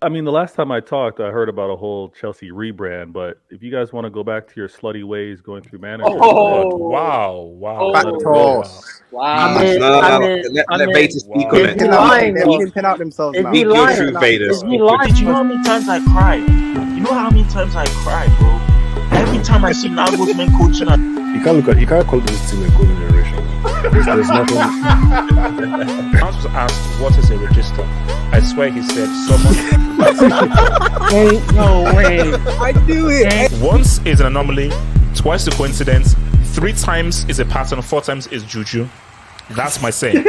I mean, the last time I talked, I heard about a whole Chelsea rebrand. But if you guys want to go back to your slutty ways, going through managers, Wow. Let Beta speak on it. They're pimping out themselves now. Speak your truth, Beta. You know how many times I cried? You know how many times I cried, bro? Every time I see Nagelsmann coaching, you can't call this team a golden generation. There's nothing. I was asked what is a register. I swear he said someone. No way. I do it. Once is an anomaly, twice a coincidence, 3 times is a pattern, 4 times is juju. That's my saying.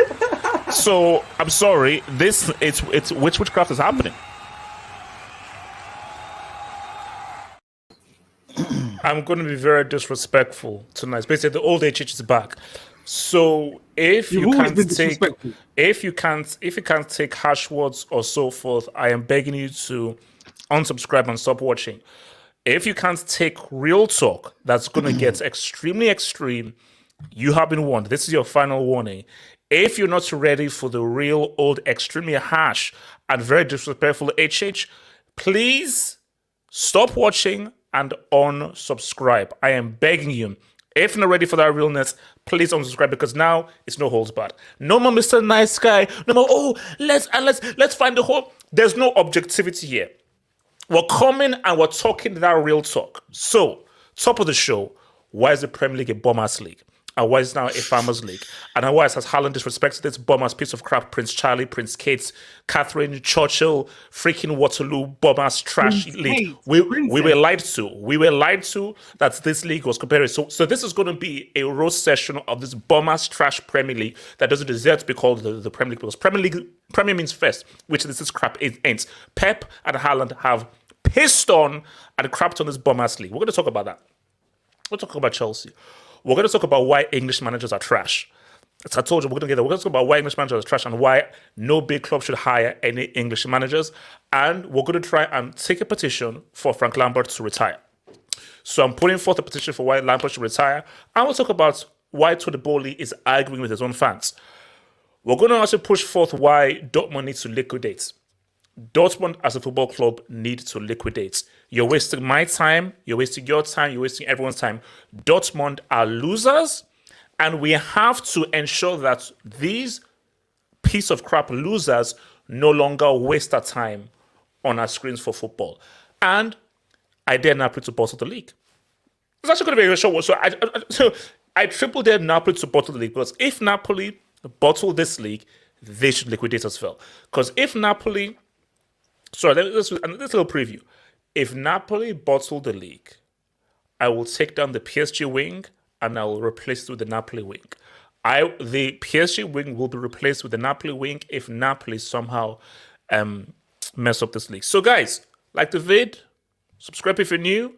So I'm sorry. It's witchcraft is happening. I'm going to be very disrespectful tonight. Basically, the old age is back. So if you can't take harsh words or so forth, I am begging you to unsubscribe and stop watching. If you can't take real talk that's going to get extremely extreme, you have been warned. This is your final warning. If you're not ready for the real old, extremely harsh and very disrespectful HH, please stop watching and unsubscribe. I am begging you. If you're not ready for that realness, please unsubscribe, because now it's no holds barred. No more Mr. Nice Guy. No more, let's find the whole. There's no objectivity here. We're coming and we're talking that real talk. So, top of the show, why is the Premier League a bum-ass league? And why is it now a farmers' league? And why has Haaland disrespected this bum-ass piece of crap, Prince Charlie, Prince Kate, Catherine, Churchill, freaking Waterloo, bum-ass trash league? We were lied to. We were lied to that this league was compared. So this is going to be a roast session of this bum-ass trash Premier League that doesn't deserve to be called the Premier League, because Premier means first, which this crap ain't. Pep and Haaland have pissed on and crapped on this bum-ass league. We're going to talk about that. We'll talk about Chelsea. We're going to talk about why English managers are trash. As I told you, we're going to talk about why English managers are trash and why no big club should hire any English managers. And we're going to try and take a petition for Frank Lampard to retire. So I'm putting forth a petition for why Lampard should retire. And we'll talk about why Todd Boehly is arguing with his own fans. We're going to also push forth why Dortmund needs to liquidate. Dortmund as a football club need to liquidate. You're wasting my time, you're wasting your time, you're wasting everyone's time. Dortmund are losers, and we have to ensure that these piece of crap losers no longer waste their time on our screens for football. And I dare Napoli to bottle the league. It's actually going to be a short one. So I triple dare Napoli to bottle the league, because if Napoli bottle this league, they should liquidate as well. Because if Napoli... Sorry, this little preview. If Napoli bottle the league, I will take down the PSG wing and I will replace it with the Napoli wing. The PSG wing will be replaced with the Napoli wing if Napoli somehow mess up this league. So guys, like the vid, subscribe if you're new.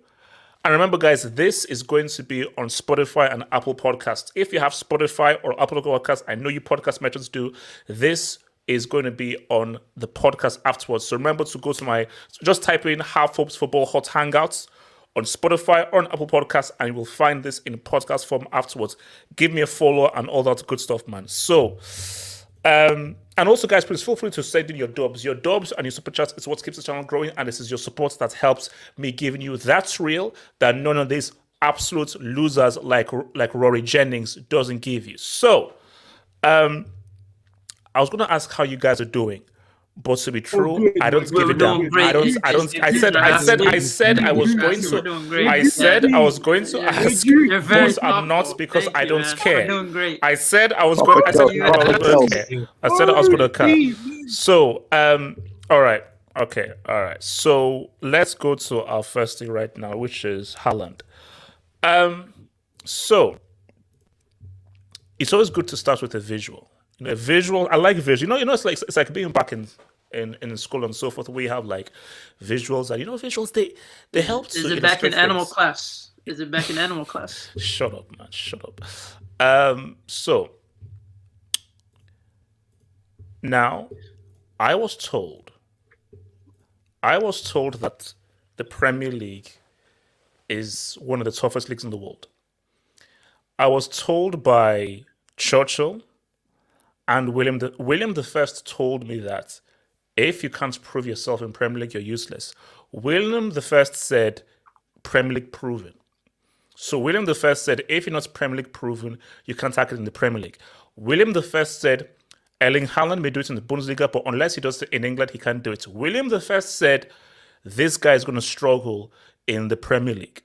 And remember guys, this is going to be on Spotify and Apple Podcasts. If you have Spotify or Apple Podcasts, I know you podcast merchants do, this is going to be on the podcast afterwards. So remember to go to just type in Half Hopes Football Hot Hangouts on Spotify or on Apple Podcasts, and you will find this in podcast form afterwards. Give me a follow and all that good stuff, man. So, and also, guys, please feel free to send in your dubs. Your dubs and your super chats is what keeps the channel growing, and this is your support that helps me giving you that's real that none of these absolute losers like Rory Jennings doesn't give you. So, I was going to ask how you guys are doing, but to be true, good. I don't give We're a damn. doing great. I said I was going We're to. doing great. I said I was going to ask, You're very but I'm not thoughtful. because Thank I you, don't man. care. We're doing great. I said I was going. I said I was going to care. I said I was going to care. So, all right, okay, all right. So let's go to our first thing right now, which is Haaland. So it's always good to start with a visual. You know, a visual. I like visual. It's like being back in school and so forth. We have like visuals, and visuals they help to Is it back in illustrate animal things. class? Is it back in animal class? Shut up, man. Shut up. So now I was told that the Premier League is one of the toughest leagues in the world. I was told by Churchill and William the First told me that if you can't prove yourself in Premier League, you're useless. William the First said Premier League proven. So William the First said if you're not Premier League proven, you can't tackle it in the Premier League. William the First said Erling Haaland may do it in the Bundesliga, but unless he does it in England, he can't do it. William the First said this guy is going to struggle in the Premier League.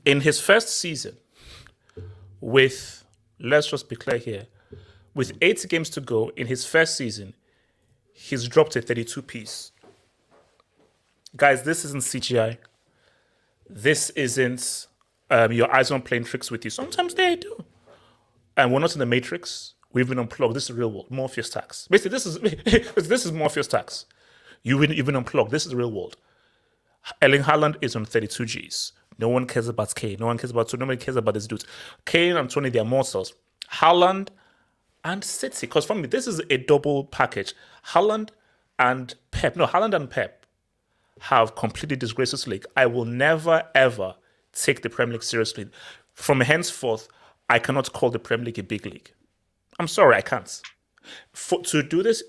In his first season, with, let's just be clear here, with 8 games to go in his first season, he's dropped a 32 piece. Guys, this isn't CGI. This isn't your eyes on playing tricks with you. Sometimes they do. And we're not in the Matrix. We've been unplugged. This is real world. Morpheus tax. Basically, this is Morpheus tax. You've been unplugged. This is the real world. Erling Haaland is on 32 Gs. No one cares about Kane. No one cares about Nobody cares about this dude. Kane and Tony, they're mortals. Haaland and City. Because for me, this is a double package. Haaland and Pep have completely disgraced this league. I will never, ever take the Premier League seriously. From henceforth, I cannot call the Premier League a big league. I'm sorry, I can't. To do this,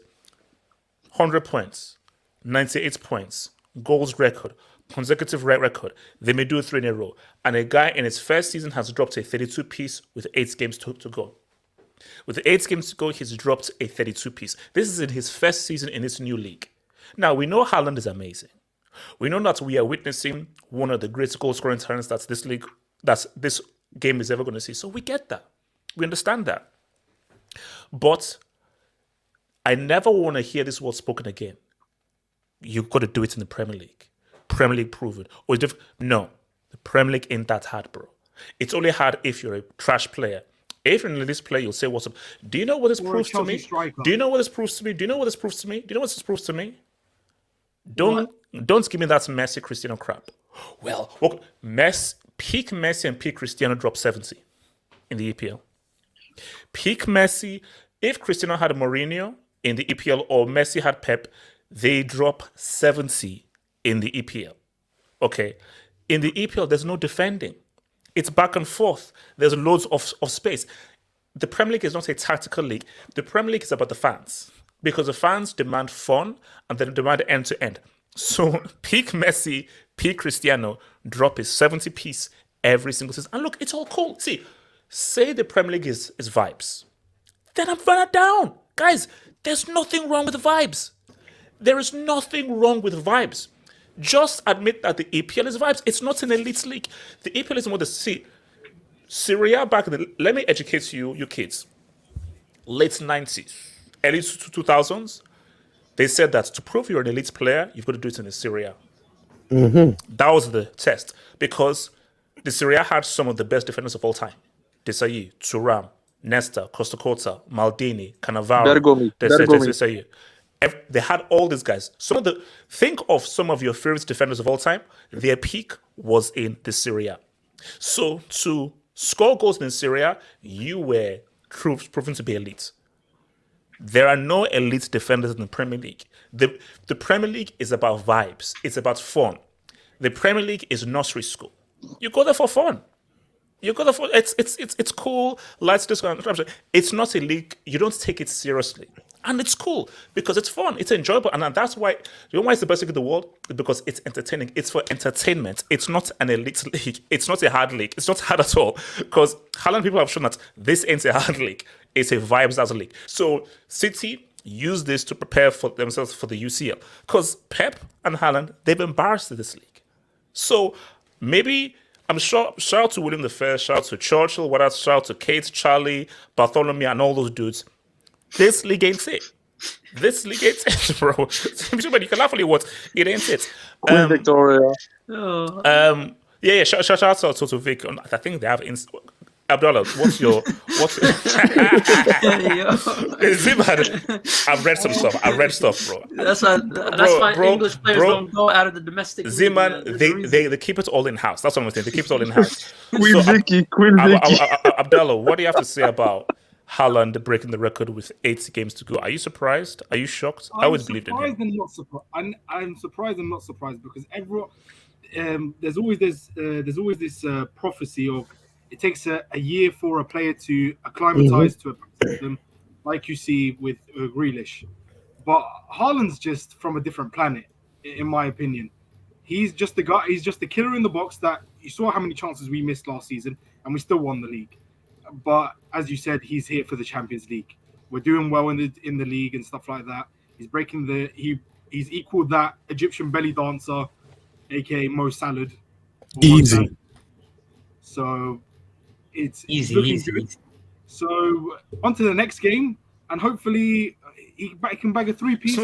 100 points, 98 points, goals record, consecutive record. They may do 3 in a row. And a guy in his first season has dropped a 32 piece with 8 games to go. With 8 games to go, he's dropped a 32 piece. This is in his first season in this new league. Now, we know Haaland is amazing. We know that we are witnessing one of the greatest goal scoring talents that this game is ever going to see. So we get that. We understand that. But I never want to hear this word spoken again. You've got to do it in the Premier League. Premier League proven. Or no, the Premier League ain't that hard, bro. It's only hard if you're a trash player. If you're an elite player, you'll say, what's up? Do you know what this proves to me? Do you know what this proves to me? Do you know what this proves to me? Do you know what this proves to me? Don't give me that Messi Cristiano crap. Well, look, peak Messi and peak Cristiano dropped 70 in the EPL. Peak Messi, if Cristiano had a Mourinho in the EPL or Messi had Pep, they drop 70 in the EPL. Okay. In the EPL, there's no defending. It's back and forth. There's loads of space. The Premier League is not a tactical league. The Premier League is about the fans because the fans demand fun and they demand end to end. So peak Messi, peak Cristiano drop a 70 piece every single season. And look, it's all cool. See, say the Premier League is vibes. Then I'm running down. Guys, there's nothing wrong with the vibes. There is nothing wrong with vibes. Just admit that the EPL is vibes. It's not an elite league. The EPL is more the Serie A back in the... Let me educate you kids. Late 90s, early 2000s, they said that to prove you're an elite player, you've got to do it in the Serie A. Mm-hmm. That was the test because the Serie A had some of the best defenders of all time. Desailly, Thuram, Nesta, Costa, Maldini, Cannavaro, Desailly. They had all these guys. Think of some of your favorite defenders of all time. Their peak was in the Serie A. So to score goals in Serie A, you were proven to be elite. There are no elite defenders in the Premier League. The Premier League is about vibes. It's about fun. The Premier League is nursery school. You go there for fun. You go there for it's cool. Lights disco. It's not a league. You don't take it seriously. And it's cool because it's fun, it's enjoyable, and that's why. You know why it's the best league in the world? Because it's entertaining. It's for entertainment. It's not an elite league. It's not a hard league. It's not hard at all. Because Haaland people have shown that this ain't a hard league. It's a vibes as a league. So City use this to prepare for themselves for the UCL. Because Pep and Haaland, they've embarrassed this league. So maybe, I'm sure, shout out to William I, shout out to Churchill, shout out to Kate, Charlie, Bartholomew, and all those dudes. This league ain't it. This league ain't it, bro. You can laugh at what it ain't it. Queen Victoria. Yeah. Shout out to Vic. I think they have. Abdullah, what's Ziman? I've read some stuff. I've read stuff, bro. That's why English players don't go out of the domestic Ziman, league. they keep it all in house. That's what I'm saying. They keep it all in house. Queen Vicky. Abdullah, what do you have to say about Haaland breaking the record with 8 games to go? Are you surprised? Are you shocked? I always believed in him. I'm surprised and not surprised because everyone, there's always this prophecy of it takes a year for a player to acclimatize to a system, like you see with Grealish. But Haaland's just from a different planet, in my opinion. He's just the guy. He's just the killer in the box that you saw how many chances we missed last season, and we still won the league. But as you said, he's here for the Champions League. We're doing well in the league and stuff like that. He's breaking he's equaled that Egyptian belly dancer, aka Mo Salah. Easy. So it's easy. So on to the next game, and hopefully he can bag a 3-piece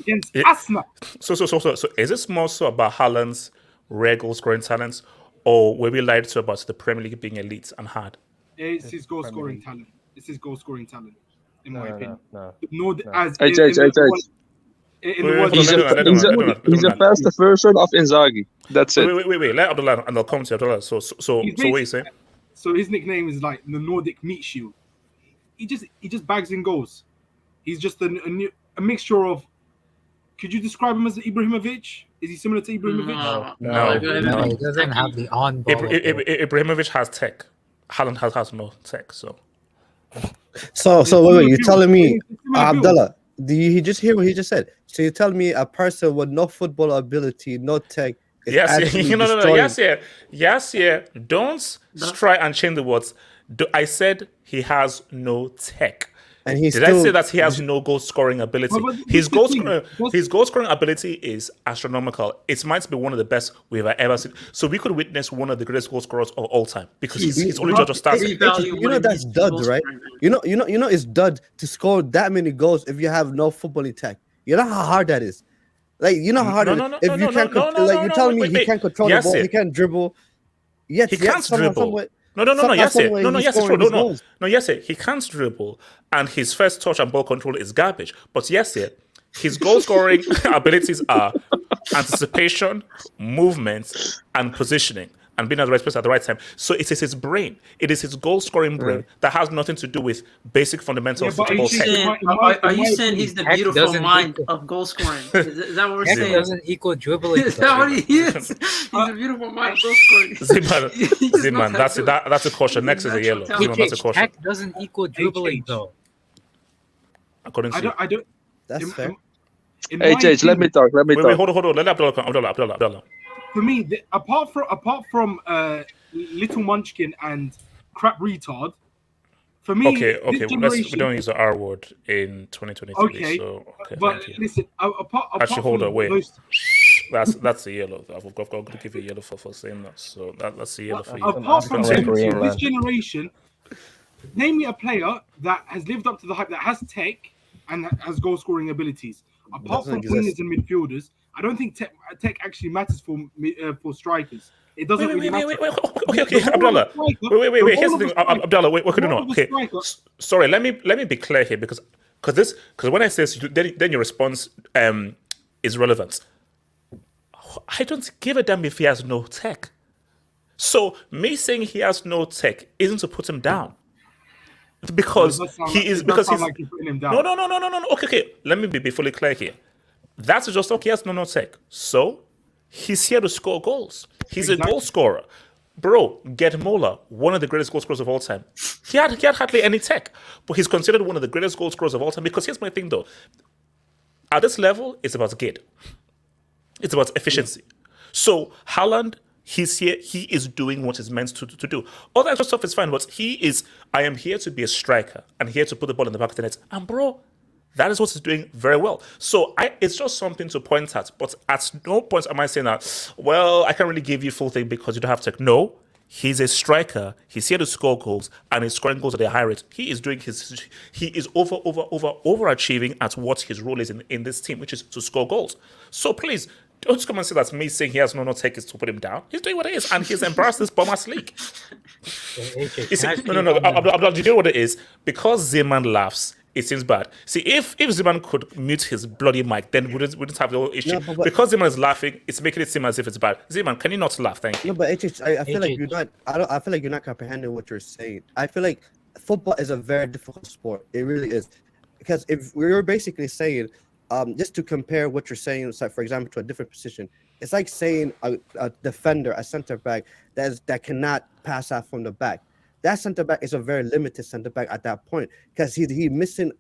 against Arsenal. So is this more so about Haaland's rare goal scoring talents, or were we lied to about the Premier League being elite and hard? It's his goal scoring talent. It's his goal scoring talent, in my opinion. He's a faster version of Inzaghi. That's it. Wait. Let Abdullah, and I'll come to Abdullah. So what are you saying? So his nickname is like the Nordic meat shield. He just bags in goals. He's just a mixture of. Could you describe him as Ibrahimovic? Is he similar to Ibrahimovic? No. He doesn't have the on ball. Ibrahimovic has tech. Haaland has no tech. So wait. You're telling me, Abdullah? Do you just hear what he just said? So you tell me a person with no football ability, no tech. Yes. Don't try and change the words. I said he has no tech. And I say that he has no goal scoring ability? His goal scoring ability is astronomical. It might be one of the best we've ever seen. So we could witness one of the greatest goal scorers of all time because he's only judged of stats. You know that's dud, right? You know it's dud to score that many goals if you have no footballing tech. You know how hard that is. Like you know how hard it is. If you can't, you're telling me he can't control the ball, he can't dribble. Yes, he can't dribble. Yes, it's true. Yes, he can't dribble, and his first touch and ball control is garbage. But yes, his goal scoring abilities are anticipation, movement, and positioning, and being at the right place at the right time. So it is his brain. It is his goal scoring brain that has nothing to do with basic fundamentals of football tech. Are you saying he's the beautiful mind of goal scoring? Is that what we're saying? Doesn't equal dribbling. Is that what he is? He's a beautiful mind of goal scoring. Ziman, that's a caution. Next is a yellow. Ziman, that's a caution. Tech doesn't equal dribbling, though. According to I don't. That's fair. HH, let me talk. Wait, hold on. Let Abdullah. For me, apart from Little Munchkin and Crap Retard, for me, we don't use the R word in 2023. Okay, so, but listen, actually, hold on, wait. That's a yellow. I've got to give you a yellow for saying that. So that's a yellow for you. Apart from this generation, name me a player that has lived up to the hype, that has tech and has goal scoring abilities. Apart from wingers and midfielders, I don't think tech actually matters for strikers. It doesn't really matter. Okay, Abdullah. Wait. Here's the thing, Abdullah. Wait, no. Okay, sorry. Let me be clear here because when I say this, then your response is relevant. I don't give a damn if he has no tech. So me saying he has no tech isn't to put him down. Because he's no. Okay. Let me be fully clear here. That's just okay. He has no tech. So he's here to score goals. He's a goal scorer, bro. Get Mola, one of the greatest goal scorers of all time. He had hardly any tech, but he's considered one of the greatest goal scorers of all time. Because here's my thing, though. At this level, it's about gate. It's about efficiency. So Haaland, He's here. He is doing what he's meant to do. All that extra stuff is fine, but I am here to be a striker and here to put the ball in the back of the net. And bro, that is what he's doing very well. So it's just something to point at. But at no point am I saying that, well, I can't really give you full thing because you don't have tech. No, he's a striker. He's here to score goals and he's scoring goals at a high rate. He is overachieving at what his role is in this team, which is to score goals. So please, don't come and say that's me saying he has no tech is to put him down. He's doing what it is and he's embarrassed this Bombers league. No, you know what it is? Because Zeman laughs, it seems bad. See, if Zeman could mute his bloody mic, then we wouldn't have the whole issue. No, but because Zeman is laughing, it's making it seem as if it's bad. Zeman, can you not laugh? Thank you. No, but I feel like you're not. I feel like you're not comprehending what you're saying. I feel like football is a very difficult sport. It really is, because if we're basically saying, just to compare what you're saying, so for example, to a different position, it's like saying a defender, a center back that cannot pass out from the back. That center back is a very limited center back at that point because he missing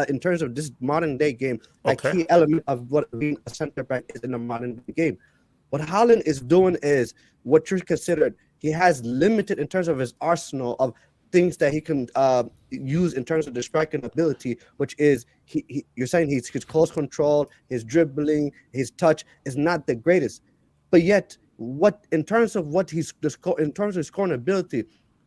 in terms of this modern day game a key element of what being a center back is in the modern day game. What Haaland is doing is what you're considered. He has limited in terms of his arsenal of things that he can use in terms of the striking ability, which is you're saying his close control, his dribbling, his touch is not the greatest, but yet in terms of his scoring ability.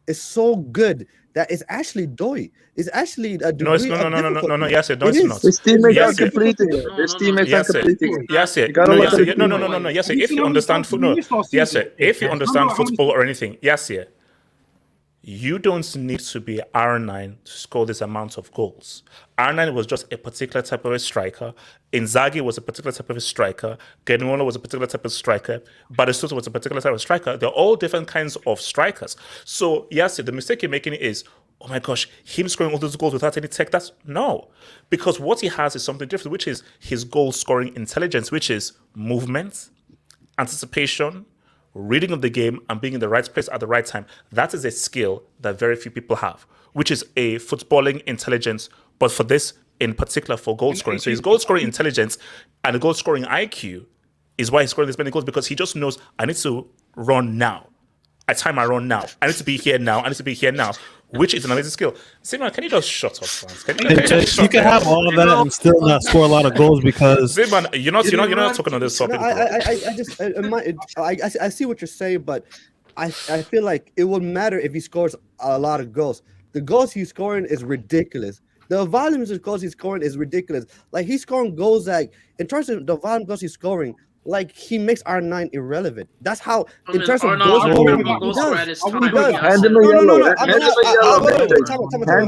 Is so good that it's actually doy. It's actually a degree no. Yes, no, it's not. His teammates are completing it. His teammates are completing it. Yes, no. Yes, if you understand football, yes, if you understand football or anything, yes, you don't need to be R9 to score this amount of goals. R9 was just a particular type of a striker. Inzaghi was a particular type of a striker. Guardiola was a particular type of striker. Batistuta was a particular type of striker. They're all different kinds of strikers. So, yes, the mistake you're making is, oh my gosh, him scoring all those goals without any tech, no. Because what he has is something different, which is his goal-scoring intelligence, which is movement, anticipation, reading of the game and being in the right place at the right time. That is a skill that very few people have, which is a footballing intelligence, but for this in particular for goal scoring. So his goal scoring intelligence and the goal scoring IQ is why he's scoring this many goals, because he just knows I need to run now. At time I run now. I need to be here now. I need to be here now, which is an amazing skill. Simon, can you just shut up, France? You can have all of that and still not score a lot of goals because Simon, you're not talking on this topic. I see what you're saying, but I feel like it would matter if he scores a lot of goals. The goals he's scoring is ridiculous. The volumes of goals he's scoring is ridiculous. Like he's scoring goals like in terms of the volume goals he's scoring. Like he makes R9 irrelevant. That's how in terms of goals scoring, he does. Hand him a yellow. Hand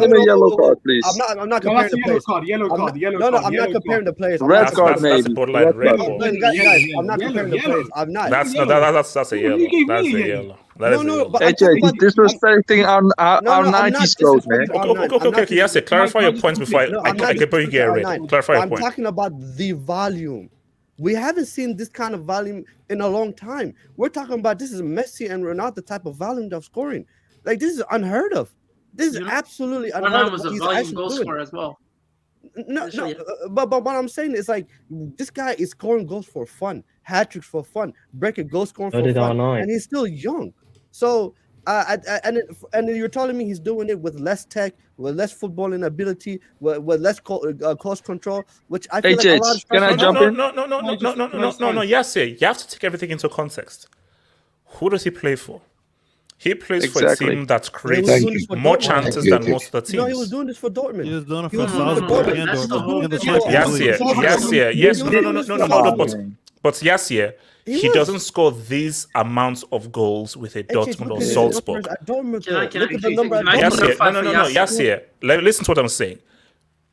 him a yellow card, please. I'm not comparing the players. Yellow card. No, I'm not comparing the players. Red card, maybe. Guys, I'm not comparing the players. I'm not. That's a yellow. That's a yellow. But he's disrespecting our 90s goals, man. Okay. Yes, clarify your points before I can put you get ready. Clarify your point. I'm talking about the volume. We haven't seen this kind of volume in a long time. We're talking about this is Messi and Ronaldo type of volume of scoring. Like this is unheard of. This is absolutely unheard of. Ronaldo was a volume goal scorer as well. No, but what I'm saying is like this guy is scoring goals for fun, hat tricks for fun, breaking goal scoring for fun, and he's still young. So and you're telling me he's doing it with less tech, with less footballing ability, with less close control, which I feel like a lot of can I jump in? No. Yes, you have to take everything into context. Who does he play for? He plays for a team that creates more chances than most of the teams. No, he was doing this for Dortmund. He was doing it for Salzburg and Dortmund. Yes. No. But yes, he doesn't score these amounts of goals with a Dortmund or Salzburg. Listen to what I'm saying.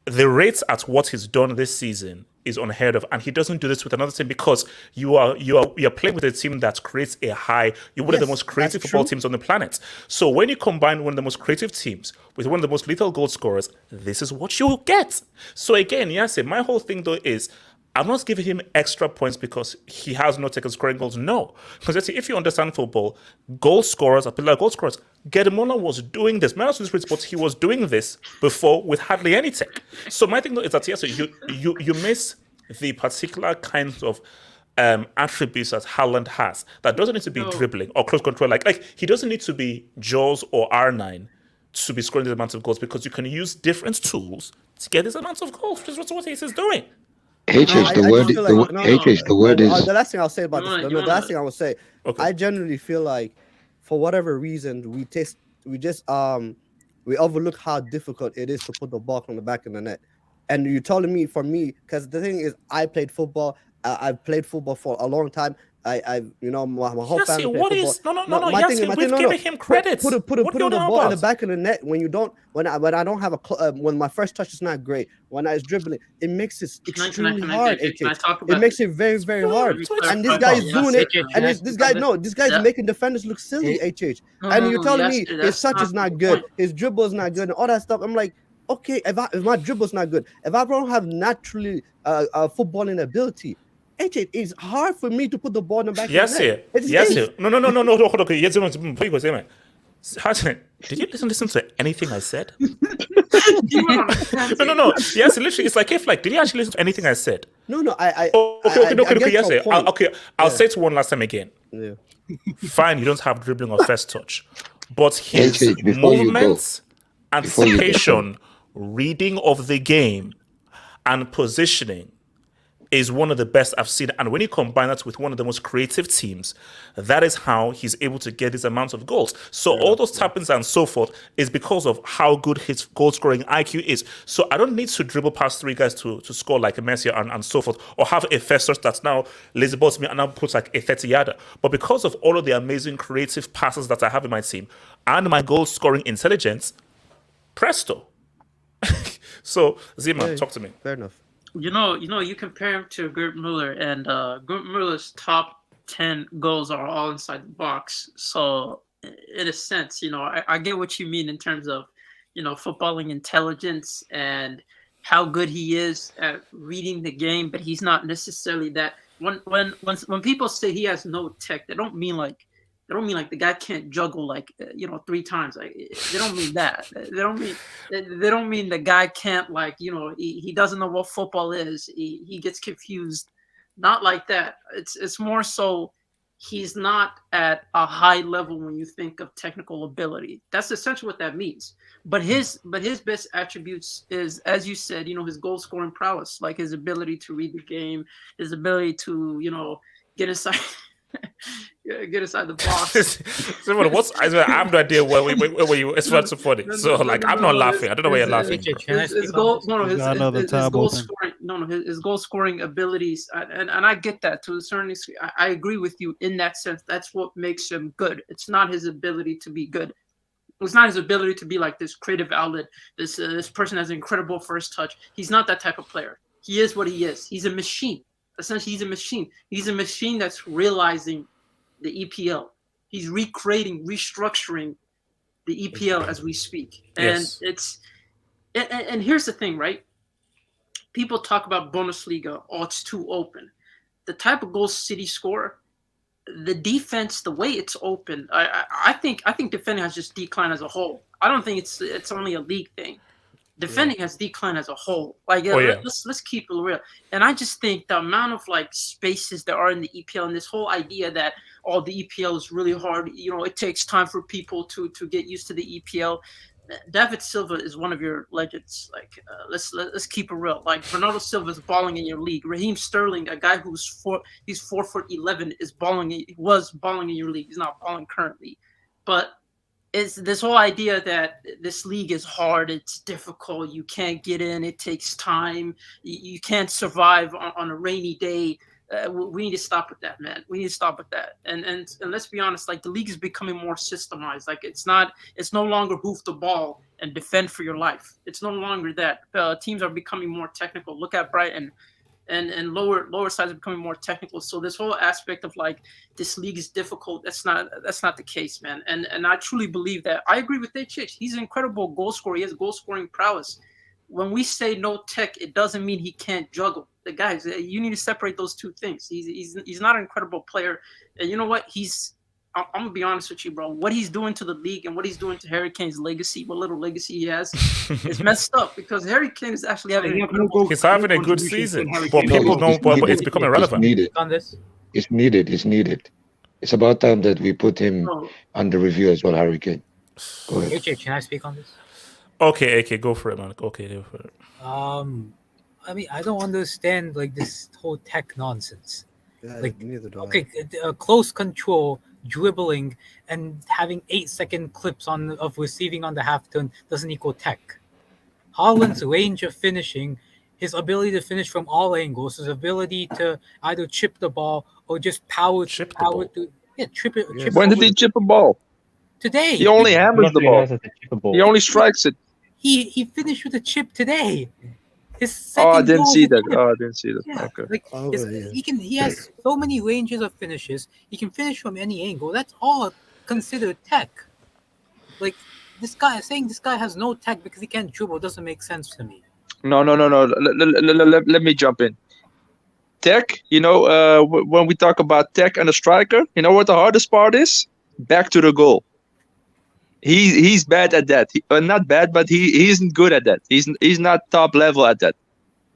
The rates at what he's done this season is unheard of, and he doesn't do this with another team because you are playing with a team that creates a high. You're one of the most creative football teams on the planet. So when you combine one of the most creative teams with one of the most lethal goal scorers, this is what you get. So again, my whole thing though is, I'm not giving him extra points because he has no taken scoring goals. No. Because if you understand football, goal scorers, goal scorers, Guardiola was doing this. But he was doing this before with hardly any tech. So my thing though is that you miss the particular kinds of attributes that Haaland has. That doesn't need to be dribbling or close control. Like he doesn't need to be Jaws or R9 to be scoring this amount of goals, because you can use different tools to get this amount of goals, which is what he's doing. The last thing I'll say about this, the last thing I will say, I generally feel like, for whatever reason, we overlook how difficult it is to put the ball on the back of the net. And you're telling me, for me, because the thing is, I played football. I've played football for a long time. My whole family played football. We've given him credit. Put the ball in the back of the net when I don't have when my first touch is not great. When I was dribbling, it makes it extremely hard. It makes it very, very hard. And this guy is doing it. And this guy's making defenders look silly. And you're telling me his touch is not good, his dribble is not good, and all that stuff. I'm like, okay, if my dribble's not good, if I don't have naturally footballing ability, it's hard for me to put the ball in the back of the net. No. Hold on. Before you go, say, man. Did you listen to anything I said? No. Yes, literally, it's like, did you actually listen to anything I said? No. Okay. Yes, I'll say it one last time again. Yeah. Fine, you don't have dribbling or first touch, but his movements, anticipation, reading of the game, and positioning is one of the best I've seen. And when you combine that with one of the most creative teams, that is how he's able to get this amount of goals. So all those tap-ins and so forth is because of how good his goal-scoring IQ is. So I don't need to dribble past three guys to score like a Messi and so forth, or have a first touch that's now lazy balls me and now puts like a 30-yarder. But because of all of the amazing creative passes that I have in my team and my goal-scoring intelligence, presto. So, Zima, talk to me. Fair enough. You compare him to Gerd Muller, and Gerd Muller's top 10 goals are all inside the box. So, in a sense, I get what you mean in terms of, footballing intelligence and how good he is at reading the game, but he's not necessarily that. When people say he has no tech, they don't mean like the guy can't juggle 3 times. Like, they don't mean that. They don't mean the guy can't he doesn't know what football is. He gets confused. Not like that. It's more so he's not at a high level when you think of technical ability. That's essentially what that means. But his best attributes is, as you said, his goal scoring prowess, like his ability to read the game, his ability to get inside. Get inside the box. I have no idea where you. It's not so funny. I'm not laughing. I don't know why you're laughing. His goal scoring abilities, and I get that to a certain extent. I agree with you in that sense. That's what makes him good. It's not his ability to be good. It's not his ability to be like this creative outlet. This person has incredible first touch. He's not that type of player. He is what he is. He's a machine. Essentially, he's a machine. He's a machine that's realizing the EPL. He's recreating, restructuring the EPL as we speak. And and here's the thing, right? People talk about Bundesliga, it's too open. The type of goals City score, the defense, the way it's open, I think defending has just declined as a whole. I don't think it's only a league thing. Defending has declined as a whole. Let's keep it real. And I just think the amount of spaces there are in the EPL, and this whole idea that the EPL is really hard. It takes time for people to get used to the EPL. David Silva is one of your legends. Let's keep it real. Bernardo Silva is balling in your league. Raheem Sterling, a guy who's 4'11", was balling in your league. He's not balling currently, but it's this whole idea that this league is hard, it's difficult, you can't get in, it takes time, you can't survive on a rainy day. We need to stop with that, man. We need to stop with that. And let's be honest, the league is becoming more systemized. It's no longer hoof the ball and defend for your life. It's no longer that. Teams are becoming more technical. Look at Brighton. And lower sides are becoming more technical. So this whole aspect of this league is difficult, that's not the case, man. And I truly believe that. I agree with HH. He's an incredible goal scorer. He has goal scoring prowess. When we say no tech, it doesn't mean he can't juggle. The guys, you need to separate those two things. He's not an incredible player. And you know what? He's I'm gonna be honest with you, bro. What he's doing to the league and what he's doing to Harry Kane's legacy, what little legacy he has, is messed up because Harry Kane is actually having he's having a good season, but people don't. But it's becoming relevant. On this, It's needed. It's needed. It's about time that we put him under review as well, Harry Kane. Go ahead. AJ, can I speak on this? Okay, go for it, man. Okay, go for it. I mean, I don't understand like this whole tech nonsense. Yeah, Like, neither do I. okay, close control, dribbling, and having 8-second clips of receiving on the half turn doesn't equal tech. Haaland's range of finishing, his ability to finish from all angles, his ability to either chip the ball or just power Chip the power ball. to chip it. Chip When it did he over. chip a ball? Today? He only hammers the ball. He only strikes it. He finished with a chip today. His Oh, second I didn't goal see was a that. chip. Oh, I didn't see that. Yeah, Okay. like he has so many ranges of finishes. He can finish from any angle. That's all considered tech. Like this guy saying this guy has no tech because he can't dribble doesn't make sense to me. No. Let me jump in. Tech, when we talk about tech and a striker, you know what the hardest part is? Back to the goal. He's bad at that. Not bad, but he isn't good at that. He's not top level at that.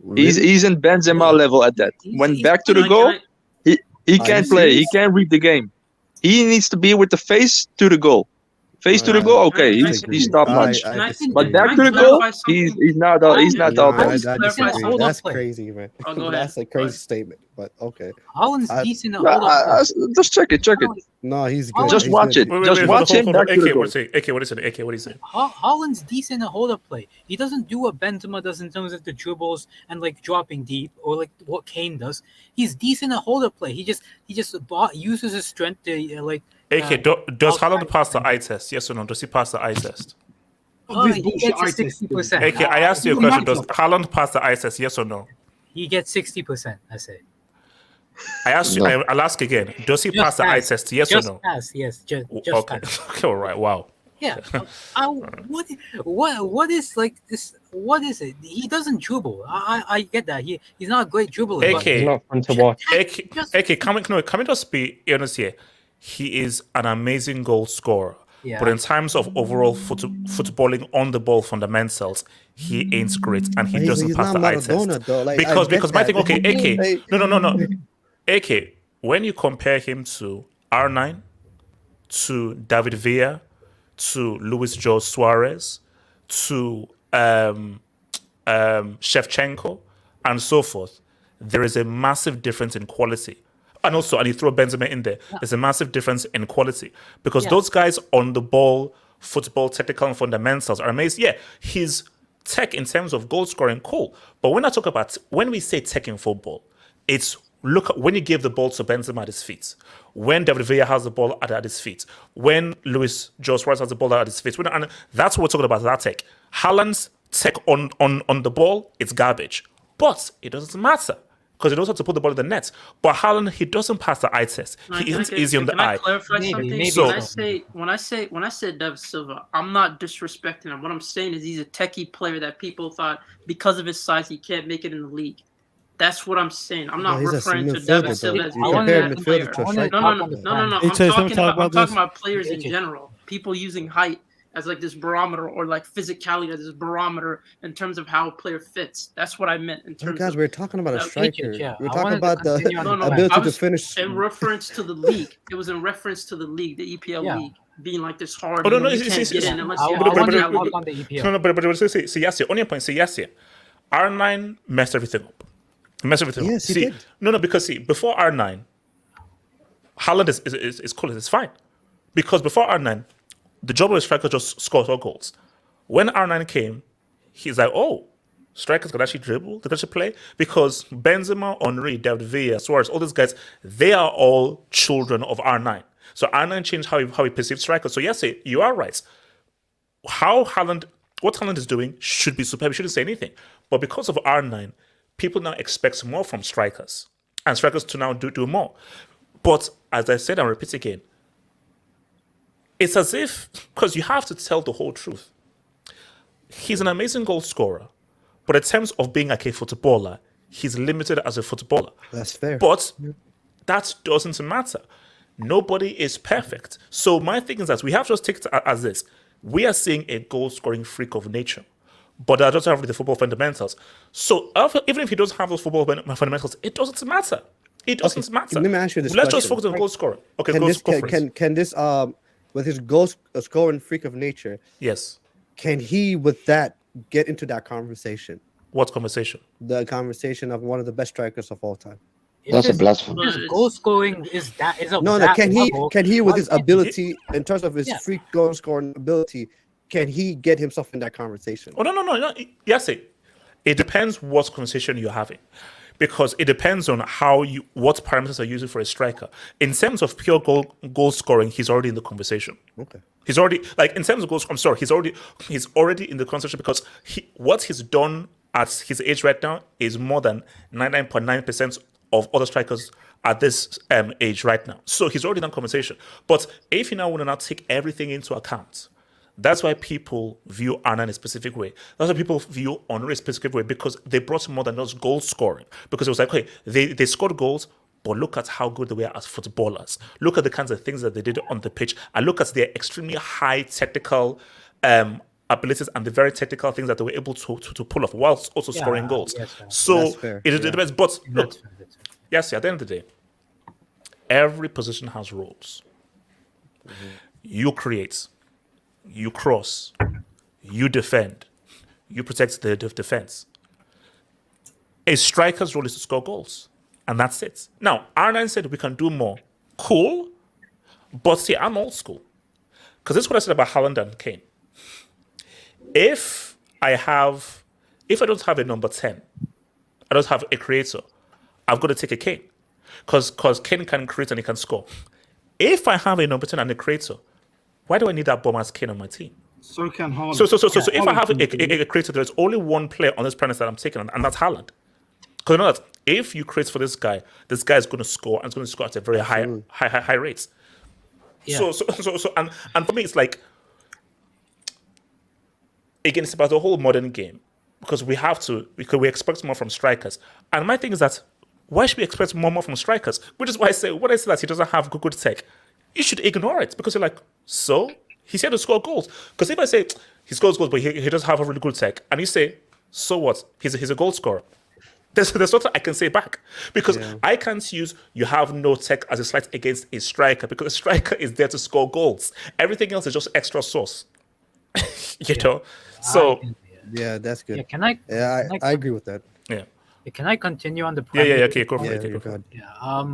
Really? He's in Benzema level at that. When back to the goal, he can't play. He can't read the game. He needs to be with the face to the goal. Face to the goal, okay, he's top notch. But back to the goal, he's not top notch. That's crazy, man. That's a crazy statement, but okay. Haaland's decent at hold up. Just check it. No, he's good. Just He's watch good. it. Just watch him back to the goal. AK, what is it? AK, what is it? Haaland's decent at hold up play. He doesn't do what Benzema does in terms of the dribbles and like dropping deep or like what Kane does. He's decent at hold up play. He just uses his strength to like. AK, does Haaland pass the eye test? Yes or no? Does he pass the eye test? He gets 60%. AK, I asked you a question. Does Haaland pass the eye test? Yes or no? He gets 60%. I say. I asked you. I'll ask again. Does he pass the eye test? Yes or no? Pass. Yes. Just okay. pass. Okay. All right. Wow. Yeah. What is like this? What is it? He doesn't dribble. I get that. He's not a great dribbler. AK, but he's not fun to watch. AK, can we just be honest here? He is an amazing goal scorer. Yeah. But in terms of overall footballing on the ball fundamentals, he ain't great, and he doesn't pass the eye test. Like, because my thing, okay, AK, no. AK, when you compare him to R9, to David Villa, to Luis Joe Suarez, to Shevchenko, and so forth, there is a massive difference in quality. And you throw Benzema in there. There's a massive difference in quality because those guys on the ball, football, technical and fundamentals are amazing. Yeah, his tech in terms of goal scoring, cool. But when we say tech in football, it's look when you give the ball to Benzema at his feet, when David Villa has the ball at his feet, when Luis Jose Suarez has the ball at his feet. And that's what we're talking about, that tech. Haaland's tech on the ball, it's garbage. But it doesn't matter. Because he knows how to put the ball in the net. But Haaland, he doesn't pass the eye test. He isn't easy on the eye. Can I clarify something? When I said David Silva, I'm not disrespecting him. What I'm saying is he's a techie player that people thought because of his size he can't make it in the league. That's what I'm saying. I'm not referring to David Silva as a player. No. I'm talking about players in general. People using height as like this barometer or like physicality as this barometer in terms of how a player fits. That's what I meant in terms guys, of... we're talking about a striker. Yeah. We're talking about the ability to finish. In reference to the league. It was in reference to the league, the EPL league, being like this hard. Oh, no, you can't get in unless you I want to work on the EPL. No, but see, yes, on your point, see, yes, R9 messed everything up. Yes, he did. No, because see, before R9, Haaland is cool, it's fine. Because before R9, the job of a striker just scores all goals. When R9 came, he's like, oh, strikers can actually dribble, they can actually play. Because Benzema, Henry, David Villa, Suarez, all these guys, they are all children of R9. So R9 changed how he perceived strikers. So yes, you are right. What Haaland is doing should be superb. He shouldn't say anything. But because of R9, people now expect more from strikers. And strikers to now do more. But as I said, and repeat again, it's as if, because you have to tell the whole truth. He's an amazing goal scorer, but in terms of being like a footballer, he's limited as a footballer. That's fair. But that doesn't matter. Nobody is perfect. So my thing is that we have to just take it as this. We are seeing a goal-scoring freak of nature, but that doesn't have the football fundamentals. So even if he doesn't have those football fundamentals, it doesn't matter. It doesn't matter. Let me ask you this Let's question. just focus on goal scoring. Okay, can this with his goal scoring freak of nature? Yes. Can he with that get into that conversation? What conversation? The conversation of one of the best strikers of all time. That's a blasphemy. His goal scoring is of No. that Can level. he with his ability in terms of his freak goal scoring ability? Can he get himself in that conversation? Oh no. Yes, it depends what conversation you're having, because it depends on what parameters are using for a striker. In terms of pure goal scoring, he's already in the conversation. Okay. He's already in terms of goals. I'm sorry, he's already in the conversation because what he's done at his age right now is more than 99.9% of other strikers at this age right now. So he's already done conversation. But if you now want to take everything into account, that's why people view Arna in a specific way. That's why people view Honor in a specific way, because they brought more than just goal scoring. Because it was like, okay, they scored goals, but look at how good they were as footballers. Look at the kinds of things that they did on the pitch, and look at their extremely high technical abilities and the very technical things that they were able to pull off whilst also scoring goals. Yes, so it depends. But look, yes, at the end of the day, every position has roles. You create, you cross, you defend, you protect the defense. A striker's role is to score goals, and that's it. Now, R9 said we can do more. Cool, but see, I'm old school. Because this is what I said about Haaland and Kane. If I don't have a number 10, I don't have a creator, I've got to take a Kane. Because Kane can create and he can score. If I have a number 10 and a creator, why do I need that bomb as Kane on my team? So can Haaland. So if I have a creator, there's only one player on this planet that I'm taking, and that's Haaland. Because you know that if you create for this guy is going to score, and it's going to score at a very high rates. Yeah. So and for me, it's like, again, it's about the whole modern game, because we expect more from strikers. And my thing is that, why should we expect more from strikers? Which is why when I say that he doesn't have good tech, you should ignore it, because you're like, so he's here to score goals. Because if I say he scores goals, but he doesn't have a really good tech, and you say, so what? He's a goal scorer. There's nothing I can say back, because I can't use you have no tech as a slight against a striker, because a striker is there to score goals. Everything else is just extra sauce. you know. So that's good. Yeah, can I? Yeah, I agree with that. Yeah. Can I continue on the Premier League? Okay, go for it. Yeah.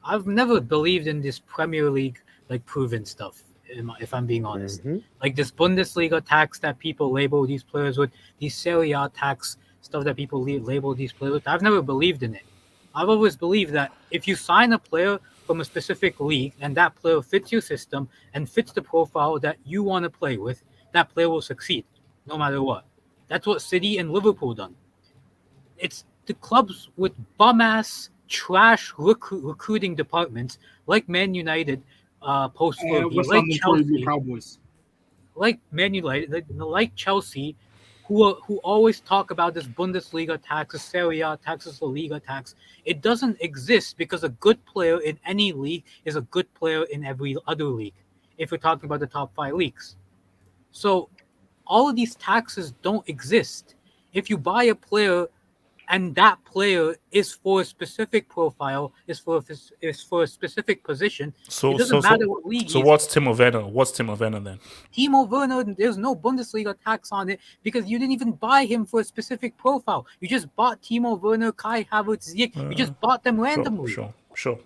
I've never believed in this Premier League proven stuff, if I'm being honest. Like this Bundesliga tax that people label these players with, these Serie A tax stuff that people label these players with. I've never believed in it. I've always believed that if you sign a player from a specific league and that player fits your system and fits the profile that you want to play with, that player will succeed no matter what. That's what City and Liverpool done. It's the clubs with bum-ass, trash recruiting departments like Man United, like Chelsea, Cowboys, like Man United, like Chelsea, who always talk about this Bundesliga tax, this Serie A tax, this Liga tax. It doesn't exist, because a good player in any league is a good player in every other league, if we're talking about the top 5 leagues. So all of these taxes don't exist. If you buy a player and that player is for a specific profile, is for a specific position, it doesn't matter what league. So what's Timo Werner? What's Timo Werner then? Timo Werner, there's no Bundesliga tax on it, because you didn't even buy him for a specific profile. You just bought Timo Werner, Kai Havertz, Ziyech. You just bought them randomly. Sure.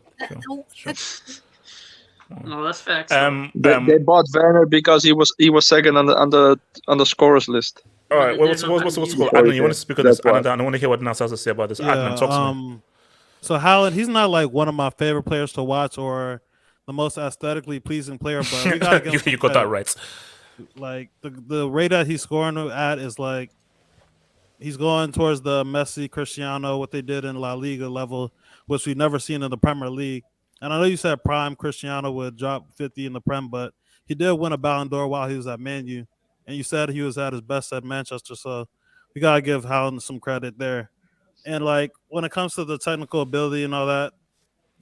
No, that's facts. They bought Werner because he was second on the scorers list. All right. What's it called? Adnan, you want to speak on this? Adnan, I want to hear what Nas has to say about this. Adnan, talk to me. So Haaland, he's not like one of my favorite players to watch or the most aesthetically pleasing player, but we gotta give you got that right. Like the rate that he's scoring at is like he's going towards the Messi, Cristiano, what they did in La Liga level, which we've never seen in the Premier League. And I know you said prime Cristiano would drop 50 in the Prem, but he did win a Ballon d'Or while he was at Man U. And you said he was at his best at Manchester, so we got to give Haaland some credit there. And, like, when it comes to the technical ability and all that,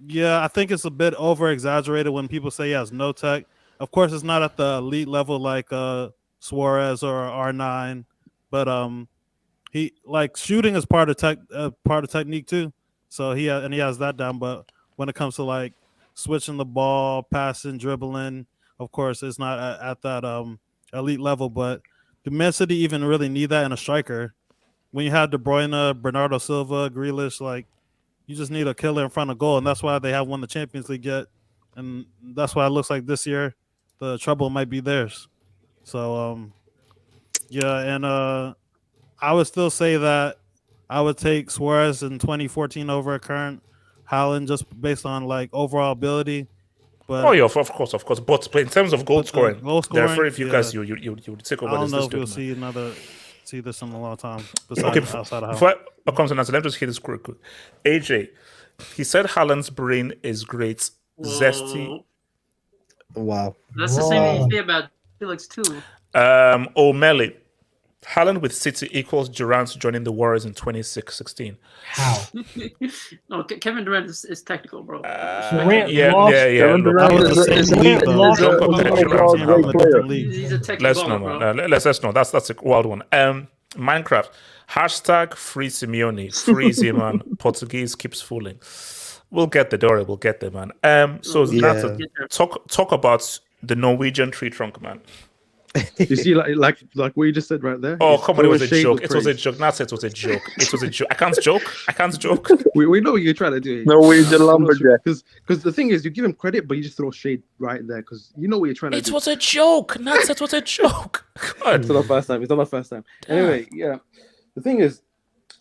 Yeah, I think it's a bit over exaggerated when people say he has no tech. Of course, it's not at the elite level like Suarez or R9, but he like shooting is part of technique too. So he has that down. But when it comes to like switching the ball, passing, dribbling, of course, it's not at that elite level. But do Man City even really need that in a striker? When you have De Bruyne, Bernardo Silva, Grealish, like you just need a killer in front of goal, and that's why they have won the Champions League yet, and that's why it looks like this year the trouble might be theirs. So yeah, and I would still say that I would take Suarez in 2014 over current Haaland just based on like overall ability. But yeah, of course. But in terms of goal scoring, there are very few guys you take over. I don't know if we'll see this in a long time. Outside of Haaland. Before I come to Nancy, let me just hit this quick. AJ, he said Haaland's brain is great, zesty. Wow. That's the same thing you say about Felix too. O'Malley. Haaland with City equals Durant joining the Warriors in 2016. How? No, Kevin Durant is technical, bro. Yeah. He's a technical bro. Let's know. That's a wild one. Minecraft. # free Simeone. Free Zeman. Portuguese keeps fooling. We'll get there, Dora. We'll get there, man. So talk about the Norwegian tree trunk, man. You see, like what you just said right there. Oh, come on, it was a joke. It was a joke. Not it was a joke. It was a joke. I can't joke. We know what you're trying to do. Norwegian lumberjack. Because the thing is, you give him credit, but you just throw shade right there. Because you know what you're trying to do. It was a joke. Not it was a joke. It's not the first time. Anyway, yeah. The thing is,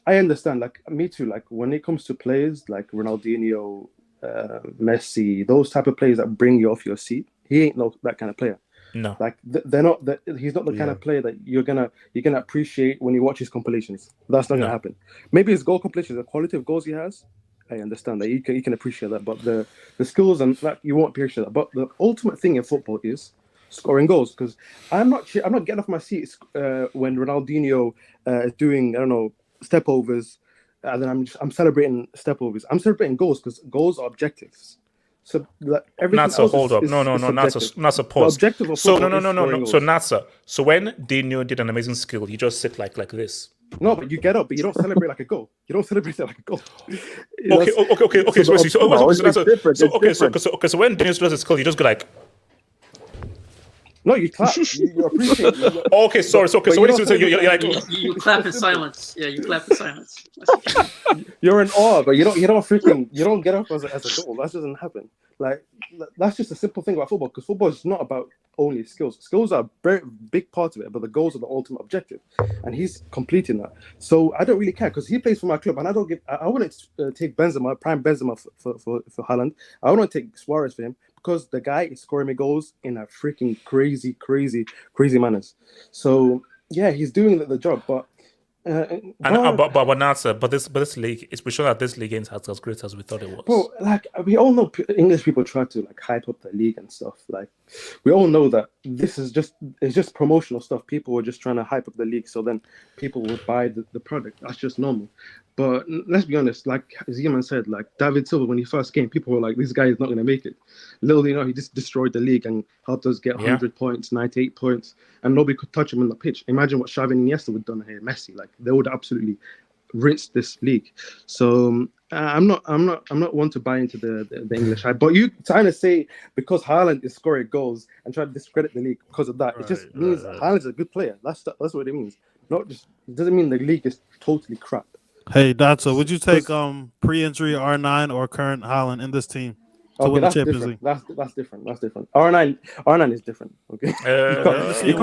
I understand. Like me too. Like when it comes to players like Ronaldinho, Messi, those type of players that bring you off your seat, he ain't that kind of player. No, like they're not. He's not the kind of player that you're gonna appreciate when you watch his compilations. That's not gonna happen. Maybe his goal compilations, the quality of goals he has, I understand that you can appreciate that. But the skills and that you won't appreciate that. But the ultimate thing in football is scoring goals. Because I'm not getting off my seat when Ronaldinho is doing step overs, and then I'm celebrating step overs. I'm celebrating goals because goals are objectives. So everything Natsa, hold up. No, Natsa, pause. So no. So Natsa, so when Dino did an amazing skill, you just sit like this. No, but you get up, but you don't celebrate like a goal. You don't celebrate it like a goal. Okay. So when Dino does a skill, you just go like. No, you clap. You appreciate it. Okay, sorry. So what do you say? You're like you clap in silence. Yeah, you clap in silence. You're in awe, but you don't get up as a goal. That doesn't happen. Like that's just a simple thing about football, because football is not about only skills. Skills are a very big part of it, but the goals are the ultimate objective, and he's completing that. So I don't really care because he plays for my club, and I wouldn't take Benzema, prime Benzema for Haaland. I wouldn't take Suarez for him. Because the guy is scoring me goals in a freaking crazy manners. So yeah, he's doing the job. But this league, it's sure that this league ain't as great as we thought it was. Bro, like we all know, English people try to like hype up the league and stuff. Like we all know that it's just promotional stuff. People were just trying to hype up the league, so then people would buy the product. That's just normal. But let's be honest, like Zeman said, like David Silva, when he first came, people were like, this guy is not going to make it. Little you know, he just destroyed the league and helped us get 100 points, 98 points, and nobody could touch him on the pitch. Imagine what Xavi and Iniesta would have done here, Messi. Like they would absolutely rinse this league. So I'm not one to buy into the English hype. But you trying to say because Haaland is scoring goals and try to discredit the league because of that, it just means Haaland's a good player. That's what it means. Not just it doesn't mean the league is totally crap. Hey, Datso, would you take pre-injury R9 or current Haaland in this team to win the Champions League? That's different. R9 is different. Okay. You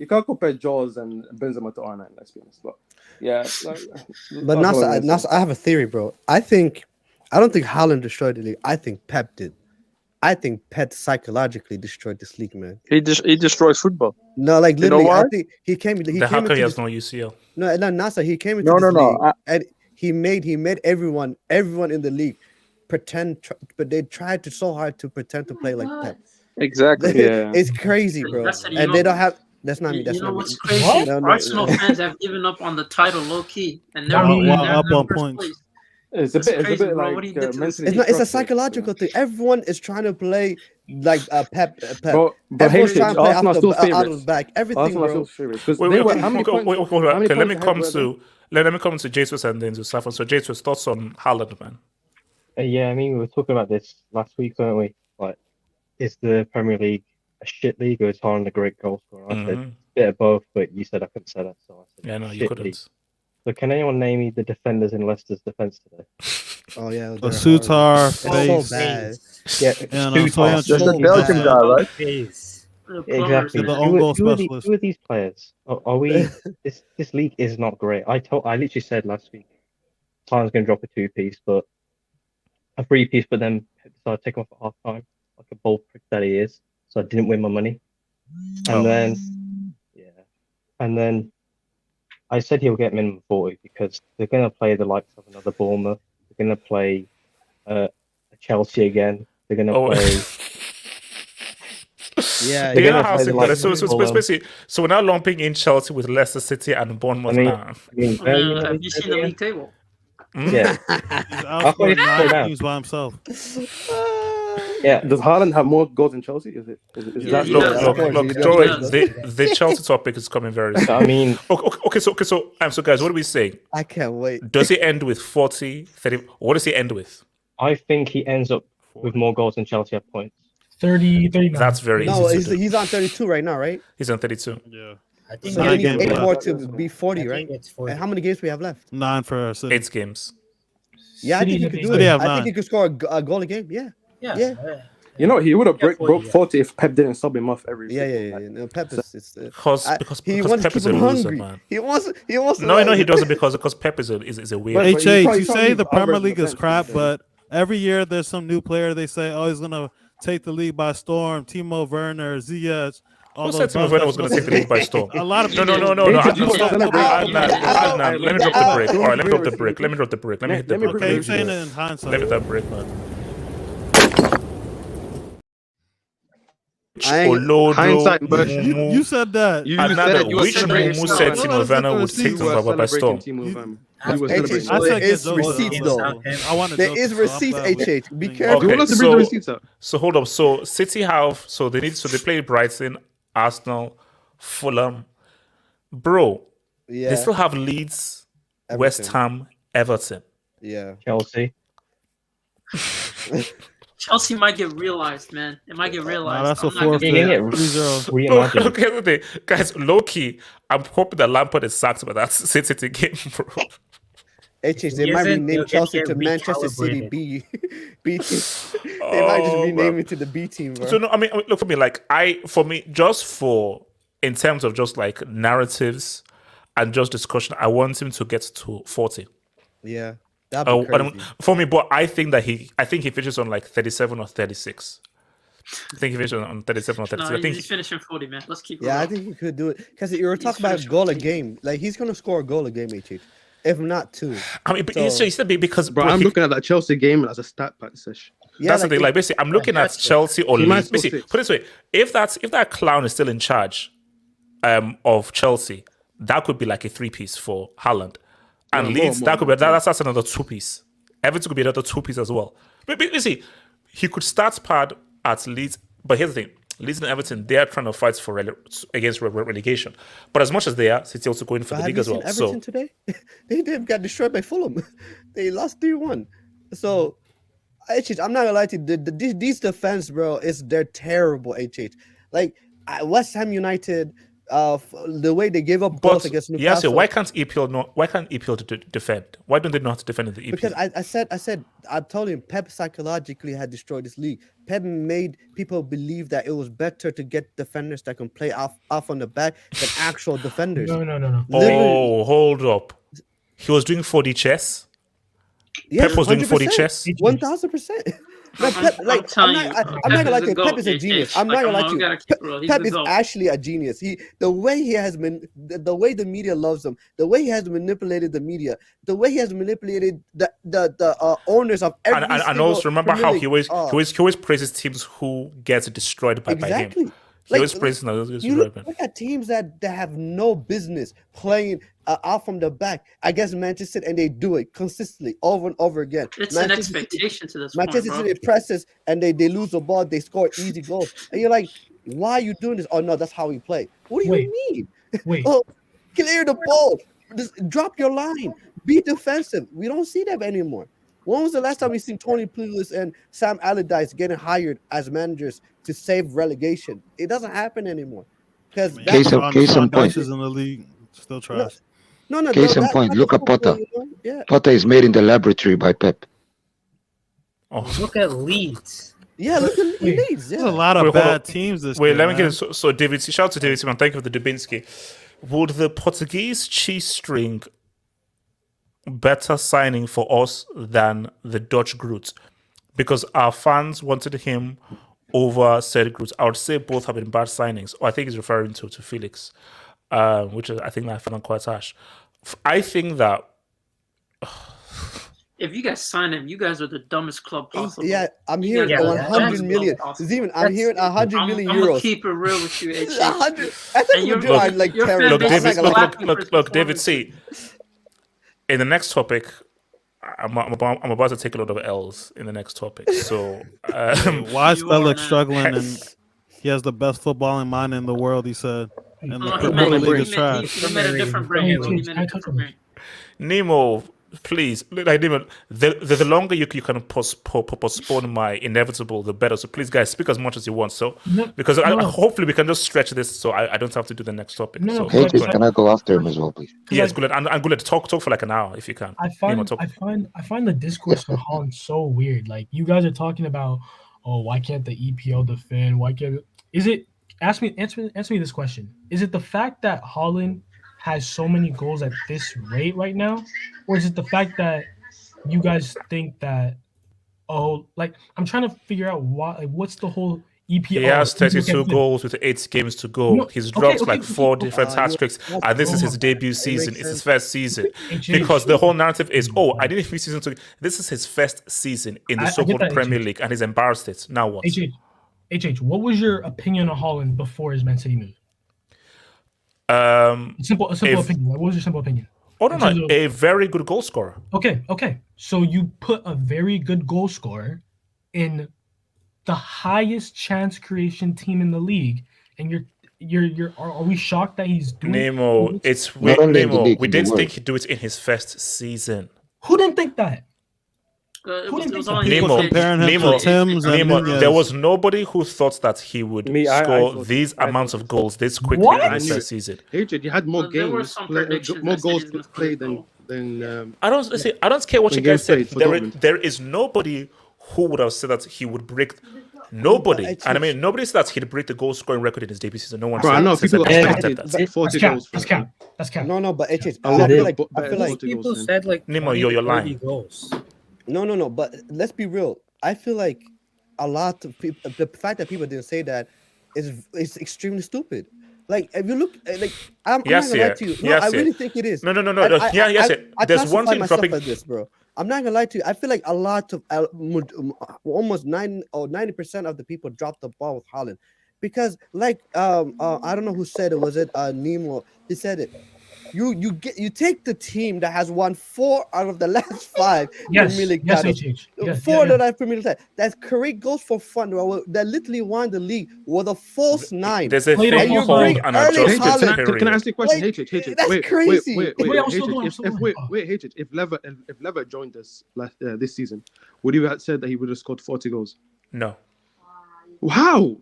can't compare Jaws and Benzema to R9. Let's be honest. But yeah. But Nasa, I have a theory, bro. I don't think Haaland destroyed the league. I think Pep did. I think Pep psychologically destroyed this league, man. He destroys football. No, like literally, I think he came. The hacker has no UCL. No, Nasa. He came into this league and he made everyone in the league pretend, but they tried so hard to pretend to play like Pep. Exactly. Yeah. It's crazy, bro. And they don't have. That's not me. That's not me. What's crazy? Arsenal fans have given up on the title, low key, and they're up on points. Place. It's a bit like mentally. It's a psychological thing. Everyone is trying to play like Pep. But Everyone's trying to play Arsenal still out of the back. Everything, bro. Let me come to Jesus and then to Safon. So Jesus, thoughts on Haaland, man? Yeah, I mean, we were talking about this last week, weren't we? Like, is the Premier League a shit league or is Haaland a great goal scorer? I said a bit of both, but you said I couldn't say that, so I said yeah, no, you couldn't. League. So can anyone name me the defenders in Leicester's defense today? Oh yeah, Sutar, so bad. Yeah, That's the Belgian guy, right? Exactly. The own goal specialist. Who are these players? Are we? This league is not great. I literally said last week, Haaland's going to drop a 2-piece, but a 3-piece, but then decided to take him off at half time, like a bull prick that he is. So I didn't win my money. And then I said he'll get minimum 40 because they're going to play the likes of another Bournemouth. They're going to play Chelsea again. They're going to play. Yeah, you know how simple it is. So we're now lumping in Chelsea with Leicester City and Bournemouth now. Have you seen the league table? Yeah. He's by himself. Yeah. Does Haaland have more goals than Chelsea? Is that look, Joey, the Chelsea topic is coming very soon. I mean, okay, so guys, what are we saying? I can't wait. Does he end with 40, 30? What does he end with? I think he ends up with more goals than Chelsea have points. 30. That's very easy. No, to do. he's on 32 right now, right? He's on 32. Yeah. I think So he needs 8 more to be 40, right? it's 40. And how many games do we have left? 9 for City. 8 games. Yeah, I think he could do it. I think he could score a goal a game. Yeah. You know, he would have broke 40 if Pep didn't sub him off every. Yeah. No, Pep is because he wants Pep to is keep a him loser, hungry. man. He wants. No, he doesn't because Pep is a weird. But But you say the Premier League is crap, but every year there's some new player. They say, oh, he's gonna take the league by storm. Timo Werner, Ziyech. Who said Timo Werner was going to take the league by storm? A lot of no. Let me drop the brick. All right, let me drop the brick. Let me hit the brick. Okay, you're saying it in hindsight. Let me hit that brick, man. Hindsight, but you said that. Which Mumu said Timo Werner would take the by storm? It's receipts though. There is receipts. HH. Be careful. Okay, so hold up. So City have they play Brighton, Arsenal, Fulham. Bro, they still have Leeds, West Ham, Everton. Yeah. Chelsea. Chelsea might get realized, man. It might get realized. No, that's a 4. Okay, guys, low-key, I'm hoping that Lampard is sacked by that City game, bro. HH, they might rename Chelsea to Manchester City B team. They might just rename it to the B team, bro. So no, I mean, look for me, in terms of just like narratives and just discussion, I want him to get to 40. Yeah. For me, but I think he finishes on like 37 or 36. I think he finishes on 37 or 36. No, I think he's finishing 40, man. Let's keep it. Yeah, I think he could do it because you were talking about goal a game. Like he's gonna score a goal a game, HH. If not 2. I mean, but it's because bro, I'm looking at that Chelsea game as a stat pack session. Yeah, that's the thing. Like basically, I'm looking at Chelsea or Leeds. Basically, put it this way: if that clown is still in charge of Chelsea, that could be like a 3-piece for Haaland. And Leeds, that's another 2-piece. Everton could be another 2-piece as well. But you see, he could start Pad at Leeds. But here's the thing: Leeds and Everton, they are trying to fight for against relegation. But as much as they are, City also going for the league as well. Everton today, they got destroyed by Fulham. They lost 3-1. So, HH, I'm not gonna lie to you. These defense, bro, they're terrible. HH, like West Ham United. The way they gave up goals against Newcastle. Yes, why can't EPL defend? Why don't they not defend in the EPL? Because I told him Pep psychologically had destroyed this league. Pep made people believe that it was better to get defenders that can play off on the back than actual defenders. No. Oh, hold up. He was doing 4D chess? Yeah, Pep was doing 4D chess? 1000%. Like Pep, I'm not gonna lie to you. Pep is a genius. I'm not gonna lie to you. Pep is actually a genius. The way the media loves him, the way he has manipulated the media, the way he has manipulated the owners of every. And also remember how he always praises teams who get destroyed by him. He always praising us. You look at teams that have no business playing out from the back against Manchester City, and they do it consistently over and over again. It's Manchester an expectation to this Manchester point, bro. City presses, and they lose the ball. They score easy goals, and you're like, why are you doing this? Oh no, that's how we play. What do you mean? Wait. Oh, clear the ball. Just drop your line. Be defensive. We don't see that anymore. When was the last time we seen Tony Pulis and Sam Allardyce getting hired as managers to save relegation? It doesn't happen anymore. Because case in point. In the league, still trash. No. Case in point. Look at Potter. Yeah. Potter is made in the laboratory by Pep. Look at Leeds. Yeah, look at Leeds. There's a lot of bad teams this year. Let me man. get it. So David, shout out to David Simon. Thank you for the Dubinsky. Would the Portuguese cheese string better signing for us than the Dutch Groot? Because our fans wanted him over said Groot. I would say both have been bad signings. Or I think he's referring to Felix, which is, I think I found quite harsh. I think that if you guys sign him, you guys are the dumbest club possible. Yeah, I'm hearing 100 million. Zeman, I'm hearing 100 million euros. I'm gonna keep it real with you. 100. I think we're doing like Terry. Look, David. See, in the next topic, I'm about to take a lot of L's in the next topic. So why is Bellick struggling? And he has the best footballing mind in the world. He said, and the Premier League is trash. He made a different brand. Nemo. Please, like the longer you can postpone my inevitable, the better. So please, guys, speak as much as you want. So because hopefully we can just stretch this, so I don't have to do the next topic. Can I go after him as well, please? Yes, good. I'm good. Talk for like an hour if you can. I find the discourse on Haaland so weird. Like you guys are talking about, why can't the EPL defend? Why can't? Is it? Answer me this question. Is it the fact that Haaland has so many goals at this rate right now, or is it the fact that you guys think that I'm trying to figure out why, like, what's the whole EPL? He has 32 goals with 8 games to go. No, He's dropped 4 different hat tricks, and this is his debut season. It's his first season because the whole narrative is, I didn't finish season 2. This is his first season in the so-called Premier League, and he's embarrassed it. Now what? What was your opinion on Haaland before his Man City move? Simple opinion. What was your simple opinion? A very good goal scorer. Okay. So you put a very good goal scorer in the highest chance creation team in the league, and are we shocked that he's doing Nemo? Nemo. We didn't think he'd do it in his first season. Who didn't think that? People comparing him to Tim's and Nunez. There was nobody who thought that he would score these amounts of goals this quickly in his first season. You had more games, more goals played than. I don't care what you guys said. There is nobody who would have said that he would break. Nobody, and I mean nobody said that he'd break the goal scoring record in his debut season. No one. Bro, I know people expected that. 40 goals. That's cap. No, but I feel like people said like Nemo, you're lying. Goals. No, but let's be real. I feel like a lot of people, the fact that people didn't say that is extremely stupid. Like, if you look, like, I'm not gonna lie to you. No, I really think it is. No. There's one thing dropping. This, bro. I'm not gonna lie to you. I feel like a lot of almost 90% of the people dropped the ball with Haaland because, like, I don't know who said it. Was it Nemo? He said it. You take the team that has won 4 out of the last 5 Premier League titles. 4 of the last Premier League titles. That's correct goals for fun. That literally won the league with a false 9. There's a thing called an adjustment period. Can I ask you a question? That's crazy. Wait, if Lever joined us this season, would you have said that he would have scored 40 goals? No. How?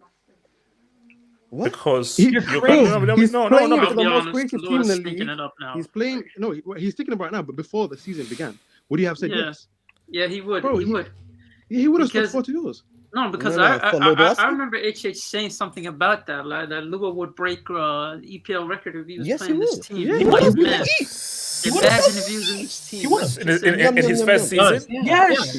What? Because he's playing the most creative team in the league. He's playing. No, he's thinking about it now. But before the season began, would you have said yes? Yeah, he would. Bro, he would have scored 40 goals. No, because I remember HH saying something about that, like that Lugo would break EPL record if he was playing this team. Imagine if he was in this team. He was in his first season. Yes,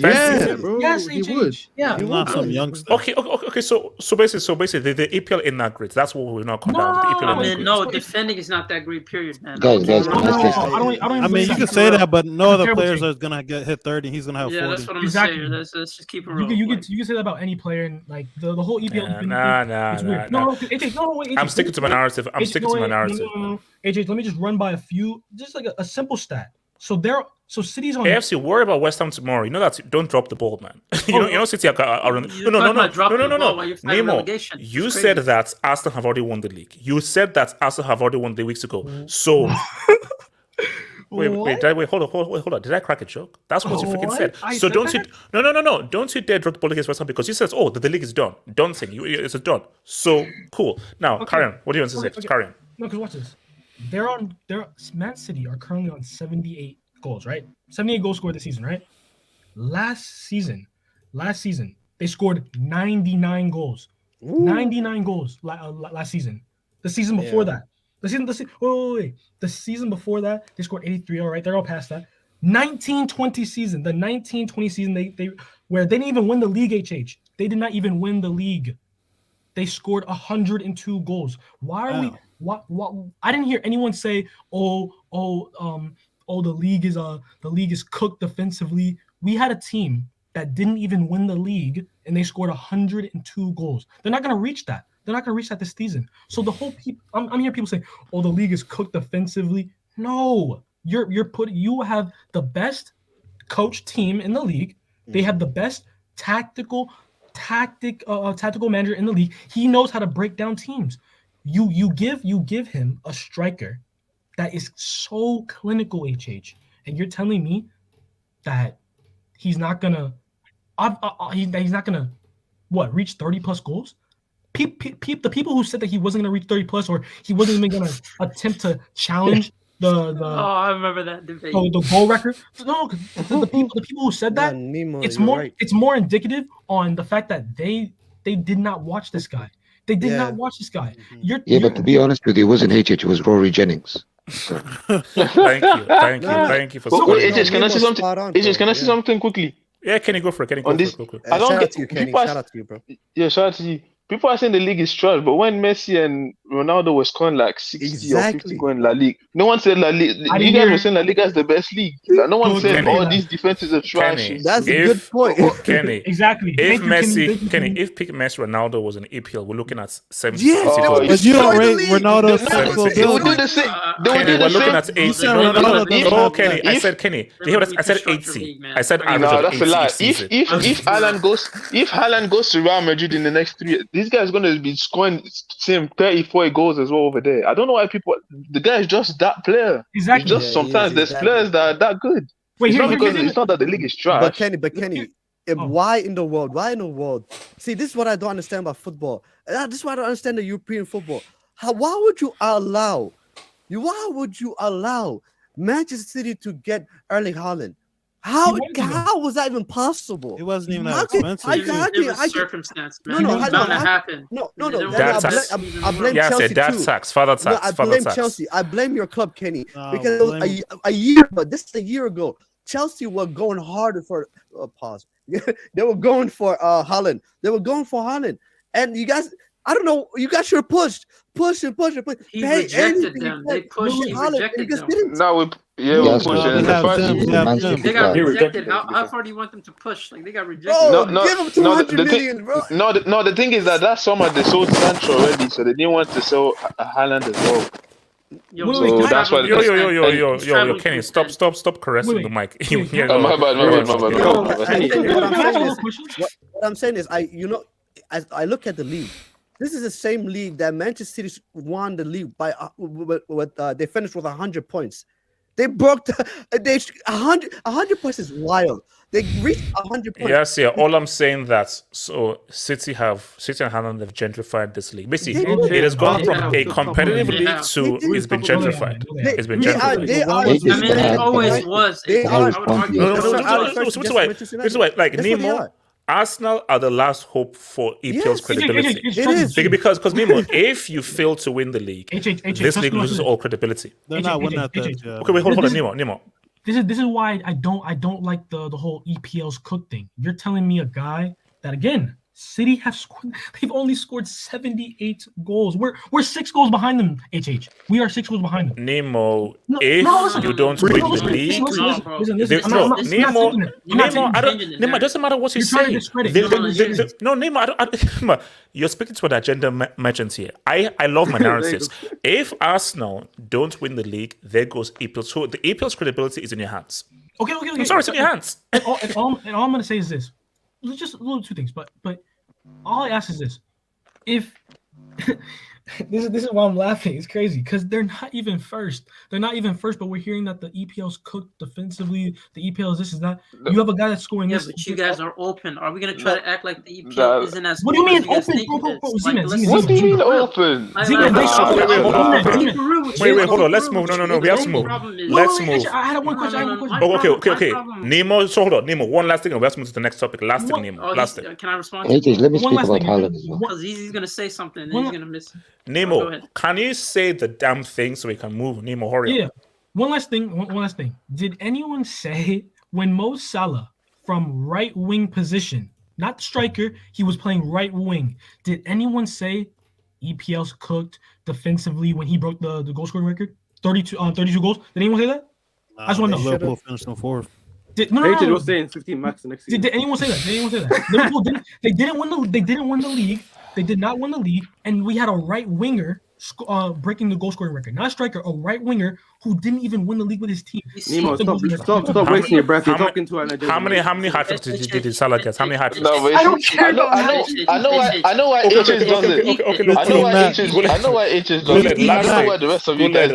bro. Yes, he would. Yeah, not some youngster. Okay. So basically, the EPL is not great. That's what we're not comparing. Defending is not that great. Period, man. Guys. I mean, you can say that, but no other players are gonna get hit 30. He's gonna have 40. Yeah, that's what I'm saying. Let's just keep it real. You can say that about any player in like the whole EPL. It's weird. Nah. No, AJ, no, wait, AJ, I'm sticking to my narrative. I'm AJ, sticking to my narrative. No. AJ, let me just run by a few, just like a simple stat. So City's on AFC, worry about West Ham tomorrow. You know that. Don't drop the ball, man. you know City are no. Nemo, you said that Arsenal have already won the league. You said that Arsenal have already won the weeks ago. So wait, hold on. Did I crack a joke? That's what you freaking said. So don't you? No. Don't you dare drop the ball against West Ham because you said, the league is done. Done thing. It's a done. So cool. Now, Karen, what do you want to say? Karen. No, because watch this. Man City are currently on 78 goals, right? 78 goals scored this season, right? Last season, they scored 99 goals. Ooh. 99 goals last season. The season before that. The season before that, they scored 83. All right, they're all past that. 1920 season, the 1920 season, they where they didn't even win the league. HH, they did not even win the league. They scored 102 goals. Why are we? What? I didn't hear anyone say, the league is cooked defensively. We had a team that didn't even win the league, and they scored 102 goals. They're not going to reach that. They're not going to reach that this season. So the whole I'm hearing people say, the league is cooked defensively. No, you have the best coach team in the league. They have the best tactical manager in the league. He knows how to break down teams. You give him a striker that is so clinical, HH, and you're telling me that he's not gonna reach 30 plus goals? The people who said that he wasn't gonna reach 30 plus, or he wasn't even gonna attempt to challenge I remember that debate. The goal record. No, the people who said that, Nemo, it's more indicative on the fact that they did not watch this guy. They did not watch this guy. But to be honest with you, it wasn't HH, it was Rory Jennings. So. Thank you for AJ, can I say something? AJ, can I say something quickly? Yeah, Kenny, go for it. Shout out to you, bro. Yeah, shout out to you. People are saying the league is trash, but when Messi and Ronaldo were scoring like 60 or 50 goals in La Liga, no one said La Liga. You guys were saying La Liga is the best league. No one said these defenses are trash. That's a good point. Kenny, exactly. If Messi Ronaldo was an EPL, we're looking at 70. But you don't rate Ronaldo's technical ability. They would do the same. We're looking at 80. No, Kenny. I said Kenny. I said 80. I said average of 80. That's a lie. If Haaland goes to Real Madrid in the next 3 years, this guy's going to be scoring same 34 goals as well over there. I don't know why the guy is just that player. Exactly. It's just sometimes there's players that are that good. Wait, it's not that the league is trash. But Kenny, why in the world? See, this is what I don't understand about football. This is why I don't understand the European football. Why would you allow Manchester City to get Erling Haaland? How was that even possible? It wasn't even that expensive. It was circumstance, man. No, it was bound to happen. No. I blame Chelsea too. Father tax. I blame Chelsea. I blame your club, Kenny, because it was a year. But this is a year ago. Chelsea were going harder for pause. They were going for Haaland. And you guys, I don't know. You guys should have pushed. He rejected them. They pushed. He rejected them. They got rejected. How far do you want them to push? Like they got rejected. Give them 200 million, bro. No, the thing is that summer they sold Sancho already, so they didn't want to sell Haaland as well. That's why. Yo, Kenny, stop caressing the mic. My bad. What I'm saying is, as I look at the league, this is the same league that Manchester City won the league by. They finished with 100 points. They broke 100 points is wild. They reached 100 points. Yes. All I'm saying that City and Haaland have gentrified this league. Basically, it has gone from a competitive league to it's been gentrified. It's been gentrified. It always was. No. Like Nemo. Arsenal are the last hope for EPL's credibility. Because Nemo, if you fail to win the league, this league loses all credibility. They're not winning at that. Okay, wait, hold on, Nemo. This is why I don't like the whole EPL's cook thing. You're telling me a guy that again City they've only scored 78 goals. We're 6 goals behind them, HH. We are 6 goals behind them. Nemo, if you don't win the league, Nemo, it doesn't matter what you say. No, Nemo, you're speaking to an agenda merchant here. I love my narratives. If Arsenal don't win the league, there goes EPL. So the EPL's credibility is in your hands. Okay. I'm sorry, it's in your hands. And all I'm gonna say is this. Just a little 2 things, but all I ask is this: if this is why I'm laughing. It's crazy because they're not even first. They're not even first, but we're hearing that the EPL's cooked defensively. The EPL is this is that. You have a guy that's scoring. Yeah, this. But you guys are open. Are we gonna try to act like the EPL isn't as? What do you mean open, bro? What do you mean open? Wait, hold on. Let's move. No. We have to move. Let's move. I had one question. Okay. Nemo, so hold on. Nemo, one last thing, and let's move to the next topic. Last thing, Nemo. Last thing. Can I respond? Let me speak about Haaland as well. Because he's gonna say something, and then he's gonna miss. Nemo, can you say the damn thing so we can move? Nemo, hurry up. Yeah. One last thing. Did anyone say when Mo Salah from right wing position, not striker, he was playing right wing? Did anyone say EPL's cooked defensively when he broke the goal scoring record? 32 goals. Did anyone say that? I just want to know. Liverpool finished in 4th. No. Was saying 15 max the next season. Did anyone say that? Liverpool didn't win the league. They did not win the league, and we had a right winger breaking the goal scoring record. Not a striker, a right winger who didn't even win the league with his team. Nemo, stop wasting your breath. You're talking to an agenda. How many hat-tricks did Salah get? How many hat-tricks? I don't care. I know why H does it. I know why H does it. I know why the rest of you guys.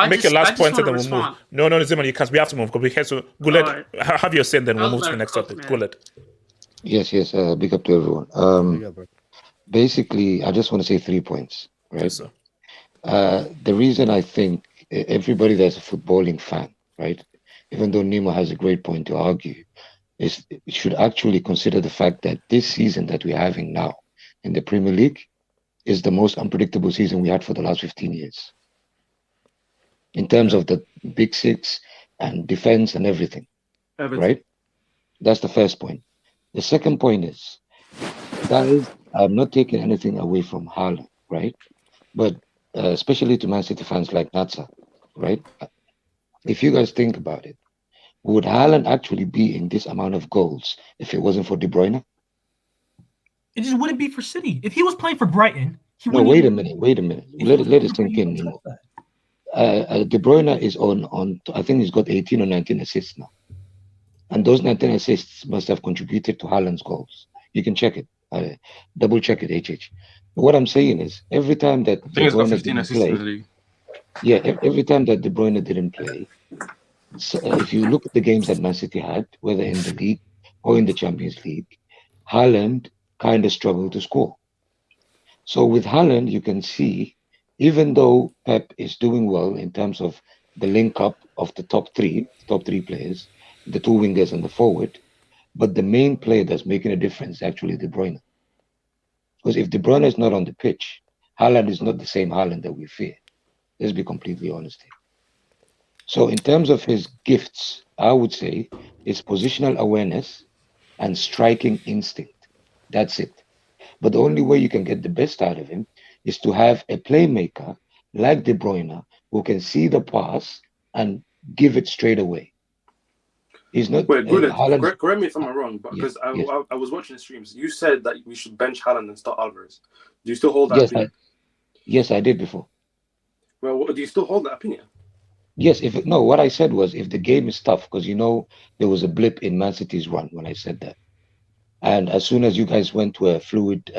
Make your last point and then we'll move. No, Zimmer, you can't. We have to move because we have to. Guled, have your say, then we'll move to the next topic. Guled. Yes. Big up to everyone. Basically, I just want to say 3 points. Right. Yes, sir. The reason I think everybody that's a footballing fan, right, even though Nemo has a great point to argue, is should actually consider the fact that this season that we're having now in the Premier League is the most unpredictable season we had for the last 15 years. In terms of the big six and defense and everything. Right? That's the first point. The second point is, guys, I'm not taking anything away from Haaland, right? But especially to Man City fans like Natsa, right? If you guys think about it, would Haaland actually be in this amount of goals if it wasn't for De Bruyne? It just wouldn't be for City. If he was playing for Brighton, No, wait a minute. Let it sink in. De Bruyne is on. I think he's got 18 or 19 assists now, and those 19 assists must have contributed to Haaland's goals. You can check it. Double check it, HH. But what I'm saying is, every time that De Bruyne didn't play, every time that De Bruyne didn't play, so if you look at the games that Man City had, whether in the league or in the Champions League, Haaland kind of struggled to score. So with Haaland, you can see, even though Pep is doing well in terms of the link up of the top three players, the two wingers and the forward, but the main player that's making a difference is actually De Bruyne. Because if De Bruyne is not on the pitch, Haaland is not the same Haaland that we fear. Let's be completely honest here. So in terms of his gifts, I would say it's positional awareness and striking instinct. That's it. But the only way you can get the best out of him is to have a playmaker like De Bruyne who can see the pass and give it straight away. He's not. Wait, correct me if I'm wrong, but because I was watching the streams, you said that we should bench Haaland and start Alvarez. Do you still hold that opinion? Yes, I did before. Well, do you still hold that opinion? Yes, what I said was if the game is tough, because there was a blip in Man City's run when I said that. And as soon as you guys went to a fluid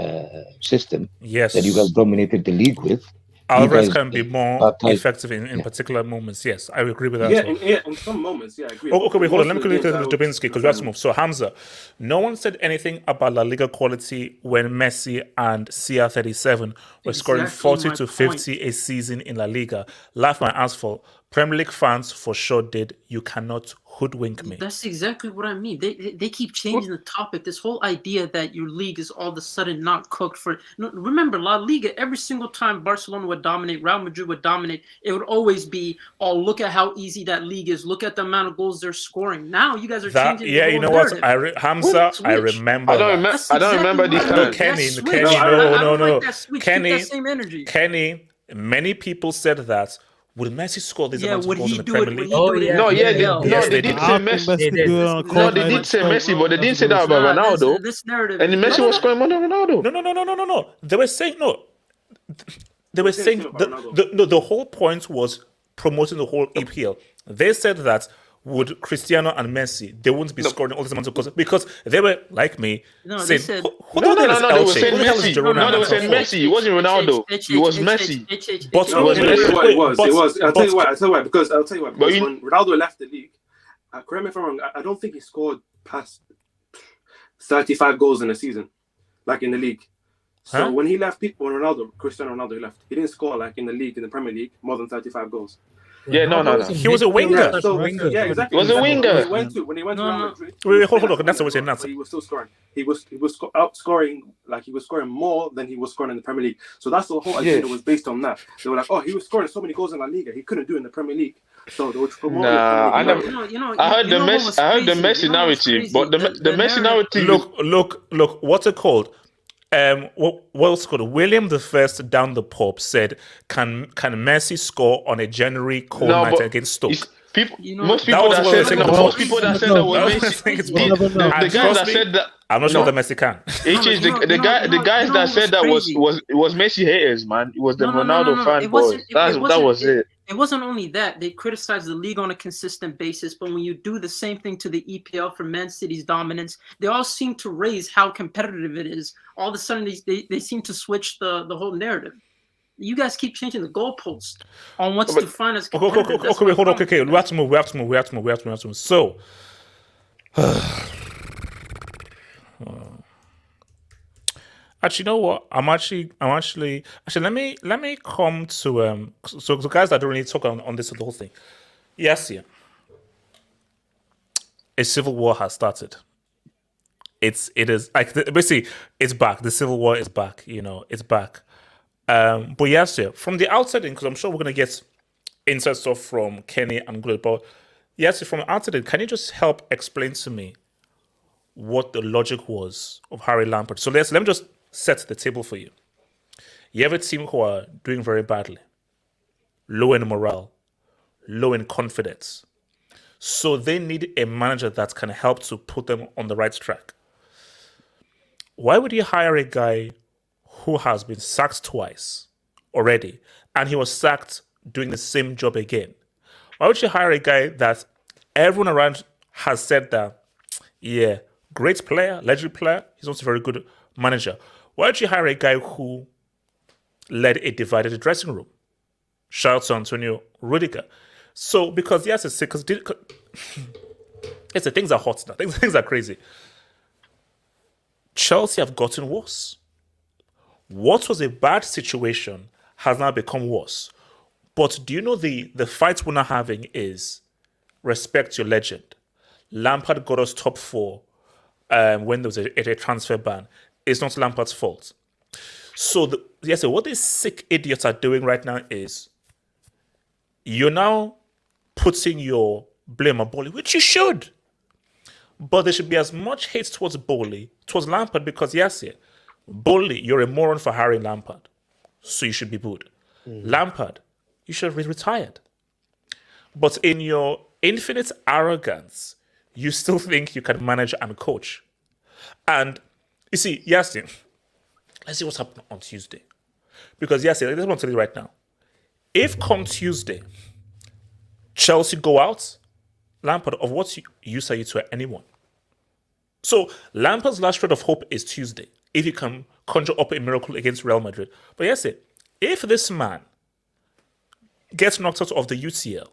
system that you guys dominated the league with, Alvarez can be more effective in particular moments. Yes, I agree with that. In some moments, I agree. Okay, wait, hold on. Let me quickly to Dubinsky because we have to move. So, Hamza, no one said anything about La Liga quality when Messi and CR37 were scoring 40 to 50 a season in La Liga. Laugh my ass for. Premier League fans for sure did. You cannot hoodwink me. That's exactly what I mean. They keep changing the topic. This whole idea that your league is all of a sudden not cooked for. No, remember, La Liga, every single time Barcelona would dominate, Real Madrid would dominate, it would always be, oh, look at how easy that league is. Look at the amount of goals they're scoring. Now you guys are changing the whole narrative. Hamza, I remember. I don't remember this time. Kenny, no. Kenny, many people said that. Would Messi score this amount of goals in the Premier League? They did say Messi. No, they did say Messi, but they didn't say that about Ronaldo. This narrative. And Messi was scoring more than Ronaldo. No. They were saying no. They were saying the whole point was promoting the whole EPL. They said that would Cristiano and Messi, they wouldn't be scoring all these amounts of goals because they were like me saying, they were saying Messi. No, they were saying Messi. It wasn't Ronaldo. It was Messi. But it was. I'll tell you why. Because when Ronaldo left the league, correct me if I'm wrong, I don't think he scored past 35 goals in a season, like in the league. So when he left, Cristiano Ronaldo left, he didn't score like in the league, in the Premier League, more than 35 goals. Yeah, no. He was a winger. Yeah, exactly. He was a winger. When he went to Real Madrid, wait, hold on. That's what we're saying. He was still scoring. He was outscoring, like he was scoring more than he was scoring in the Premier League. So that's the whole idea was based on that. They were like, oh, he was scoring so many goals in La Liga, he couldn't do it in the Premier League. So they would promote. I heard the Messi narrative, but the Messi narrative. Look. What's it called? What's called? William I down the pub said, "Can Messi score on a January cold night against Stoke?" Most people that said that were Messi. The guys that said that. I'm not sure that Messi can. The guys that said that was Messi haters, man. It was the Ronaldo fanboys. That was it. It wasn't only that. They criticized the league on a consistent basis, but when you do the same thing to the EPL for Man City's dominance, they all seem to raise how competitive it is. All of a sudden, they seem to switch the whole narrative. You guys keep changing the goalposts on what's defined as competitive. Okay, hold on. Okay, we have to move. So, actually, you know what? I'm actually. Let me come to So the guys that don't really talk on this the whole thing. Yes, yeah. A civil war has started. It is like basically it's back. The civil war is back. It's back. But yes, yeah. From the outside in, because I'm sure we're gonna get inside stuff from Kenny and Good. But yes, from the outside in, can you just help explain to me what the logic was of Harry Lampard? So let me just set the table for you. You have a team who are doing very badly, low in morale, low in confidence. So they need a manager that can help to put them on the right track. Why would you hire a guy who has been sacked twice already, and he was sacked doing the same job again? Why would you hire a guy that everyone around has said that, yeah, great player, legendary player, he's also a very good manager? Why don't you hire a guy who led a divided dressing room? Shout out to Antonio Rudiger. So, because yes, things are hot now. Things are crazy. Chelsea have gotten worse. What was a bad situation has now become worse. But do you know the fight we're now having is respect your legend. Lampard got us top 4 when there was a transfer ban. It's not Lampard's fault. So what these sick idiots are doing right now is you're now putting your blame on Boehly, which you should. But there should be as much hate towards Boehly, towards Lampard, because Boehly, you're a moron for hiring Lampard. So you should be booed. Lampard, you should have retired. But in your infinite arrogance, you still think you can manage and coach. And you see, Yasin, let's see what's happening on Tuesday. Because Yasin, this is what I'm telling you right now. If come Tuesday, Chelsea go out, Lampard, of what use are you to anyone? So Lampard's last shred of hope is Tuesday, if you can conjure up a miracle against Real Madrid. But Yasin, if this man gets knocked out of the UCL,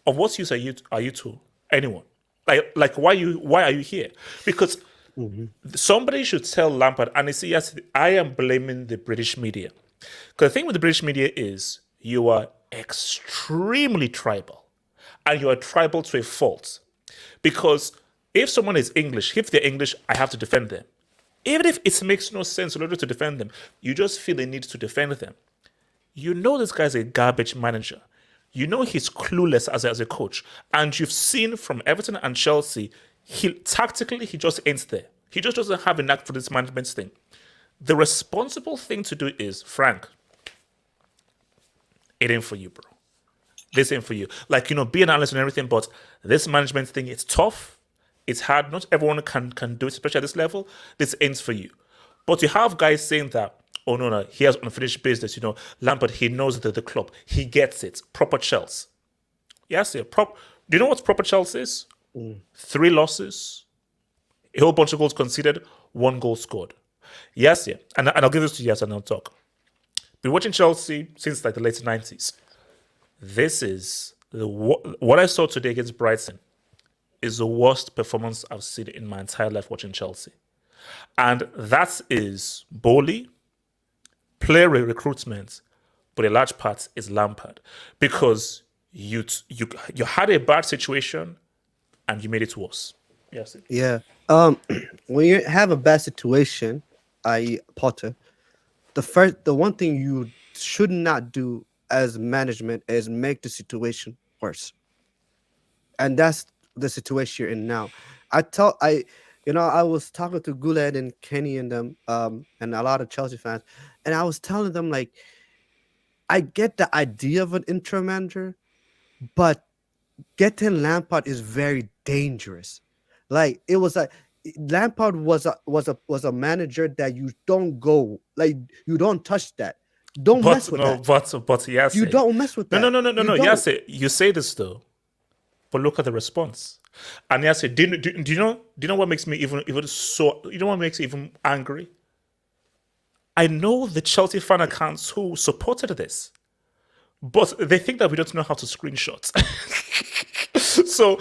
of what use are you to anyone? Like why are you here? Because somebody should tell Lampard, and yes, I am blaming the British media. Because the thing with the British media is you are extremely tribal. And you are tribal to a fault. Because if someone is English, if they're English, I have to defend them. Even if it makes no sense in order to defend them, you just feel the need to defend them. You know this guy's a garbage manager. You know he's clueless as a coach. And you've seen from Everton and Chelsea, tactically, he just ain't there. He just doesn't have a knack for this management thing. The responsible thing to do is, Frank, it ain't for you, bro. This ain't for you. Like, be an analyst and everything, but this management thing, it's tough. It's hard. Not everyone can do it, especially at this level. This ain't for you. But you have guys saying that, oh, no, he has unfinished business. Lampard, he knows the club. He gets it. Proper Chelsea. Yes, yeah. Do you know what proper Chelsea is? 3 losses, a whole bunch of goals conceded, 1 goal scored. Yes, yeah. And I'll give this to you and I'll talk. Been watching Chelsea since like the late 90s. This is what I saw today against Brighton is the worst performance I've seen in my entire life watching Chelsea. And that is Boehly, player recruitment, but a large part is Lampard. Because you had a bad situation and you made it worse. Yes. Yeah. When you have a bad situation, i.e. Potter, the one thing you should not do as management is make the situation worse. And that's the situation you're in now. I was talking to Guled and Kenny and them, and a lot of Chelsea fans, and I was telling them, like, I get the idea of an interim manager, but getting Lampard is very dangerous. Like, it was like Lampard was a manager that you don't go, like, you don't touch that. Don't mess with that. But yes, you don't mess with that. No. Yes, you say this though, but look at the response. And yes, do you know what makes me even so? You know what makes me even angry? I know the Chelsea fan accounts who supported this, but they think that we don't know how to screenshot. So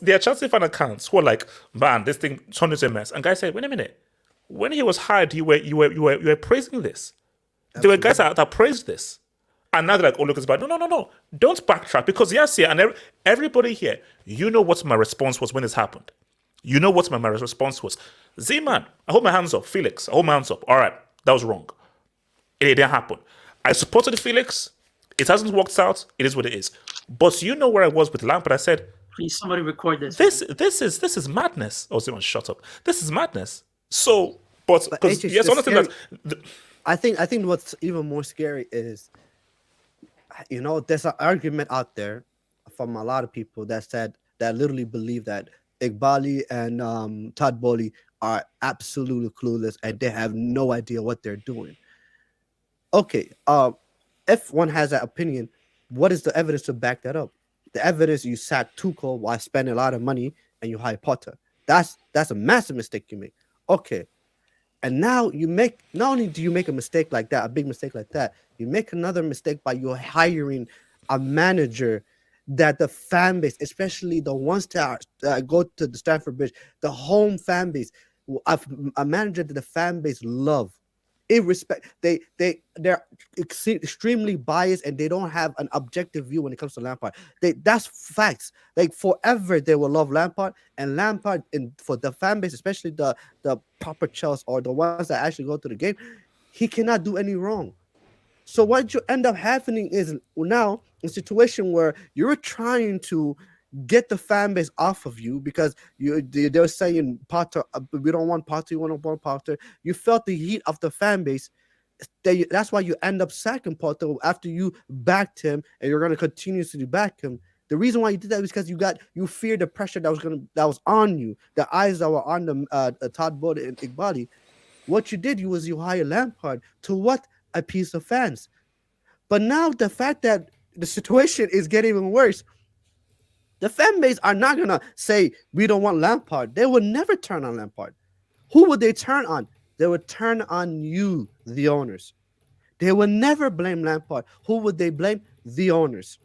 there are Chelsea fan accounts who are like, man, this thing turned into a mess. And guys said, wait a minute, when he was hired, you were praising this. There were guys that praised this. And now they're like, oh, look, it's bad. No. Don't backtrack. Because yes, yeah, and everybody here, you know what my response was when this happened. You know what my response was. Z-Man, I hold my hands up. Felix, I hold my hands up. All right, that was wrong. It didn't happen. I supported Felix. It hasn't worked out. It is what it is. But you know where I was with Lampard. I said, please, somebody record this. This is madness. Oh, Z-Man, shut up. This is madness. So, but yes, honestly, that... I think what's even more scary is, there's an argument out there from a lot of people that literally believe that Iqbali and Todd Boehly are absolutely clueless and they have no idea what they're doing. Okay, if one has that opinion, what is the evidence to back that up? The evidence you sacked Tuchel while spending a lot of money and you hire Potter. That's a massive mistake you make. Okay. And now not only do you make a mistake like that, a big mistake like that, you make another mistake by you hiring a manager that the fan base, especially the ones that go to the Stamford Bridge, the home fan base, a manager that the fan base love. They're extremely biased and they don't have an objective view when it comes to Lampard. That's facts. Like, forever they will love Lampard, and Lampard, for the fan base, especially the proper Chelsea or the ones that actually go to the game, he cannot do any wrong. So what you end up happening is now a situation where you're trying to get the fan base off of you because they're saying Potter, we don't want Potter, you want Potter. You felt the heat of the fan base. That's why you end up sacking Potter after you backed him, and you're going to continuously back him. The reason why you did that is because you feared the pressure that was on you, the eyes that were on the Todd Boehly and Iqbali. What you did was you hired Lampard to appease the fans. But now the fact that the situation is getting even worse, the fan base are not going to say, we don't want Lampard. They would never turn on Lampard. Who would they turn on? They would turn on you, the owners. They would never blame Lampard. Who would they blame? The owners.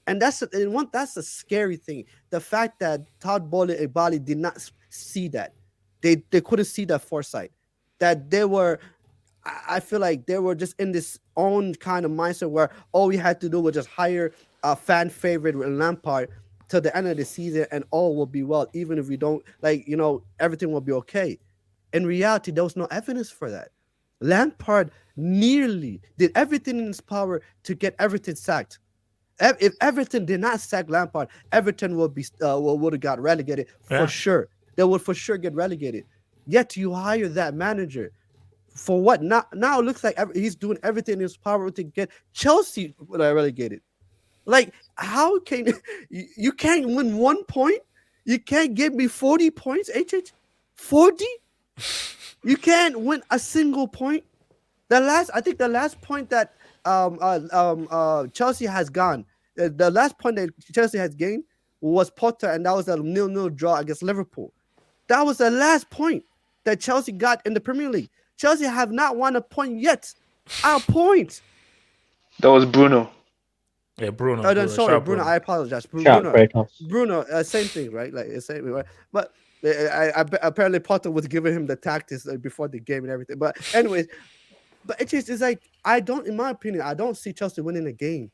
And that's a scary thing. The fact that Todd Boehly and Iqbali did not see that. They couldn't see that foresight. That they were I feel like they were just in this own kind of mindset where all we had to do was just hire a fan favorite with Lampard till the end of the season and all will be well, even if we don't everything will be okay. In reality, there was no evidence for that. Lampard nearly did everything in his power to get Everton sacked. If Everton did not sack Lampard, Everton would have got relegated for sure. They would for sure get relegated. Yet you hire that manager for what? Now it looks like he's doing everything in his power to get Chelsea relegated. Like, how can you can't win 1 point? You can't give me 40 points, 40? You can't win a single point. I think the last point that Chelsea has gone, the last point that Chelsea has gained was Potter, and that was a 0-0 draw against Liverpool. That was the last point that Chelsea got in the Premier League. Chelsea have not won a point yet. A point. That was Bruno. Yeah, Bruno. Sorry, Bruno. I apologize. Bruno, same thing, right? Like same, right? But apparently Potter was giving him the tactics before the game and everything. But anyways, it's like in my opinion, I don't see Chelsea winning a game.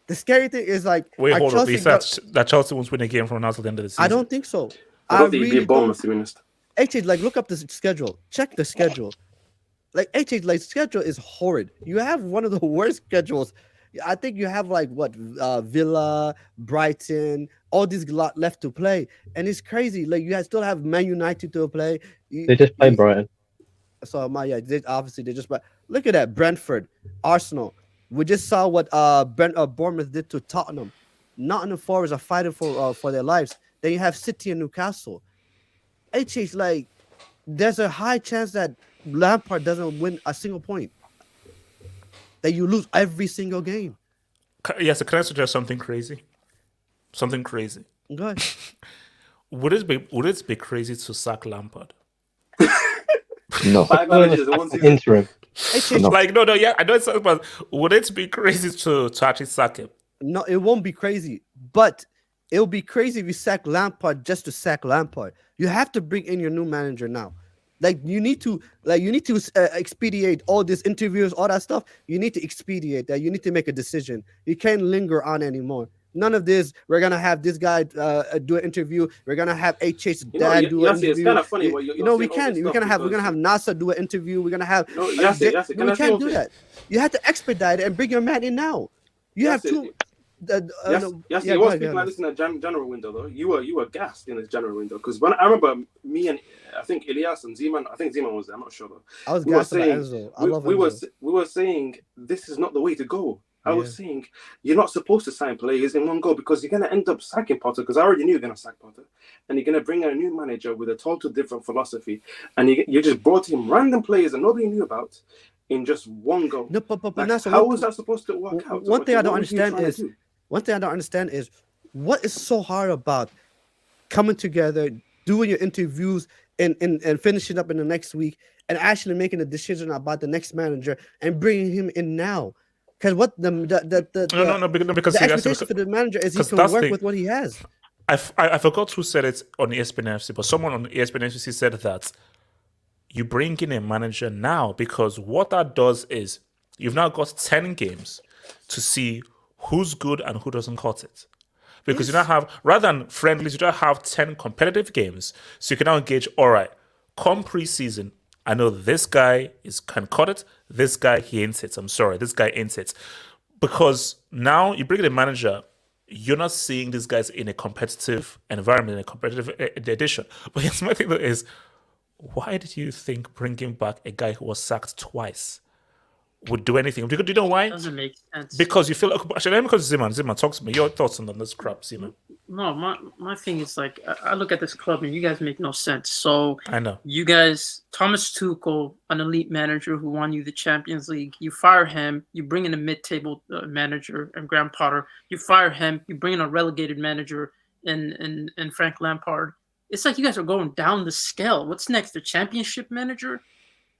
The scary thing is like, wait, hold on. That Chelsea won't win a game from now till the end of the season. I don't think so. I don't think it'd be a Bournemouth, to be honest. Like, look up the schedule. Check the schedule. Like, schedule is horrid. You have one of the worst schedules. I think you have Villa, Brighton, all these lot left to play, and it's crazy. Like, you still have Man United to play. They just played Brighton. So they just. But look at that, Brentford, Arsenal. We just saw what Bournemouth did to Tottenham. Nottingham Forest are fighting for their lives. Then you have City and Newcastle. Like, there's a high chance that Lampard doesn't win a single point. That you lose every single game. Yes, can I suggest something crazy? Something crazy. Go ahead. Would it be crazy to sack Lampard? No. Interim. Like, no, yeah, I know it's not, but would it be crazy to actually sack him? No, it won't be crazy. But it'll be crazy if you sack Lampard just to sack Lampard. You have to bring in your new manager now. Like, you need to expedite all these interviews, all that stuff. You need to expedite that. You need to make a decision. You can't linger on anymore. None of this. We're gonna have this guy do an interview. We're gonna have HH's dad do an interview. It's kind of funny. We're gonna have NASA do an interview. We're gonna have. We can't do that. You have to expedite it and bring your man in now. You have to. You were speaking like this in a general window, though. You were gassed in this general window because when I remember me and I think Elias and Zeman, I think Zeman was there. I'm not sure though. I was gassed about Enzo. I love Enzo. We were saying this is not the way to go. I was saying you're not supposed to sign players in one go because you're going to end up sacking Potter, because I already knew you're going to sack Potter, and you're going to bring in a new manager with a total different philosophy, and you just brought in random players that nobody knew about in just one go. No, but how was that supposed to work out? One thing I don't understand is what is so hard about coming together, doing your interviews, and finishing up in the next week, and actually making a decision about the next manager and bringing him in now. Because what because the expectation for the manager is he can work with what he has. I forgot who said it on ESPN FC, but someone on ESPN FC said that you bring in a manager now because what that does is you've now got 10 games to see who's good and who doesn't cut it. Because you now have, rather than friendlies, you now have 10 competitive games, so you can now engage, all right, come pre-season, I know this guy can cut it. This guy, he ain't it. I'm sorry. This guy ain't it. Because now you bring in a manager, you're not seeing these guys in a competitive environment, in a competitive edition. But yes, my thing is, why did you think bringing back a guy who was sacked twice would do anything? Do you know why? Doesn't make sense. Because you feel like, actually, let me go to Zeman, talk to me. Your thoughts on this crap, Zeman. No, my thing is like I look at this club and you guys make no sense. So I know you guys, Thomas Tuchel, an elite manager who won you the Champions League, you fire him, you bring in a mid-table manager and Graham Potter, you fire him, you bring in a relegated manager in Frank Lampard. It's like you guys are going down the scale. What's next? The championship manager?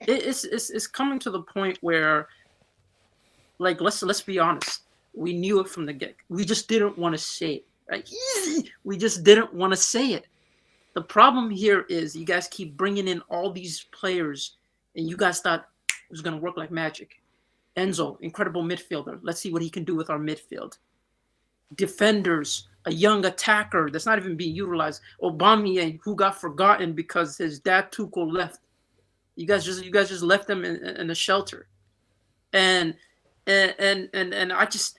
It's coming to the point where, like, let's be honest. We knew it from the get. We just didn't want to say it. Right? We just didn't want to say it. The problem here is you guys keep bringing in all these players, and you guys thought it was going to work like magic. Enzo, incredible midfielder. Let's see what he can do with our midfield. Defenders, a young attacker that's not even being utilized. Aubameyang, who got forgotten because his dad Tuchel left. You guys just left him in a shelter, and I just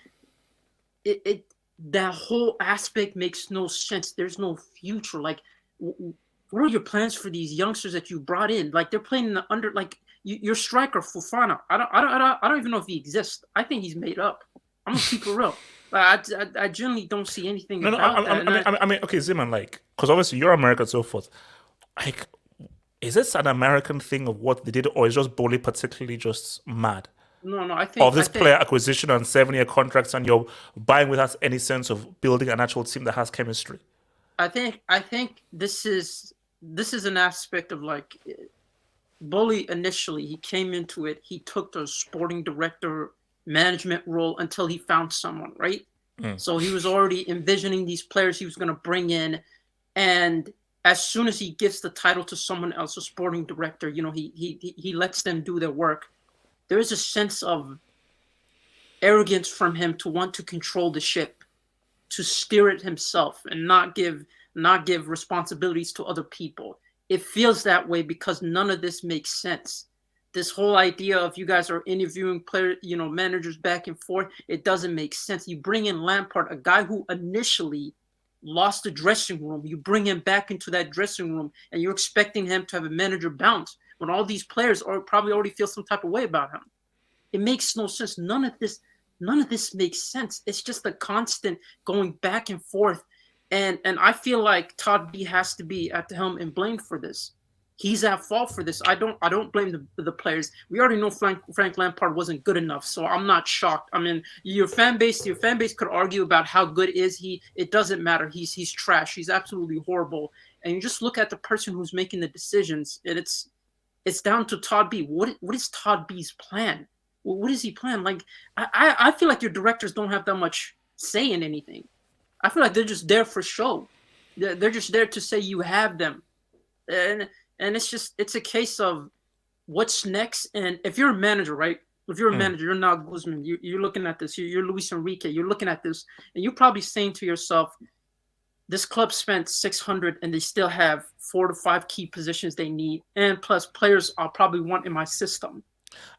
that whole aspect makes no sense. There's no future. Like, what are your plans for these youngsters that you brought in? Like, they're playing in the under. Like, your striker Fofana. I don't even know if he exists. I think he's made up. I'm gonna keep it real. I generally don't see anything. I mean, okay, Ziman, like, because obviously you're American and so forth. Like, is this an American thing of what they did, or is just Boehly particularly just mad? No, I think of this player acquisition on 7-year contracts, and you're buying without any sense of building an actual team that has chemistry. I think this is an aspect of, like, Boehly initially, he came into it, he took the sporting director management role until he found someone, right? So he was already envisioning these players he was going to bring in, and as soon as he gives the title to someone else, a sporting director, he lets them do their work. There is a sense of arrogance from him to want to control the ship, to steer it himself, and not give responsibilities to other people. It feels that way because none of this makes sense. This whole idea of you guys are interviewing managers back and forth, it doesn't make sense. You bring in Lampard, a guy who initially lost the dressing room. You bring him back into that dressing room, and you're expecting him to have a manager bounce when all these players probably already feel some type of way about him. It makes no sense. None of this makes sense. It's just a constant going back and forth. And I feel like Todd B has to be at the helm and blamed for this. He's at fault for this. I don't blame the players. We already know Frank Lampard wasn't good enough, so I'm not shocked. I mean, your fan base could argue about how good is he. It doesn't matter. He's trash. He's absolutely horrible. And you just look at the person who's making the decisions, and it's down to Todd B. What is Todd B's plan? What is he plan? Like, I feel like your directors don't have that much say in anything. I feel like they're just there for show. They're just there to say you have them. And it's a case of what's next. And if you're a manager, right? If you're a manager, you're not Guzman. You're looking at this. You're Luis Enrique. You're looking at this, and you're probably saying to yourself, this club spent 600 and they still have 4 to 5 key positions they need. And plus players I probably want in my system.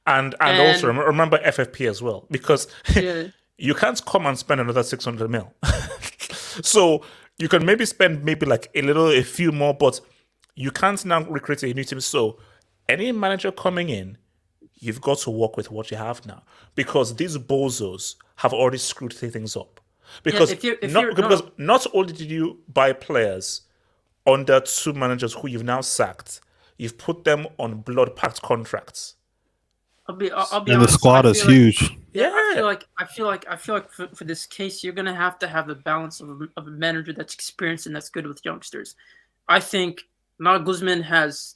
And also remember FFP as well, because you can't come and spend another 600 mil. So you can maybe spend like a few more, but you can't now recruit a new team. So any manager coming in, you've got to work with what you have now, because these bozos have already screwed things up. Because not only did you buy players under 2 managers who you've now sacked, you've put them on blood-packed contracts. I'll be and honest, the squad is huge. Yeah, I feel like for this case, you're gonna have to have the balance of a manager that's experienced and that's good with youngsters. I think Guzman has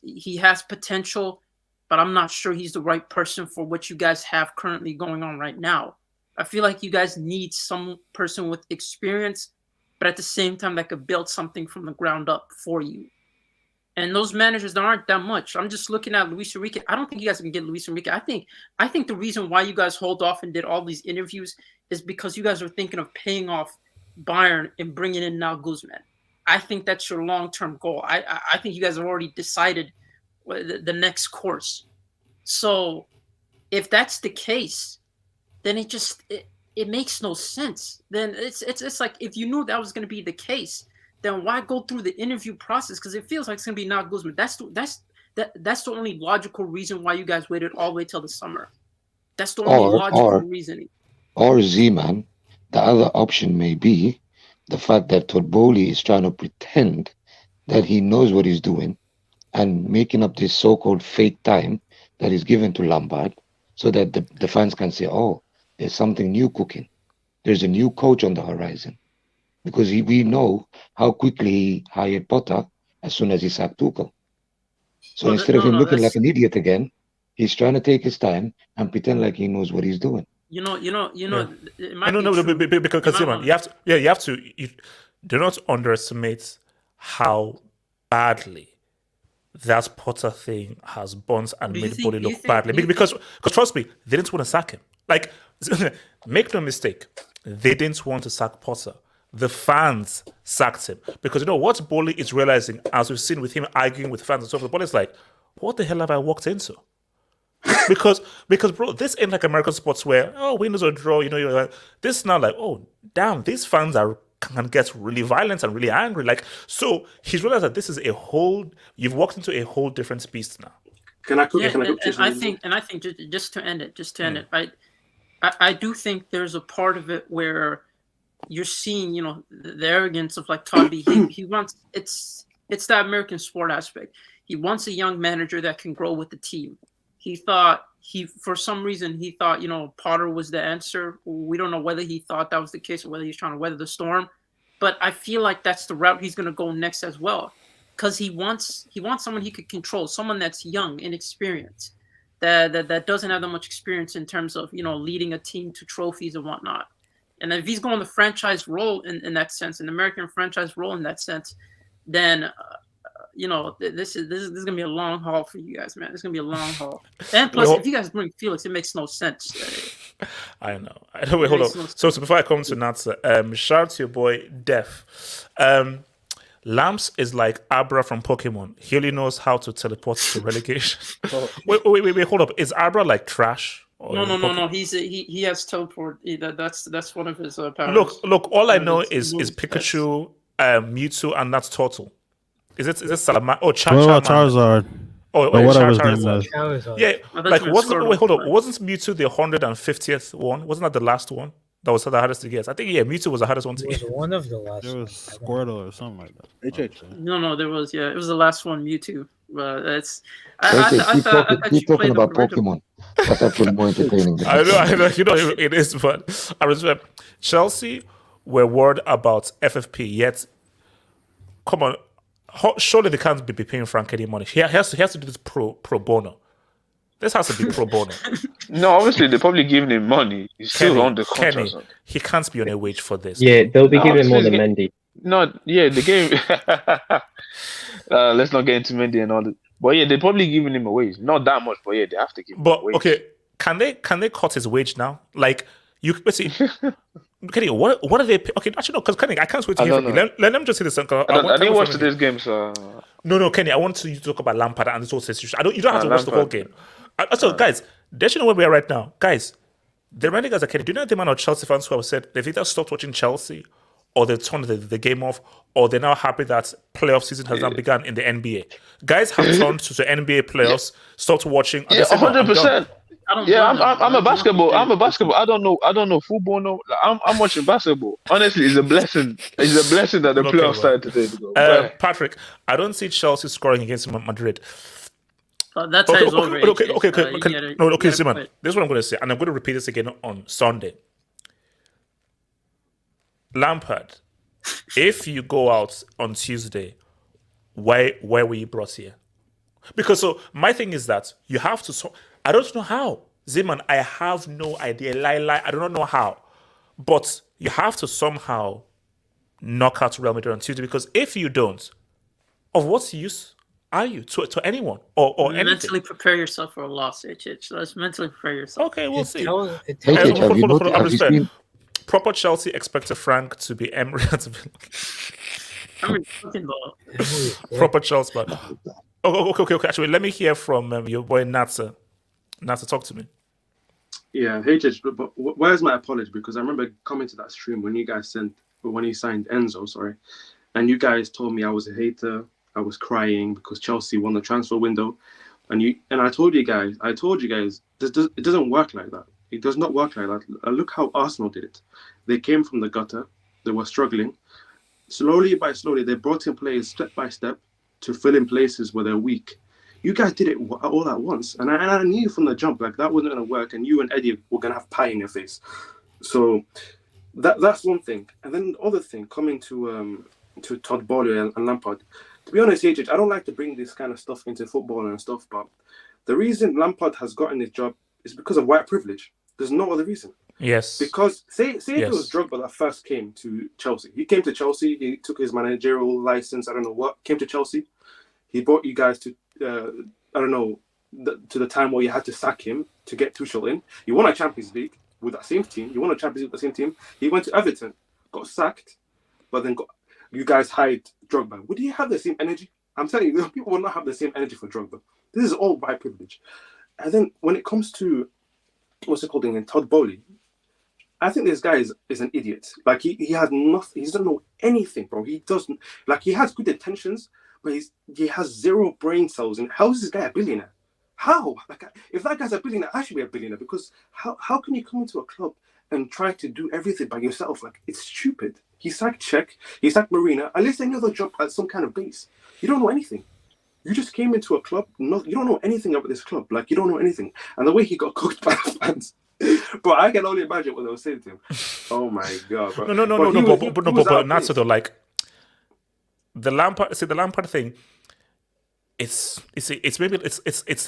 potential, but I'm not sure he's the right person for what you guys have currently going on right now. I feel like you guys need some person with experience, but at the same time that could build something from the ground up for you. And those managers, there aren't that much. I'm just looking at Luis Enrique. I don't think you guys can get Luis Enrique. I think the reason why you guys hold off and did all these interviews is because you guys are thinking of paying off Bayern and bringing in now Guzman. I think that's your long-term goal. I think you guys have already decided the next course. So if that's the case, then it makes no sense. Then it's like, if you knew that was going to be the case, then why go through the interview process? Because it feels like it's going to be not Guzman. That's the only logical reason why you guys waited all the way till the summer. That's the only logical reasoning. Or Z-Man, the other option may be the fact that Todd Boehly is trying to pretend that he knows what he's doing and making up this so-called fake time that is given to Lampard, so that the fans can say, oh, there's something new cooking. There's a new coach on the horizon. Because we know how quickly he hired Potter as soon as he sacked Tuchel. So instead of him looking like an idiot again, he's trying to take his time and pretend like he knows what he's doing. Because you have to. You do not underestimate how badly that Potter thing has burnt and Do you made think- Boehly do you look think- badly. do you Because trust me, they didn't want to sack him. Like, make no mistake, they didn't want to sack Potter. The fans sacked him. Because you know what Boehly is realizing, as we've seen with him arguing with fans and so forth, Boehly's like, what the hell have I walked into? because bro, this ain't like American sports where winners or draw, you're like, this is now like, oh damn, these fans can get really violent and really angry. Like, so he's realized that this is you've walked into a whole different beast now. Can I Yeah, and I think just to end it, right? I do think there's a part of it where you're seeing, the arrogance of like Todd Boehly. He wants it's that American sport aspect. He wants a young manager that can grow with the team. For some reason he thought, Potter was the answer. We don't know whether he thought that was the case or whether he's trying to weather the storm. But I feel like that's the route he's going to go next as well, because he wants someone he could control, someone that's young, inexperienced, that doesn't have that much experience in terms of leading a team to trophies and whatnot. And if he's going the franchise role in that sense, an American franchise role in that sense, then this is gonna be a long haul for you guys, man. It's gonna be a long haul. And plus, if you guys bring Felix, it makes no sense. I know. Wait, hold on. So before I come to Natsa, shout out to your boy Def. Lamps is like Abra from Pokemon. He only knows how to teleport to relegation. Wait, hold up. Is Abra like trash? No. He has teleport. That's one of his powers. Look. All I know is Pikachu, Mewtwo, and that's Turtle. Is it Salamar? Oh, Charizard. Oh, whatever his name Charizard. was. Yeah, like hold on. Wasn't Mewtwo the 150th one? Wasn't that the last one? That was the hardest to get. I think Mewtwo was the hardest one to get. It was one of the last. There was Squirtle or something like that. No, there was. Yeah, it was the last one, Mewtwo. But it's. Keep talking about Pokemon. That's actually more entertaining. I know. It is, but I respect. Chelsea were worried about FFP. Yet, come on, surely they can't be paying Frank any money. He has to do this pro bono. This has to be pro bono. No, obviously they're probably giving him money. He's still on the contract. Kenny, he can't be on a wage for this. Yeah, they'll be giving more than Mendy. No, yeah, the game. Let's not get into Mendy and all that. But yeah, they're probably giving him a wage. Not that much, but yeah, they have to give him a wage. Okay, can they cut his wage now? Like let's see. Kenny, what are they? Okay, actually no, because Kenny, I can't wait to hear from you. Let them just say this. I didn't watch today's game, so. No, Kenny, I want you to talk about Lampard and this whole situation. You don't have to watch the whole game. Also, guys, don't you know where we are right now? Guys, the remaining guys are Kenny. Do you know the amount of Chelsea fans who have said they've either stopped watching Chelsea or they've turned the game off, or they're now happy that playoff season has now begun in the NBA. Guys have turned to the NBA playoffs, stopped watching. Yeah, 100%. Yeah, I'm a basketball. I don't know football. No, I'm watching basketball. Honestly, it's a blessing. It's a blessing that the playoffs started today. Patrick, I don't see Chelsea scoring against Madrid. That's okay, okay, Simon. This is what I'm going to say, and I'm going to repeat this again on Sunday. Lampard, if you go out on Tuesday, why were you brought here? Because so my thing is that you have to. I don't know how, Zeman. I have no idea. Lie. I don't know how, but you have to somehow knock out Real Madrid on Tuesday. Because if you don't, of what use are you to anyone or anything? Mentally prepare yourself for a loss, HH. Let's mentally prepare yourself. Okay, we'll see. Proper Chelsea expected Frank to be Emery. Proper Chelsea, but okay. Actually, let me hear from your boy Natsa. Natsa, talk to me. Yeah, HH, but where's my apology? Because I remember coming to that stream when you guys signed Enzo, and you guys told me I was a hater. I was crying because Chelsea won the transfer window, and I told you guys, it doesn't work like that. It does not work like that. Look how Arsenal did it. They came from the gutter. They were struggling. Slowly by slowly, they brought in players step by step to fill in places where they're weak. You guys did it all at once. And I knew from the jump, like, that wasn't going to work. And you and Eddie were going to have pie in your face. So that's one thing. And then the other thing, coming to Todd Boehly and Lampard. To be honest, AJ, I don't like to bring this kind of stuff into football and stuff, but the reason Lampard has gotten this job is because of white privilege. There's no other reason. Yes. Because say if it was Drogba that first came to Chelsea. He came to Chelsea, he took his managerial license, I don't know what, came to Chelsea. He brought you guys to I don't know, to the time where you had to sack him to get Tuchel in. You won a Champions League with that same team. You won a Champions League with the same team. He went to Everton, got sacked, but then you guys hired Drogba. Would he have the same energy? I'm telling you, people will not have the same energy for Drogba. This is all white privilege. And then when it comes to, what's it called again, Todd Boehly, I think this guy is an idiot. Like, he has nothing. He doesn't know anything, bro. He doesn't, like, he has good intentions, but he has zero brain cells. And how is this guy a billionaire? How? Like, if that guy's a billionaire, I should be a billionaire, because how can you come into a club and try to do everything by yourself? Like, it's stupid. He sacked Czech, he sacked Marina. At least any other job at some kind of base. You don't know anything. You just came into a club. You don't know anything about this club. Like, you don't know anything. And the way he got cooked by the fans, bro, I can only imagine what they were saying to him. Oh my god, bro. But not so though. Like, the Lampard thing. It's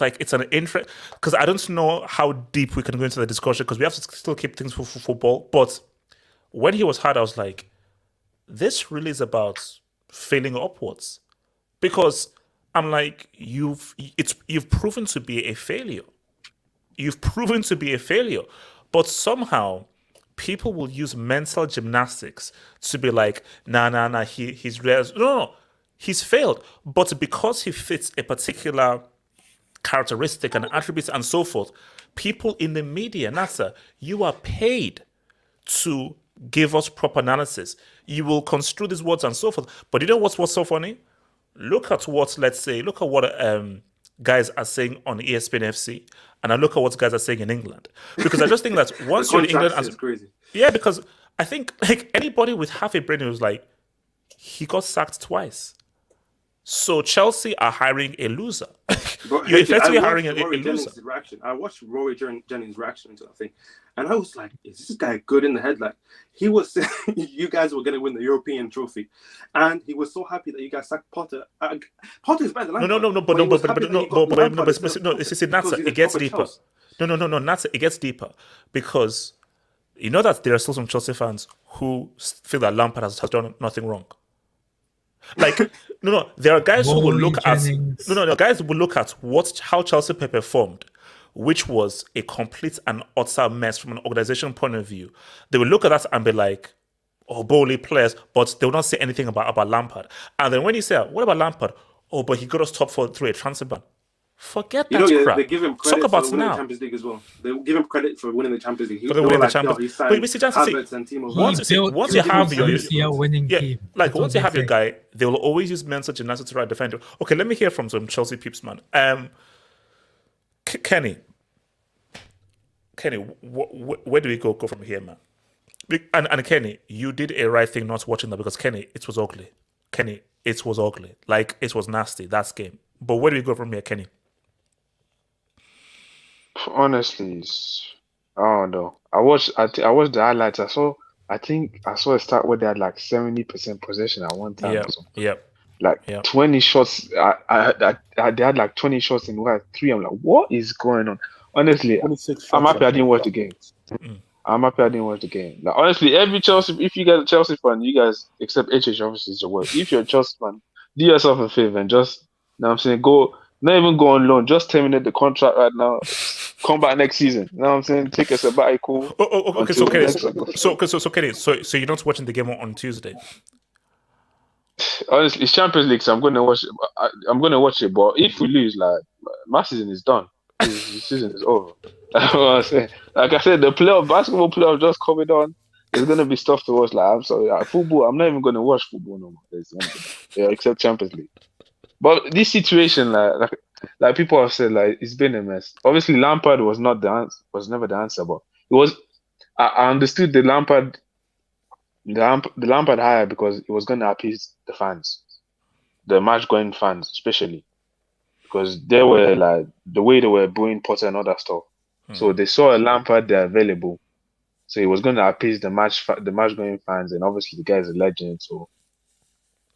like it's an interest, because I don't know how deep we can go into the discussion, because we have to still keep things for football. But when he was hired, I was like, this really is about failing upwards, because I'm like, you've proven to be a failure. You've proven to be a failure, but somehow people will use mental gymnastics to be like, nah, he's real. No. He's failed, but because he fits a particular characteristic and attributes and so forth, people in the media, Nasser, you are paid to give us proper analysis. You will construe these words and so forth. But you know what's so funny? Look at what guys are saying on ESPN FC, and I look at what guys are saying in England. Because I just think that once you're in England, is crazy. Yeah, because I think like anybody with half a brain was like, he got sacked twice. So Chelsea are hiring a loser. You're effectively hiring a loser. I watched Rory Jennings' reaction to that thing, and I was like, is this guy good in the head? Like, he was saying you guys were going to win the European trophy, and he was so happy that you guys sacked Potter. Potter's better than Lampard. It gets deeper. Natsa, it gets deeper, because you know that there are still some Chelsea fans who feel that Lampard has done nothing wrong. Like, there are guys who will look at how Chelsea performed, which was a complete and utter mess from an organization point of view. They will look at that and be like, oh, Boehly players, but they will not say anything about Lampard. And then when you say, what about Lampard? Oh, but he got us top 4 through a transfer ban. Forget that crap. They give him credit Talk about for winning now. the Champions League as well. They give him credit for winning the Champions League. Once you have your guy, they will always use mental gymnastics to try to defend him. Okay, let me hear from some Chelsea peeps, man. Kenny, where do we go from here, man? And Kenny, you did a right thing not watching that, because Kenny, it was ugly. Like, it was nasty, that game. But where do we go from here, Kenny? Honestly, I don't know. I watched the highlights. I think I saw a start where they had like 70% possession at one time. Yep. 20 shots. They had like 20 shots in 3. I'm like, what is going on? Honestly, I'm happy I didn't watch the game. Like, honestly, every Chelsea, if you guys are Chelsea fan, you guys, except HH, obviously, is your word. If you're a Chelsea fan, do yourself a favor and just, know what I'm saying, not even go on loan, just terminate the contract right now. Come back next season. You know what I'm saying? Take a sabbatical. Okay, so Kenny, so you're not watching the game on Tuesday? Honestly, it's Champions League, so I'm gonna watch it. I'm gonna watch it, but if we lose, like, my season is done. The season is over. That's what I'm saying. Like I said, the basketball playoff just coming on. There's gonna be stuff to watch. Like, I'm sorry, football. I'm not even gonna watch football no more. Except Champions League. But this situation, like people have said, like, it's been a mess. Obviously, Lampard was not the answer. Was never the answer, but it was. I understood the Lampard hire because it was going to appease the fans, the match-going fans, especially because they were like the way they were booing Potter and all that stuff. So they saw a Lampard there available, so he was going to appease the match-going fans, and obviously the guy's a legend, so.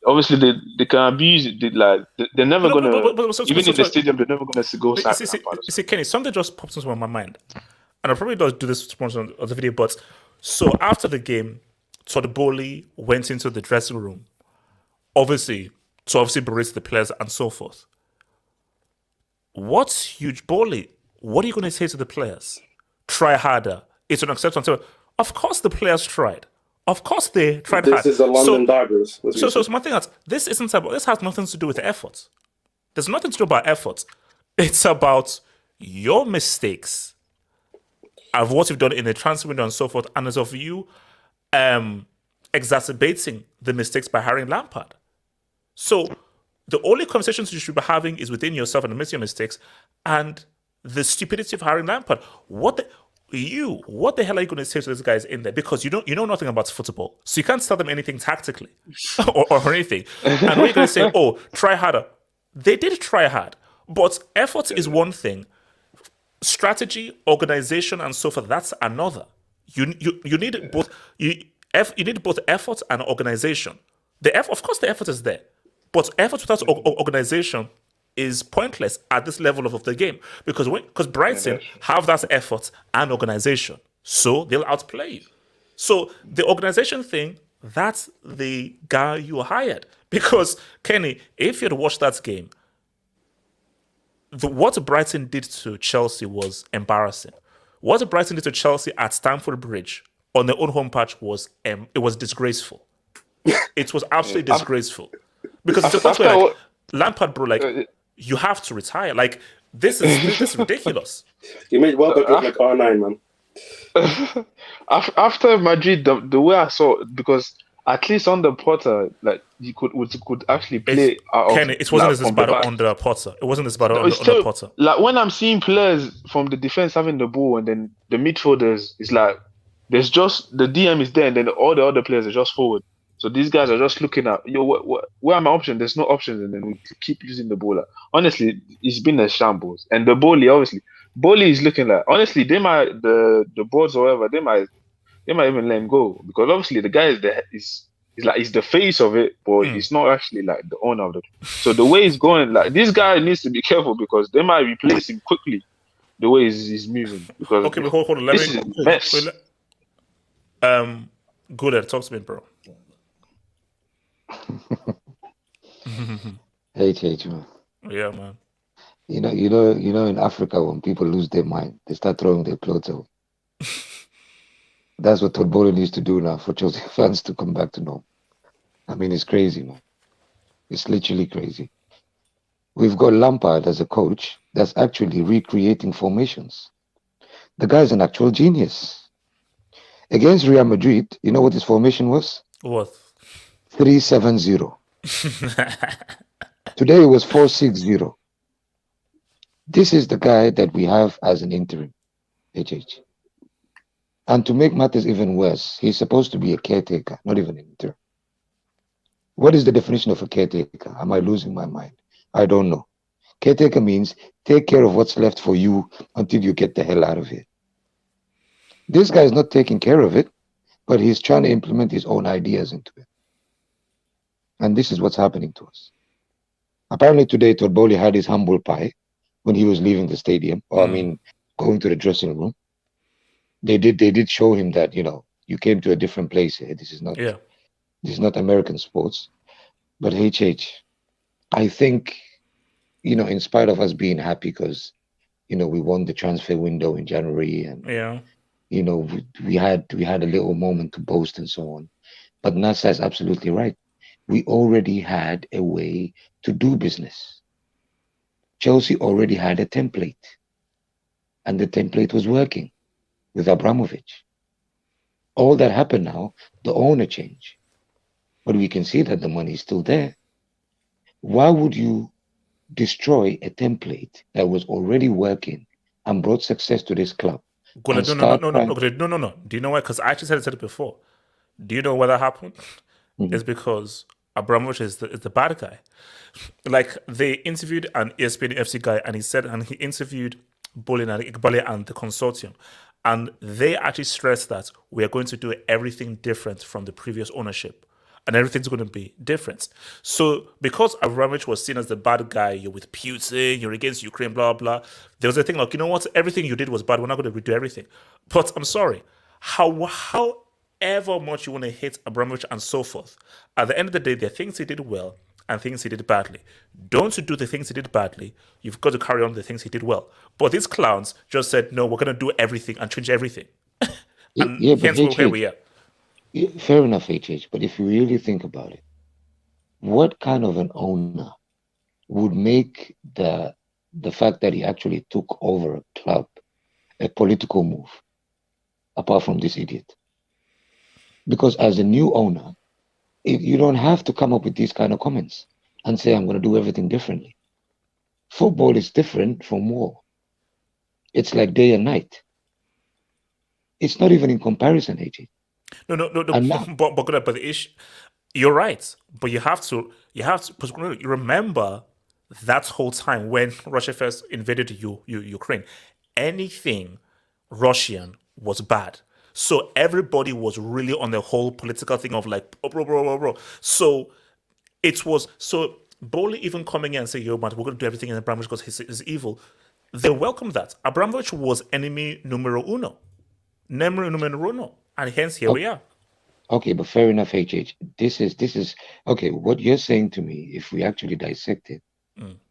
Obviously, they can abuse it. They're never gonna. Even in the stadium, they're never gonna go. See, Kenny, something just pops into my mind, and I probably don't do this on the video. But so after the game, Todd Boehly went into the dressing room, obviously berate the players and so forth. what's huge Boehly? What are you going to say to the players? Try harder. It's an acceptance. Of course, the players tried. Of course, they tried hard. This is the London Divers. So my thing is, this isn't about. This has nothing to do with effort. There's nothing to do about effort. It's about your mistakes of what you've done in the transfer window and so forth, and as of you exacerbating the mistakes by hiring Lampard. So the only conversations you should be having is within yourself and amidst your mistakes and the stupidity of hiring Lampard. What the hell are you going to say to these guys in there? Because you know nothing about football, so you can't tell them anything tactically or anything. And what are you going to say? Oh, try harder. They did try hard, but effort is one thing. Strategy, organization, and so forth, that's another. You need both. You need both effort and organization. Of course, the effort is there, but effort without organization is pointless at this level of the game because Brighton have that effort and organization, so they'll outplay you. So the organization thing, that's the guy you hired. Because Kenny, if you'd watched that game, what Brighton did to Chelsea was embarrassing. What Brighton did to Chelsea at Stamford Bridge on their own home patch was disgraceful. It was absolutely disgraceful. Because it's just like Lampard, bro, like you have to retire. Like this is ridiculous. You made well good like R9, man. After Madrid, the way I saw it, because at least under Potter, like you could actually play. Kenny, it wasn't as bad under Potter. It wasn't as bad under Potter. Like when I'm seeing players from the defense having the ball, and then the midfielders, it's like there's just the DM is there, and then all the other players are just forward. So these guys are just looking at where are my options? There's no options, and then we keep using the ball. Like, honestly, it's been a shambles. And the Boehly is looking like honestly they might the boards or whatever they might even let him go because obviously the guy is he's the face of it, but he's not actually like the owner of it. So the way he's going, like this guy needs to be careful because they might replace him quickly. The way he's moving because okay, but hold on. Let me. Go there. Talk to me, bro. Hey, man. Yeah, man. You know, in Africa, when people lose their mind, they start throwing their clothes away. That's what Todd Boehly needs to do now for Chelsea fans to come back to normal. I mean, it's crazy, man. It's literally crazy. We've got Lampard as a coach that's actually recreating formations. The guy's an actual genius. Against Real Madrid, you know what his formation was? What? 3-7-0. Today it was 4-6-0. This is the guy that we have as an interim, HH. And to make matters even worse, he's supposed to be a caretaker, not even an interim. What is the definition of a caretaker? Am I losing my mind? I don't know. Caretaker means take care of what's left for you until you get the hell out of here. This guy is not taking care of it, but he's trying to implement his own ideas into it. And this is what's happening to us. Apparently today, Todd Boehly had his humble pie when he was leaving the stadium, or I mean, going to the dressing room. They did show him that, you came to a different place here. This is not American sports. But HH, I think, in spite of us being happy because, we won the transfer window in January and, we had a little moment to boast and so on. But Nasa is absolutely right. We already had a way to do business. Chelsea already had a template. And the template was working with Abramovich. All that happened now, the owner change. But we can see that the money is still there. Why would you destroy a template that was already working and brought success to this club? No. Do you know why? Because I actually said it before. Do you know why that happened? It's because Abramovich is the bad guy. Like they interviewed an ESPN FC guy, and he interviewed Boehly and the consortium, and they actually stressed that we are going to do everything different from the previous ownership, and everything's going to be different. So because Abramovich was seen as the bad guy, you're with Putin, you're against Ukraine, blah blah. There was a thing like, you know what? Everything you did was bad. We're not going to redo everything. But I'm sorry, however much you want to hate Abramovich and so forth, at the end of the day, there are things he did well, and things he did badly. Don't do the things he did badly. You've got to carry on the things he did well. But these clowns just said, no, we're going to do everything and change everything. And Yeah, but hence where we are. fair enough, HH. But if you really think about it, what kind of an owner would make the fact that he actually took over a club a political move, apart from this idiot? Because as a new owner, you don't have to come up with these kind of comments and say, I'm going to do everything differently. Football is different from war. It's like day and night. It's not even in comparison, AJ. No. But the issue, you're right. But you have to remember that whole time when Russia first invaded Ukraine. Anything Russian was bad. So everybody was really on the whole political thing of like, bro. So it was, Boehly even coming in and saying, yo, man, we're going to do everything in Abramovich because he's evil. They welcomed that. Abramovich was enemy numero uno. And hence here we are. Okay, but fair enough, HH. This is okay. What you're saying to me, if we actually dissect it,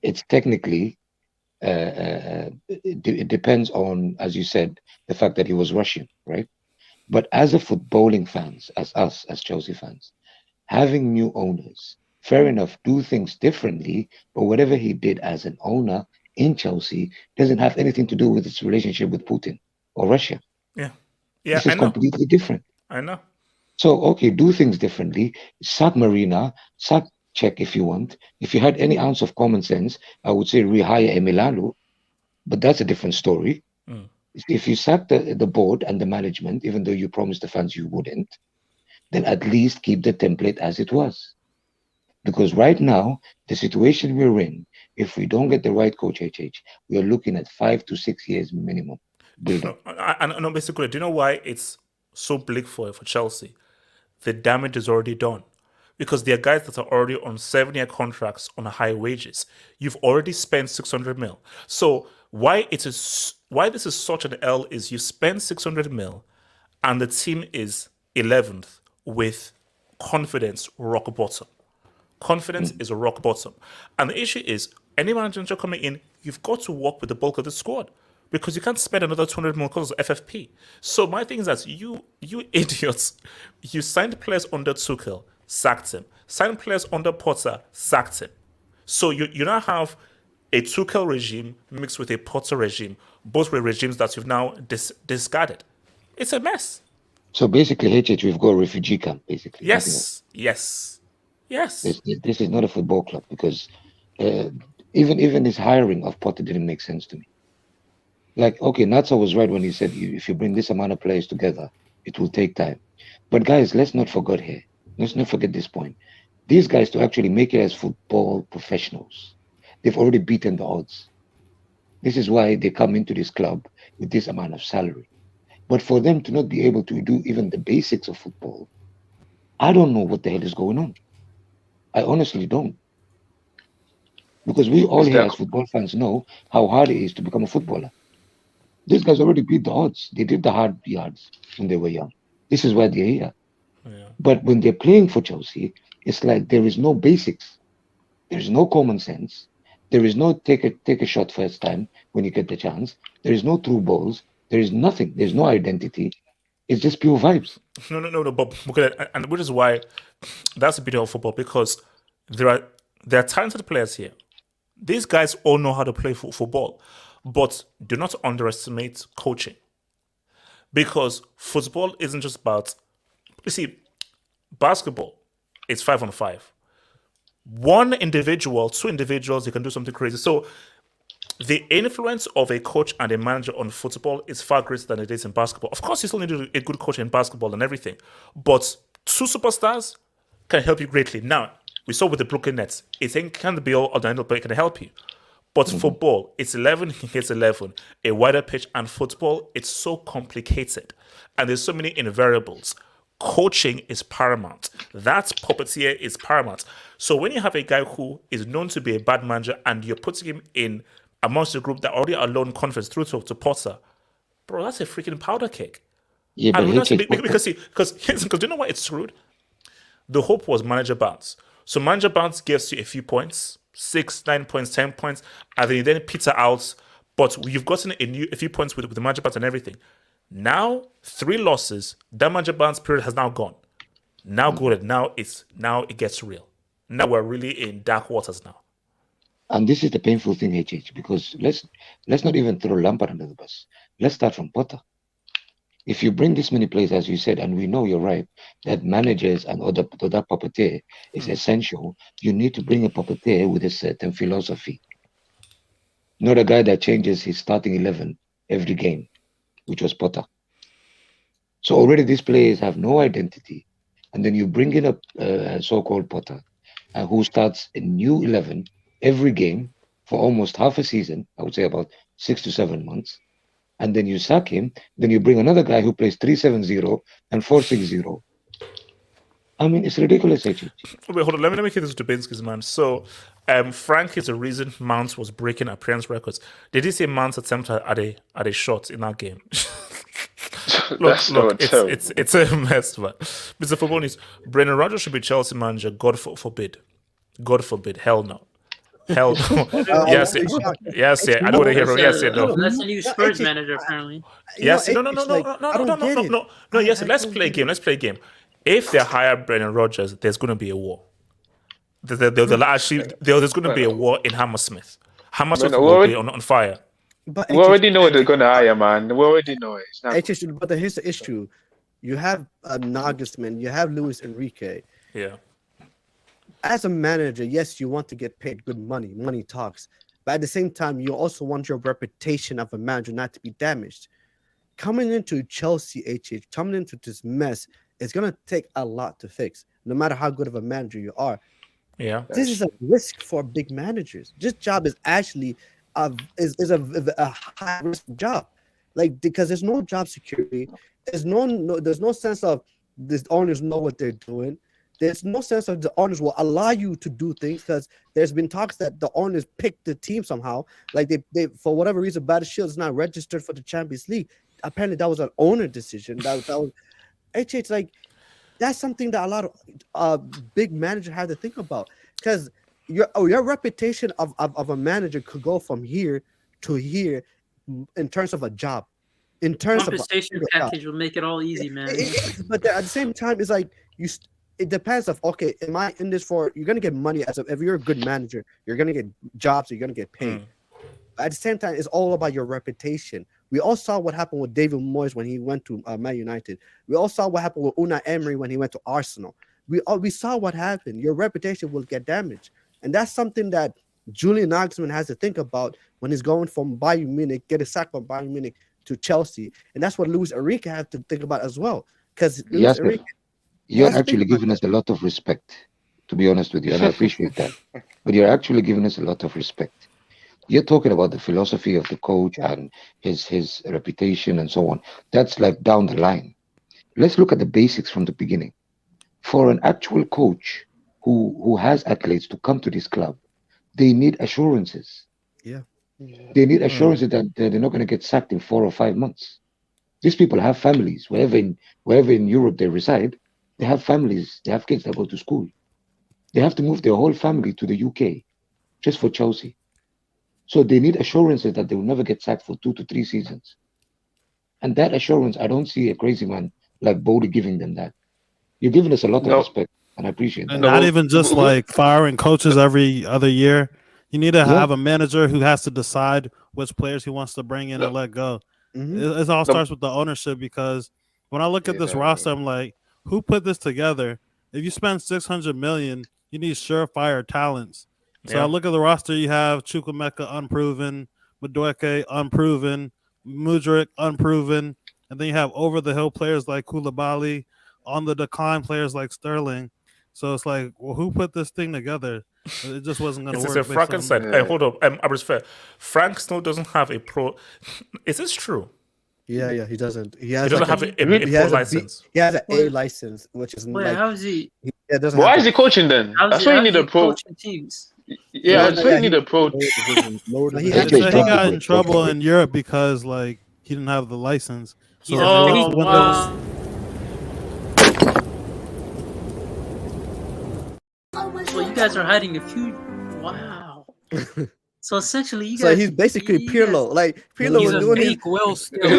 it's technically, it depends on, as you said, the fact that he was Russian, right? But as a footballing fans, as us, as Chelsea fans, having new owners, fair enough, do things differently, but whatever he did as an owner in Chelsea doesn't have anything to do with his relationship with Putin or Russia. Yeah, this is completely different. I know. So, okay, do things differently. Sack Marina, sack Czech if you want. If you had any ounce of common sense, I would say rehire Emiliano, but that's a different story. If you sack the board and the management, even though you promised the fans you wouldn't, then at least keep the template as it was. Because right now, the situation we're in, if we don't get the right coach, HH, we are looking at 5 to 6 years minimum. No, basically, do you know why it's so bleak for Chelsea? The damage is already done. Because there are guys that are already on 7-year contracts on high wages. You've already spent 600 mil. So why this is such an L is you spend 600 mil and the team is 11th with confidence rock bottom. Confidence is a rock bottom. And the issue is, any manager coming in, you've got to work with the bulk of the squad. Because you can't spend another 200 million because of FFP. So my thing is that you idiots, you signed players under Tuchel, sacked him. Signed players under Potter, sacked him. So you now have a Tuchel regime mixed with a Potter regime. Both were regimes that you've now discarded. It's a mess. So basically, HH, we've got a refugee camp, basically. Yes. This is not a football club because even his hiring of Potter didn't make sense to me. Like, okay, Natsa was right when he said if you bring this amount of players together, it will take time. But guys, let's not forget here. Let's not forget this point. These guys, to actually make it as football professionals, they've already beaten the odds. This is why they come into this club with this amount of salary. But for them to not be able to do even the basics of football, I don't know what the hell is going on. I honestly don't. Because we all here as football fans know how hard it is to become a footballer. These guys already beat the odds. They did the hard yards when they were young. This is why they're here. Yeah. But when they're playing for Chelsea, it's like there is no basics. There is no common sense. There is no take a shot first time when you get the chance. There is no through balls. There is nothing. There's no identity. It's just pure vibes. No, but and which is why that's the beauty of football, because there are talented players here. These guys all know how to play football, but do not underestimate coaching, because football isn't just about. You see, basketball, it's 5-on-5. One individual, two individuals, they can do something crazy. So the influence of a coach and a manager on football is far greater than it is in basketball. Of course, you still need a good coach in basketball and everything, but two superstars can help you greatly. Now, we saw with the Brooklyn Nets, it can't be all the end, but it can help you. But football, it's 11 against 11, a wider pitch, and football, it's so complicated. And there's so many invariables. Coaching is paramount. That puppeteer is paramount. So when you have a guy who is known to be a bad manager and you're putting him in amongst the group that already are loan conference through to Potter, bro, that's a freaking powder cake. Yeah, and but because do you know why it's screwed? The hope was manager bounce. So manager bounce gives you a few points, 6, 9 points, 10 points, and then you then peter out. But you've gotten a few points with the manager bounce and everything. Now 3 losses. That manager bounce period has now gone. Now it gets real. Now we're really in dark waters now. And this is the painful thing, HH, because let's not even throw Lampard under the bus. Let's start from Potter. If you bring this many players, as you said, and we know you're right, that managers and other puppeteer is essential, you need to bring a puppeteer with a certain philosophy. Not a guy that changes his starting 11 every game, which was Potter. So already these players have no identity. And then you bring in a so-called Potter who starts a new 11 every game for almost half a season, I would say about 6 to 7 months. And then you sack him, then you bring another guy who plays 3-7-0 and 4-6-0. I mean, it's ridiculous, actually. Wait, hold on. Let me make it this Dubinsky's, man. So, Frank is the reason Mount was breaking appearance records. Did he say Mount's attempt at a shot in that game? look, it's a mess, man. Mr. Football News, Brendan Rodgers should be Chelsea manager. God forbid. God forbid. Hell no. Hell no. Yes, yeah. I don't want to hear. Yes, no. That's the new Spurs manager, apparently. Yes, no. Yes, let's play a game. Let's play a game. If they hire Brendan Rodgers, there's going to be a war. There's going to be a war in Hammersmith. Hammersmith will be on fire. But we already know what they're going to hire, man. We already know it. But here's the issue: you have Nagelsmann, you have Luis Enrique. Yeah. As a manager, yes, you want to get paid good money. Money talks. But at the same time, you also want your reputation of a manager not to be damaged. Coming into Chelsea, coming into this mess, it's going to take a lot to fix, no matter how good of a manager you are. Yeah. This is a risk for big managers. This job is actually a high risk job. Because there's no job security. There's no sense of the owners know what they're doing. There's no sense of the owners will allow you to do things, because there's been talks that the owners picked the team somehow. Like they for whatever reason, Battlefield is not registered for the Champions League. Apparently, that was an owner decision. That was like that's something that a lot of big managers have to think about, because your reputation of a manager could go from here to here in terms of a job. In terms compensation package will make it all easy, man. But at the same time, it's like it depends of, okay, am I in this for, you're going to get money if you're a good manager, you're going to get jobs, you're going to get paid. At the same time, it's all about your reputation. We all saw what happened with David Moyes when he went to Man United. We all saw what happened with Unai Emery when he went to Arsenal. We saw what happened. Your reputation will get damaged. And that's something that Julian Nagelsmann has to think about when he's going from Bayern Munich, getting sacked from Bayern Munich to Chelsea. And that's what Luis Enrique has to think about as well. Because you're actually giving us a lot of respect, to be honest with you, and I appreciate that. But you're actually giving us a lot of respect. You're talking about the philosophy of the coach and his reputation and so on. That's like down the line. Let's look at the basics from the beginning. For an actual coach who has athletes to come to this club, they need assurances. Yeah. They need assurances that they're not going to get sacked in 4 or 5 months. These people have families. Wherever in Europe they reside, they have families. They have kids that go to school. They have to move their whole family to the UK just for Chelsea. So they need assurances that they will never get sacked for 2 to 3 seasons. And that assurance, I don't see a crazy man like Boehly giving them that. You're giving us a lot of respect, and I appreciate that. And not even just like firing coaches every other year. You need to have a manager who has to decide which players he wants to bring in and let go. It all starts with the ownership, because when I look at this roster, I'm like, who put this together? If you spend $600 million, you need surefire talents. So I look at the roster. You have Chukwuemeka unproven, Madueke unproven, Mudryk unproven, and then you have over the hill players like Koulibaly, on the decline players like Sterling. So it's like, well, who put this thing together? It just wasn't going to work. It's a Frankenstein. Hey, hold up. I respect. Frank still doesn't have a pro. Is this true? Yeah, he doesn't. He doesn't have a pro license. He has an A license, which is Wait, how is he? Why is he coaching then? That's why you need a pro. Teams. Yeah, that's why you need a pro. He got in trouble in Europe because like he didn't have the license. So So you guys are hiding a few. Wow. So essentially, you guys. So he's basically Pirlo. Like Pirlo was doing his Will still.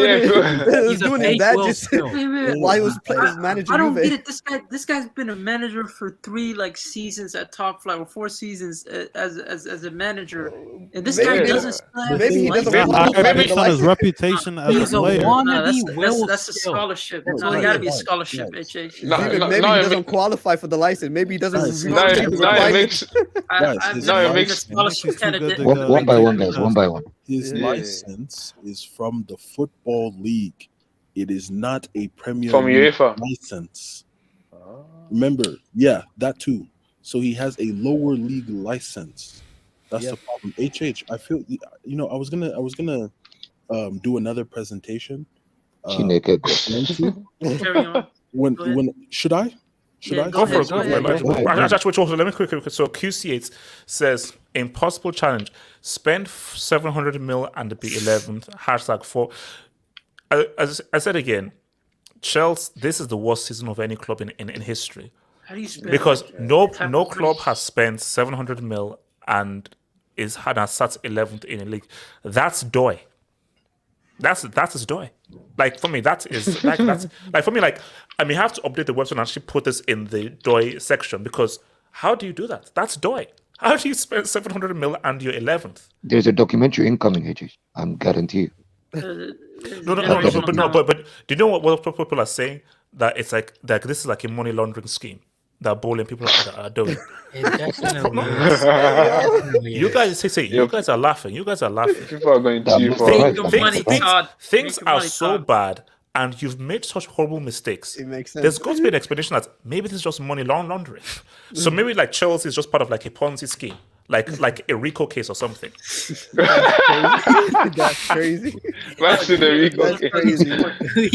doing his badges while he was managing. I don't Juve. get it. This guy's been a manager for 3 seasons at top flight, or 4 seasons as a manager, and this guy doesn't. Maybe he doesn't Based on his reputation as He's a a player. wannabe. That's a scholarship. No, it got to be a scholarship. HH. Maybe he doesn't qualify for the license. Maybe he doesn't. It makes a scholarship candidate. One by one, guys. One by one. His license is from the Football League. It is not a Premier From League UEFA. license. Remember, yeah, that too. So he has a lower league license. That's the problem. HH, I feel I was gonna do another presentation. Carry on. When should I? Go for it. Let me quickly. So QC8 says impossible challenge. Spend 700 mil and be 11th. #4. As I said again, Chelsea. This is the worst season of any club in history. How do you spend Because no club has spent 700 mil and has sat 11th in a league. That's doy. That's his doy. Like for me, that's for me. Like I may have to update the website and actually put this in the doy section because how do you do that? That's doy. How do you spend 700 mil and you're 11th? There's a documentary incoming, HH. I'm guarantee you. No, but do you know what people are saying? That it's like this is like a money laundering scheme that bowling people are doing. It definitely You guys say you guys are laughing. You guys are laughing. People are going too far. Things are so bad, and you've made such horrible mistakes. It makes sense. There's got to be an explanation that maybe this is just money laundering. So maybe like Chelsea is just part of like a Ponzi scheme, like a RICO case or something. That's crazy. Imagine the RICO case. Crazy.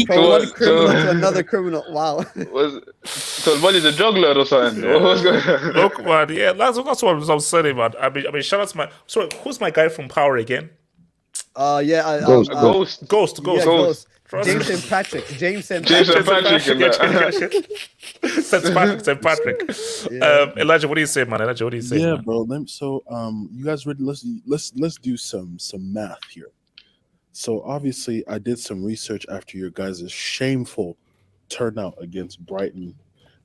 From one criminal to another criminal. Wow. So what is a drug lord or something? Yeah. What's going on? Look, man, yeah, that's what I'm saying, man. I mean, shout out to my. Sorry, who's my guy from Power again? Ghost. Yeah, Ghost. James and Patrick. St. Patrick. Elijah, what do you say, man? Yeah, bro. So, you guys ready? Let's do some math here. So, obviously, I did some research after your guys' shameful turnout against Brighton.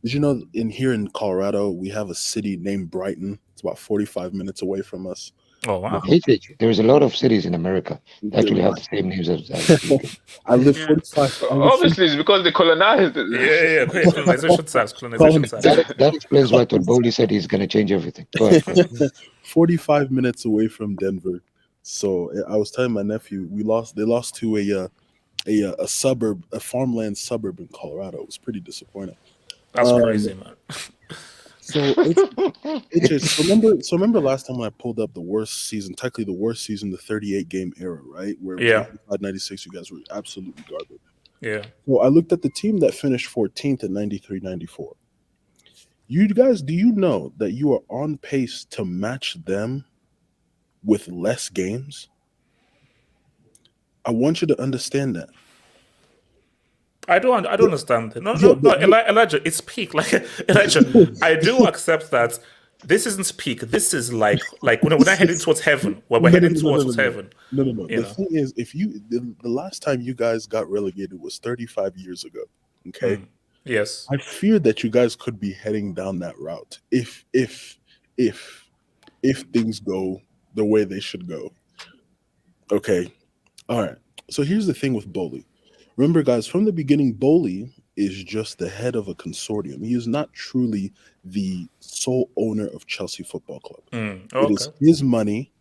Did you know here in Colorado we have a city named Brighton? It's about 45 minutes away from us. Oh wow! There's a lot of cities in America that actually have the same names as I live 45. Obviously, it's because they colonized it. Yeah. Colonization tax. That explains why Todd Boehly said he's going to change everything. Go ahead. 45 minutes away from Denver. So I was telling my nephew they lost to a suburb, a farmland suburb in Colorado. It was pretty disappointing. That's crazy, man. So remember last time when I pulled up the worst season, technically the worst season, the 38 game era, right? Where 95-96, you guys were absolutely garbage. Yeah. So I looked at the team that finished 14th at 93-94. You guys, do you know that you are on pace to match them with less games? I want you to understand that. I don't understand. No, Elijah, it's peak. Like Elijah, I do accept that this isn't peak. This is like when we're heading towards heaven. We're heading towards heaven. No. The thing is, if the last time you guys got relegated was 35 years ago. Okay. Yes. I fear that you guys could be heading down that route if things go the way they should go. Okay. All right. So here's the thing with Boehly. Remember, guys, from the beginning, Boehly is just the head of a consortium. He is not truly the sole owner of Chelsea Football Club. Okay. It is his money,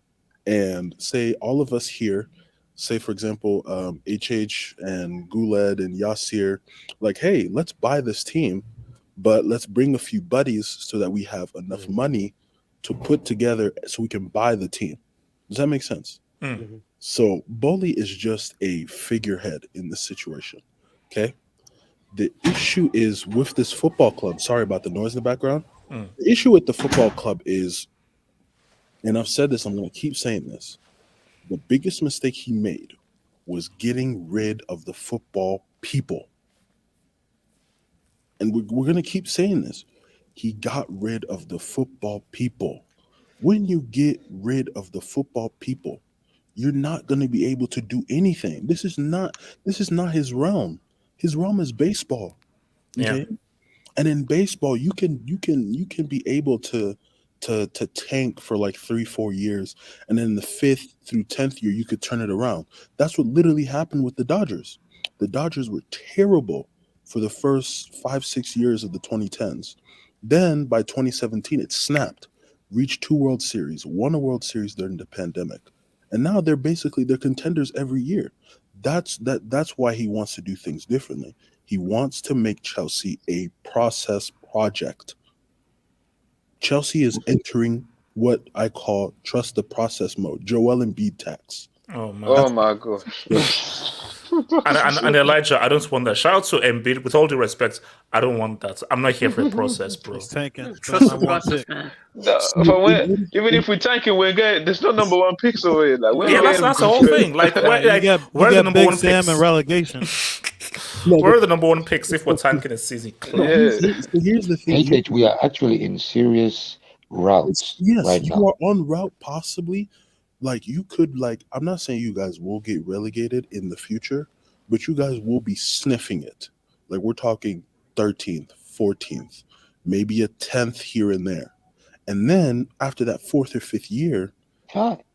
and say all of us here, say, for example, HH and Guled and Yasir, like, hey, let's buy this team, but let's bring a few buddies so that we have enough money to put together so we can buy the team. Does that make sense? Mm-hmm. So Boehly is just a figurehead in this situation, okay? The issue is with this football club. Sorry about the noise in the background. The issue with the football club is, and I've said this, I'm going to keep saying this, the biggest mistake he made was getting rid of the football people. And we're going to keep saying this. He got rid of the football people. When you get rid of the football people, you're not going to be able to do anything. This is not his realm. His realm is baseball. Okay? Yeah. And in baseball, you can be able to tank for like 3-4 years, and then the 5th through 10th year you could turn it around. That's what literally happened with the Dodgers. The Dodgers were terrible for the first 5-6 years of the 2010s. Then by 2017 it snapped, reached 2 World Series, won a World Series during the pandemic, and now they're contenders every year. That's why he wants to do things differently. He wants to make Chelsea a process project. Chelsea is entering what I call trust the process mode. Joel Embiid tax. Oh man. Oh my gosh. and Elijah, I don't want that. Shout out to Embiid. With all due respect, I don't want that. I'm not here for a process, bro. Trust the process, man. Even if we tank it, we're getting there's no number 1 picks already. Like, that's the whole thing. Like, where's the number 1 Sam picks? and relegation. Where are the number 1 picks if we're tanking a season? So here's the thing. We are actually in serious routes right you now. are en route possibly. Like you could I'm not saying you guys will get relegated in the future, but you guys will be sniffing it. Like we're talking 13th, 14th, maybe a 10th here and there. And then after that 4th or 5th year,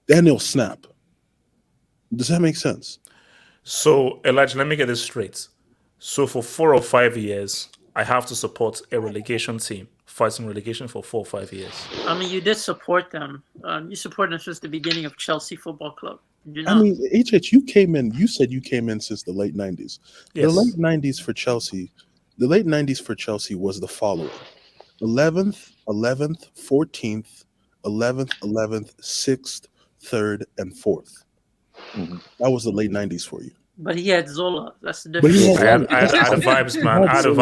then it'll snap. Does that make sense? So, Elijah, let me get this straight. So for 4 or 5 years, I have to support a relegation team fighting relegation for 4 or 5 years. I mean, you did support them. You supported them since the beginning of Chelsea Football Club. I mean, HH, you said you came in since the late 90s. Yes. The late 90s for Chelsea was the following: 11th, 14th, 11th, 6th, 3rd, and 4th. That was the late 90s for you. But he had Zola. That's the difference. I had the vibes, man. I had the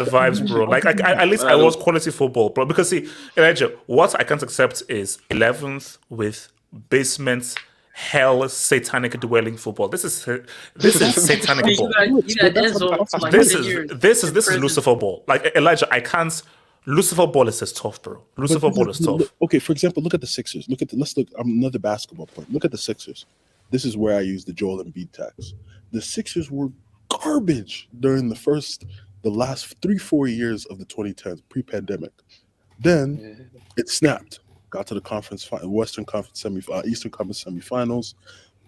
vibes, bro. Like, at least I was quality football, bro. Because, see, Elijah, what I can't accept is 11th with basement, hell, satanic dwelling football. This is satanic ball. This is Lucifer ball. Like, Elijah, I can't. Lucifer ball is just tough, bro. Lucifer ball is tough. Okay, for example, look at the Sixers. Let's look another basketball point. Look at the Sixers. This is where I use the Joel Embiid tax. The Sixers were garbage during the last 3-4 years of the 2010s, pre-pandemic. Then it snapped. Got to the Western Conference Eastern Conference semifinals,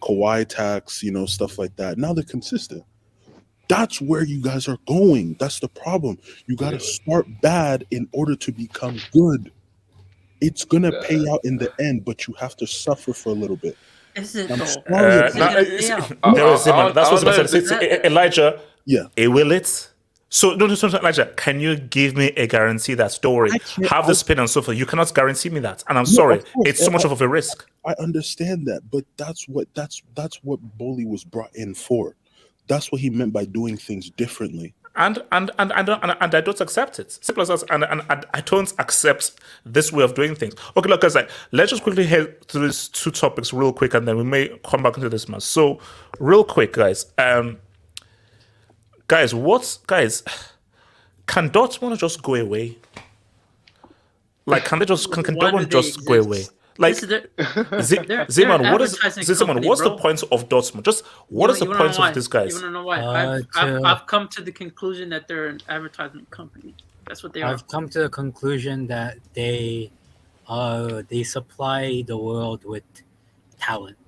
Kawhi tax, stuff like that. Now they're consistent. That's where you guys are going. That's the problem. You got to start bad in order to become good. It's going to pay out in the end, but you have to suffer for a little bit. Is it That's what I said. Elijah, will it? So, no, Elijah, can you give me a guarantee that story? Have the spin and so forth. You cannot guarantee me that. And I'm sorry, it's so much of a risk. I understand that, but that's what Boehly was brought in for. That's what he meant by doing things differently. And I don't accept it. Simple as that. And I don't accept this way of doing things. Okay, look, guys, let's just quickly head through these 2 topics real quick, and then we may come back into this match. So, real quick, guys. Can Dortmund just go away? Like, can Dortmund just go away? Like, Zeman, what's the point of Dortmund? Just what is the point of these guys? You want to know why? I've come to the conclusion that they're an advertisement company. That's what they are. I've come to the conclusion that they supply the world with talent.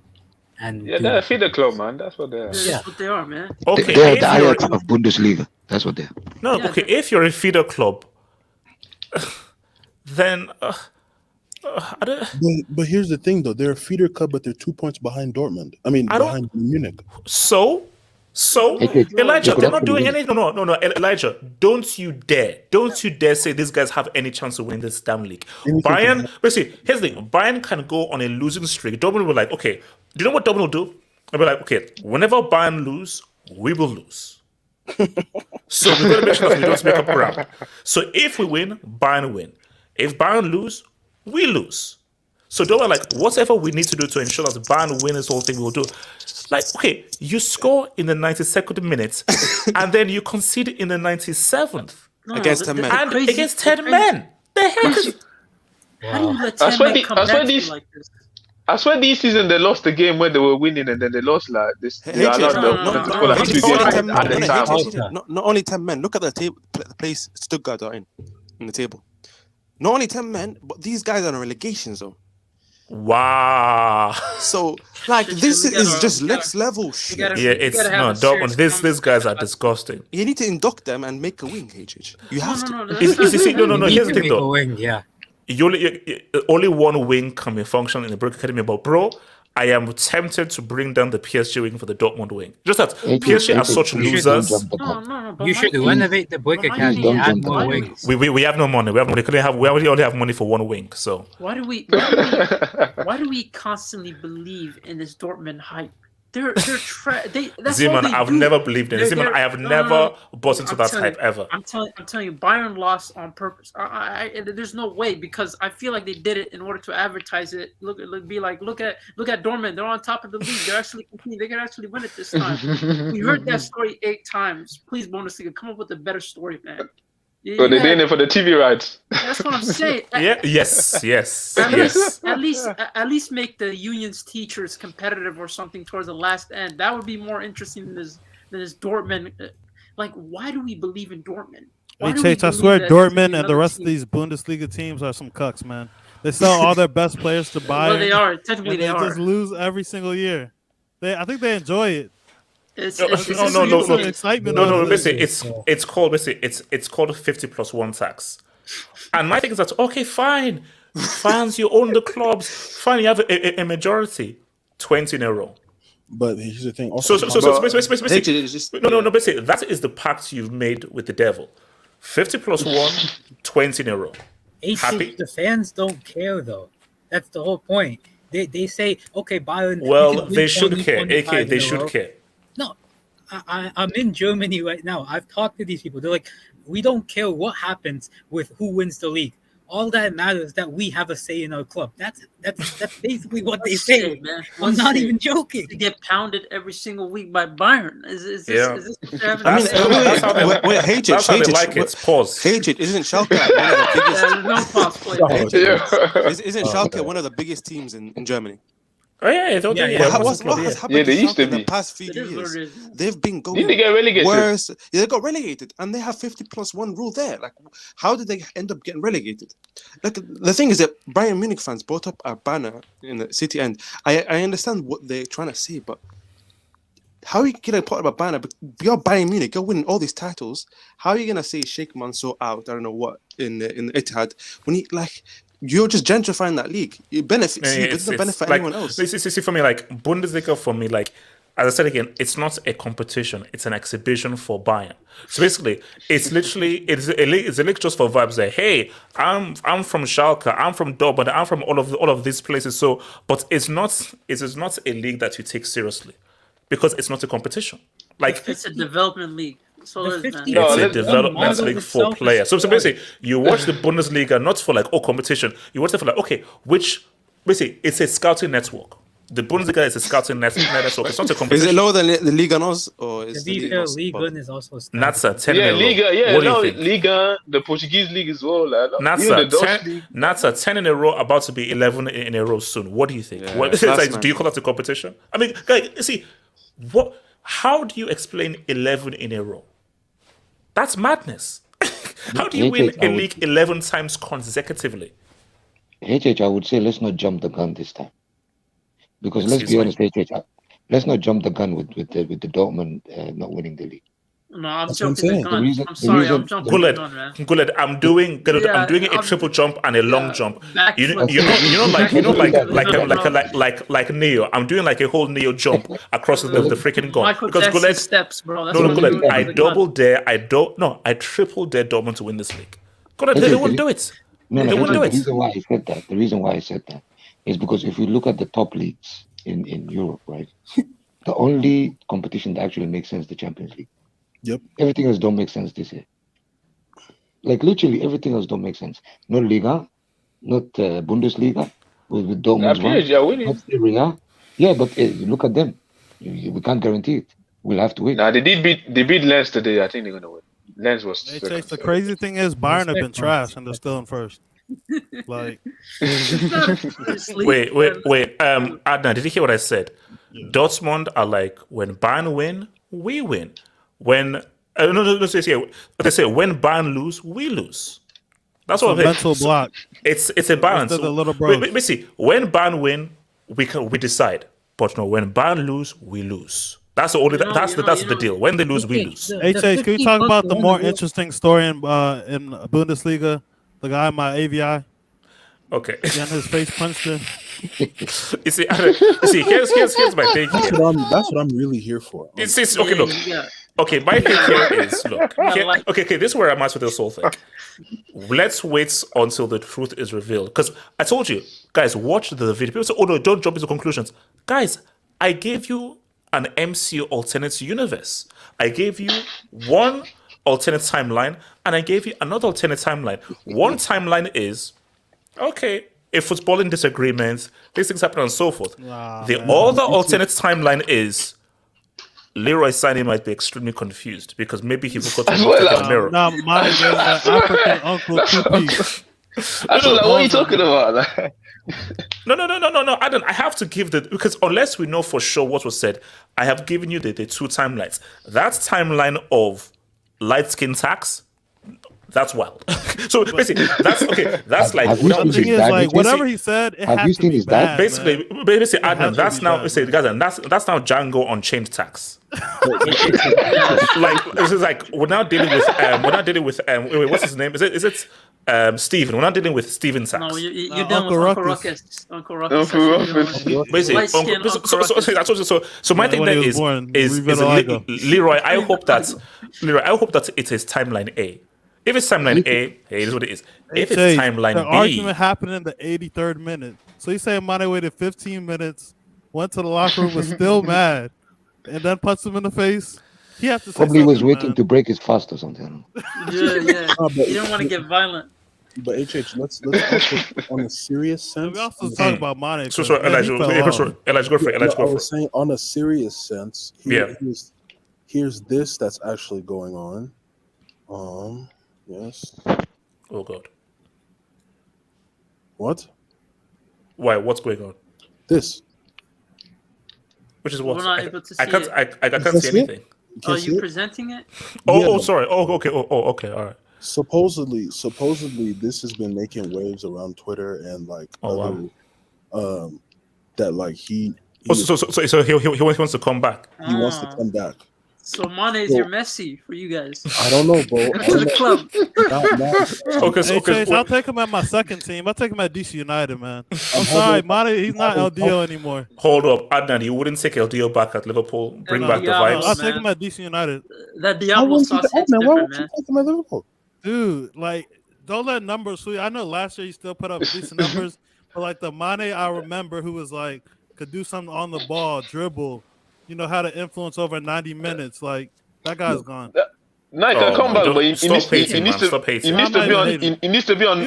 And they're a feeder club, man. That's what they are. That's what they are, man. Okay, they're the Ajax of Bundesliga. That's what they are. No, okay. If you're a feeder club, then. But here's the thing, though. They're a feeder club, but they're 2 points behind Dortmund. Behind Munich. So Elijah, they're not doing anything. No, Elijah, don't you dare say these guys have any chance of winning this damn league. Bayern, here's the thing. Bayern can go on a losing streak. Dortmund will be like, okay, do you know what Dortmund will do? They'll be like, okay, whenever Bayern lose, we will lose. So we're going to make sure that we don't make up ground. So if we win, Bayern win. If Bayern lose, we lose. So they were like, whatever we need to do to ensure that Bayern win this whole thing, we'll do. Like, okay, you score in the 92nd minute, and then you concede in the 97th. against 10 men. And against 10 men. The heck is... How do you let 10 men come back to you like this? I swear this season they lost the game when they were winning and then they lost like this. Not only 10 men. Look at the table, the place Stuttgart are in the table. Not only 10 men, but these guys are in a relegation zone. Wow. So like this is just next level shit. It's no Dortmund. These guys are disgusting. You need to induct them and make a wing, HH. You have to. No. Here's the thing though. Only one wing can be function in the Brook Academy, but bro, I am tempted to bring down the PSG wing for the Dortmund wing. Just that PSG are such losers. You should renovate the Brook Academy and add more wings. We have no money. We only have money for one wing. So why do we constantly believe in this Dortmund hype? Zeman, I've never believed in it. Zeman, I have never bought into that hype ever. I'm telling you, Bayern lost on purpose. There's no way, because I feel like they did it in order to advertise it. Look at Dortmund. They're on top of the league. They're actually competing. They can actually win it this time. We heard that story 8 times. Please, Bundesliga, come up with a better story, man. So they're doing it for the TV rights. That's what I'm saying. Yes. At least make the unions teachers competitive or something towards the last end. That would be more interesting than this Dortmund. Like, why do we believe in Dortmund? Hey, I swear Dortmund and the rest of these Bundesliga teams are some cucks, man. They sell all their best players to buy. Well, they are. Technically, they just lose every single year. I think they enjoy it. No. Excitement. No. Basically, it's called 50+1 tax. And my thing is that okay, fine, fans, you own the clubs, fine, you have a majority, 20 in a row. But here's the thing. Also, basically, that is the pact you've made with the devil. 50+1, 20 in a row. Happy? The fans don't care though. That's the whole point. They say, okay, Bayern. Well, they should care. AK, they should care. No, I'm in Germany right now. I've talked to these people. They're like, we don't care what happens with who wins the league. All that matters is that we have a say in our club. That's basically what they say. Man. I'm not even joking. To get pounded every single week by Bayern. Is this that's how they like it. Pause. Hate isn't Schalke one of the biggest? Isn't Schalke one of the biggest teams in Germany? Oh yeah, what has happened they used to be. In the past few years? They've been going they get relegated? Worse. Yeah, they got relegated, and they have 50+1 rule there. Like, how did they end up getting relegated? Like, the thing is that Bayern Munich fans brought up our banner in the city, and I understand what they're trying to say, but how are you gonna put up a banner? But you're Bayern Munich, you're winning all these titles. How are you gonna say Sheikh Mansour out? I don't know what in Etihad when you're just gentrifying that league. It benefits you, but it doesn't benefit anyone else. See, for me, like Bundesliga, for me, like as I said again, it's not a competition; it's an exhibition for Bayern. So basically, it's literally it's a league just for vibes. Like, hey, I'm from Schalke, I'm from Dortmund, I'm from all of these places. So, but it is not a league that you take seriously because it's not a competition. Like it's a development league. So it's a development league for players. So basically, you watch the Bundesliga not for like competition. You watch it for like basically it's a scouting network. The Bundesliga is a scouting network. It's not a competition. Is it lower than the Liga NOS or is the Liga is also Natsa 10 in a row. What do you think? Liga, the Portuguese league as well. Natsa 10 in a row, about to be 11 in a row soon. What do you think? Do you call that a competition? I mean, guys, see what? How do you explain 11 in a row? That's madness. How do you win a league 11 times consecutively? HH, I would say let's not jump the gun this time. Because let's be honest, HH, let's not jump the gun with the Dortmund not winning the league. No, I'm jumping the gun. I'm sorry, I'm jumping the gun, man. Guled, I'm doing a triple jump and a long jump. You know, like Neo. I'm doing like a whole Neo jump across the freaking gun. Michael Jackson steps, bro. Guled, I triple dare Dortmund to win this league. Guled, they won't do it. They won't do it. The reason why I said that is because if you look at the top leagues in Europe, right, the only competition that actually makes sense is the Champions League. Yep. Everything else don't make sense this year. Like literally everything else don't make sense. Not Liga, not Bundesliga with Dortmund's not Serie A. Yeah, but look at them. We can't guarantee it. We'll have to wait. Nah, they beat Lens today. I think they're gonna win. Lens was Hey, second. Chase, the crazy thing is Bayern have been trash and they're still in first. Like, wait. Adnan, did you hear what I said? Yeah. Dortmund are like, when Bayern win, we win. When they say when Bayern lose, we lose. That's what a mental block. It's a balance. The little bro. Wait, see, when Bayern win, we decide. But no, when Bayern lose, we lose. That's the only. That's the deal. When they lose, we lose. Hey, Chase, can you talk about the more interesting story in Bundesliga? The guy in my AVI. Okay. Getting his face punched in. You see, here's my thing. That's what I'm really here for. It's okay. Look. Okay, my thing here is okay. This is where I'm at with this whole thing. Let's wait until the truth is revealed. Because I told you, guys, watch the video. People say, "Oh no, don't jump into conclusions." Guys, I gave you an MC alternate universe. I gave you one alternate timeline, and I gave you another alternate timeline. One timeline is, okay, a footballing disagreement, these things happen and so forth. The other alternate timeline is, Leroy Sané might be extremely confused because maybe he forgot to look at the mirror. No, mine is African uncle 2P. What are you talking about? No, Adam, I have to give because unless we know for sure what was said, I have given you the two timelines. That timeline of light skin tax, that's wild. So basically, that's like the thing is, like, whatever he said, it has to be bad. Basically, Adam, that's now that's now Django Unchained tax. Like this is like we're now dealing with wait, what's his name? Is it Steven? We're not dealing with Steven tax. No, you're dealing with Uncle Ruckus. Uncle Ruckus. So my thing there is Leroy. I hope that it is timeline A. If it's timeline A, hey, it is what it is. If it's timeline the B, argument happened in the 83rd minute. So he's saying Mane waited 15 minutes, went to the locker room, was still mad, and then punched him in the face. He had to say probably was waiting to break his fast or something. Yeah. You don't want to get violent. But let's also, on a serious sense. We also talk about Mane. Elijah, go for it. I was saying, on a serious sense, here's this that's actually going on. Yes. Oh God. What? Why? What's going on? This. Which is what? We're not able to see I can't see anything. Are you presenting it? Sorry. Okay. Okay. All right. Supposedly, this has been making waves around Twitter and like that like he so he wants to come back. He wants to come back. So Mane's your Messi for you guys. I don't know, bro. To the club. Chase, I'll take him at my second team. I'll take him at DC United, man. I'm sorry, Mane, he's not LDO anymore. Hold up, Adnan, you wouldn't take LDO back at Liverpool? Bring back the vibes? I'll take him at DC United. That Diablo sauce hits different, man. Take him at Liverpool? Dude, like, don't let numbers sweet. I know last year he still put up decent numbers, but like the Mane I remember who was like, could do something on the ball, dribble, how to influence over 90 minutes. Like, that guy's gone. No, he can come back, but he needs to be on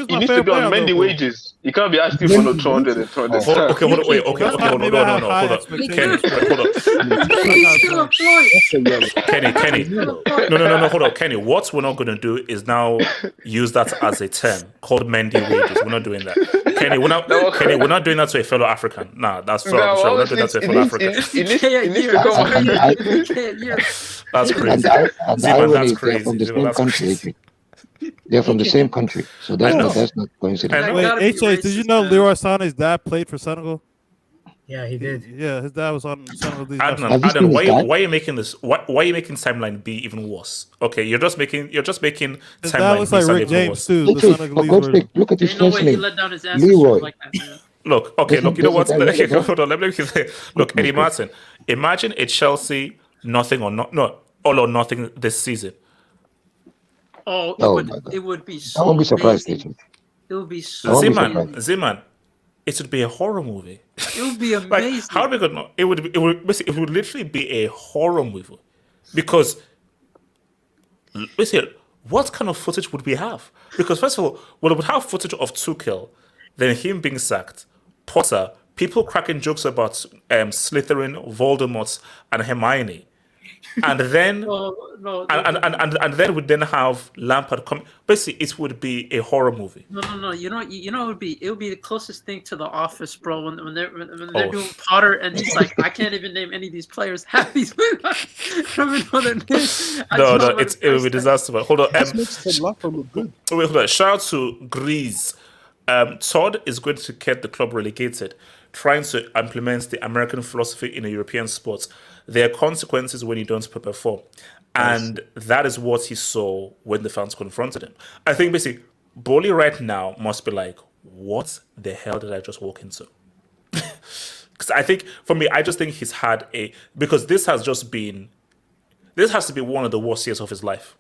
Mendy wages. He can't be asking for no 200 and 200. Okay, hold on. Kenny. No, hold on. Kenny, what we're not going to do is now use that as a term called Mendy wages. We're not doing that. Kenny, we're not doing that to a fellow African. Nah, that's sorry. We're not doing that to a fellow African. That's crazy. That's crazy. From the same country. They're from the same country, so that's not coincidence. Wait, HH, did you know Leroy Sané's dad played for Senegal? Yeah, he did. Yeah, his dad was on Senegal. Adam, why are you making this? Why are you making timeline B even worse? Okay, you're just making timeline looks B like Rick James too. Look at his first name, Leroy. Look, you know what? Hold on, let me look, Eddie Martin. Imagine a Chelsea all or nothing this season. It would be so. I won't be surprised. It would be so. Ziman, it would be a horror movie. It would be amazing. How are we gonna? It would literally be a horror movie, because what kind of footage would we have? Because first of all, we would have footage of Tuchel, then him being sacked, Potter, people cracking jokes about Slytherin, Voldemort, and Hermione. And then No, and then would then have Lampard come. Basically, it would be a horror movie. No. You know, it would be the closest thing to The Office, bro. When they're doing Potter, and he's like, I can't even name any of these players. Half these, I don't even know their names. It would be disaster. But hold on, That makes Ted Lampard look good. wait, hold on. Shout out to Grease. Todd is going to get the club relegated, trying to implement the American philosophy in a European sports. There are consequences when you don't perform. And that is what he saw when the fans confronted him. I think basically, Boehly right now must be like, what the hell did I just walk into? Because I think, for me, I just think he's had because this has to be one of the worst years of his life,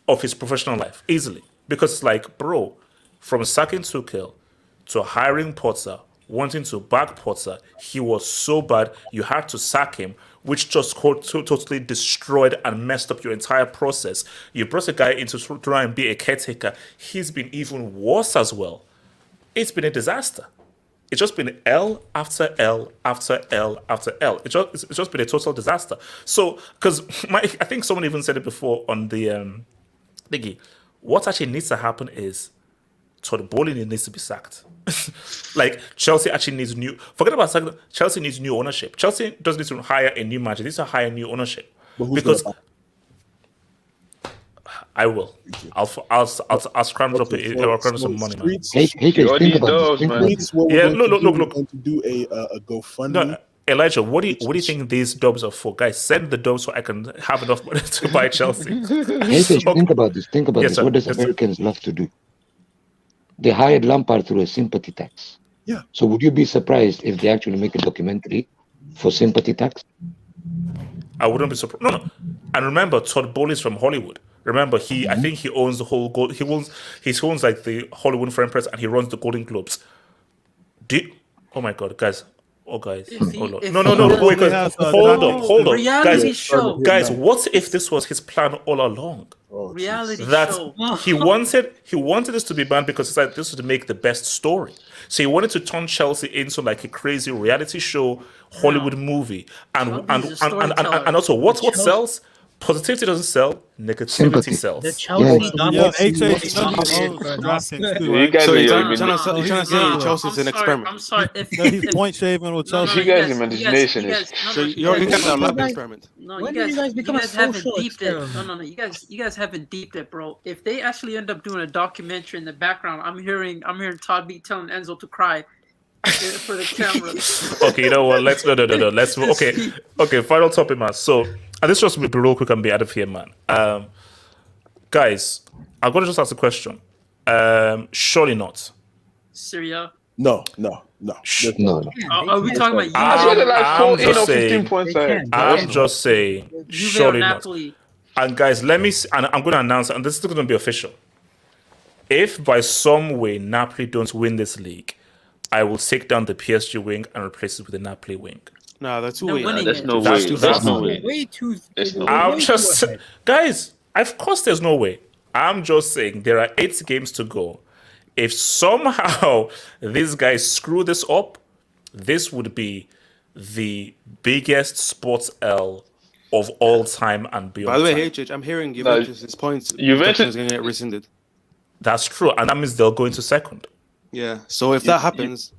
of his professional life, easily. Because it's like, bro, from sacking Tuchel to hiring Potter, wanting to back Potter, he was so bad, you had to sack him, which just totally destroyed and messed up your entire process. You brought a guy in to try and be a caretaker. He's been even worse as well. It's been a disaster. It's just been L after L after L after L. It's just been a total disaster. So, because I think someone even said it before on the thingy, what actually needs to happen is Todd Boehly needs to be sacked. Like, Chelsea actually needs forget about sacking. Chelsea needs new ownership. Chelsea doesn't need to hire a new manager. They need to hire new ownership. Because I will. I'll scramble up some money, man. Yeah, look. To do a GoFundMe. No, Elijah, what do you think these dubs are for? Guys, send the dubs so I can have enough money to buy Chelsea. Think about this. Yes, sir. What does Americans love to do? They hired Lampard through a sympathy tax. Yeah. So would you be surprised if they actually make a documentary for sympathy tax? I wouldn't be surprised. No. And remember, Todd Boehly is from Hollywood. Remember, I think he owns the whole he owns like the Hollywood Foreign Press, and he runs the Golden Globes. Oh my God, guys. Oh, guys. Hold on. No. Wait, guys. Hold up. Reality show. Guys, what if this was his plan all along? Reality That show. he wanted this to be banned because he said this would make the best story. So he wanted to turn Chelsea into like a crazy reality show, Hollywood movie, and also what sells? Positivity doesn't sell, negativity sells. The Chelsea So you're trying to say Chelsea's an experiment. I'm sorry. He's point shaving with Chelsea. You guys' imagination is. So you're in kind of lab experiment. No, When you did you guys become a haven't social deeped it. experiment? No. You guys haven't deeped it, bro. If they actually end up doing a documentary in the background, I'm hearing Todd B telling Enzo to cry for the camera. Okay, you know what? Let's okay. Final topic, man. So, and this just be real quick and be out of here, man. Guys, I'm gonna just ask a question. Surely not. Syria. No. Are we talking about I'm just saying. 15 points. I'm just saying. Juve Surely or not. Napoli? And guys, let me. And I'm gonna announce, and this is gonna be official. If by some way Napoli don't win this league, I will take down the PSG wing and replace it with the Napoli wing. Nah, that's too They're late. winning There's it. no That's way. too- There's no way. Way too. There's no I'm way just, too ahead. guys. Of course, there's no way. I'm just saying there are 8 games to go. If somehow these guys screw this up, this would be the biggest sports L of all time and beyond. By the way, time. HH, I'm hearing Juventus' points. Juventus is going to get rescinded. That's true, and that means they'll go into second. Yeah. So if that happens,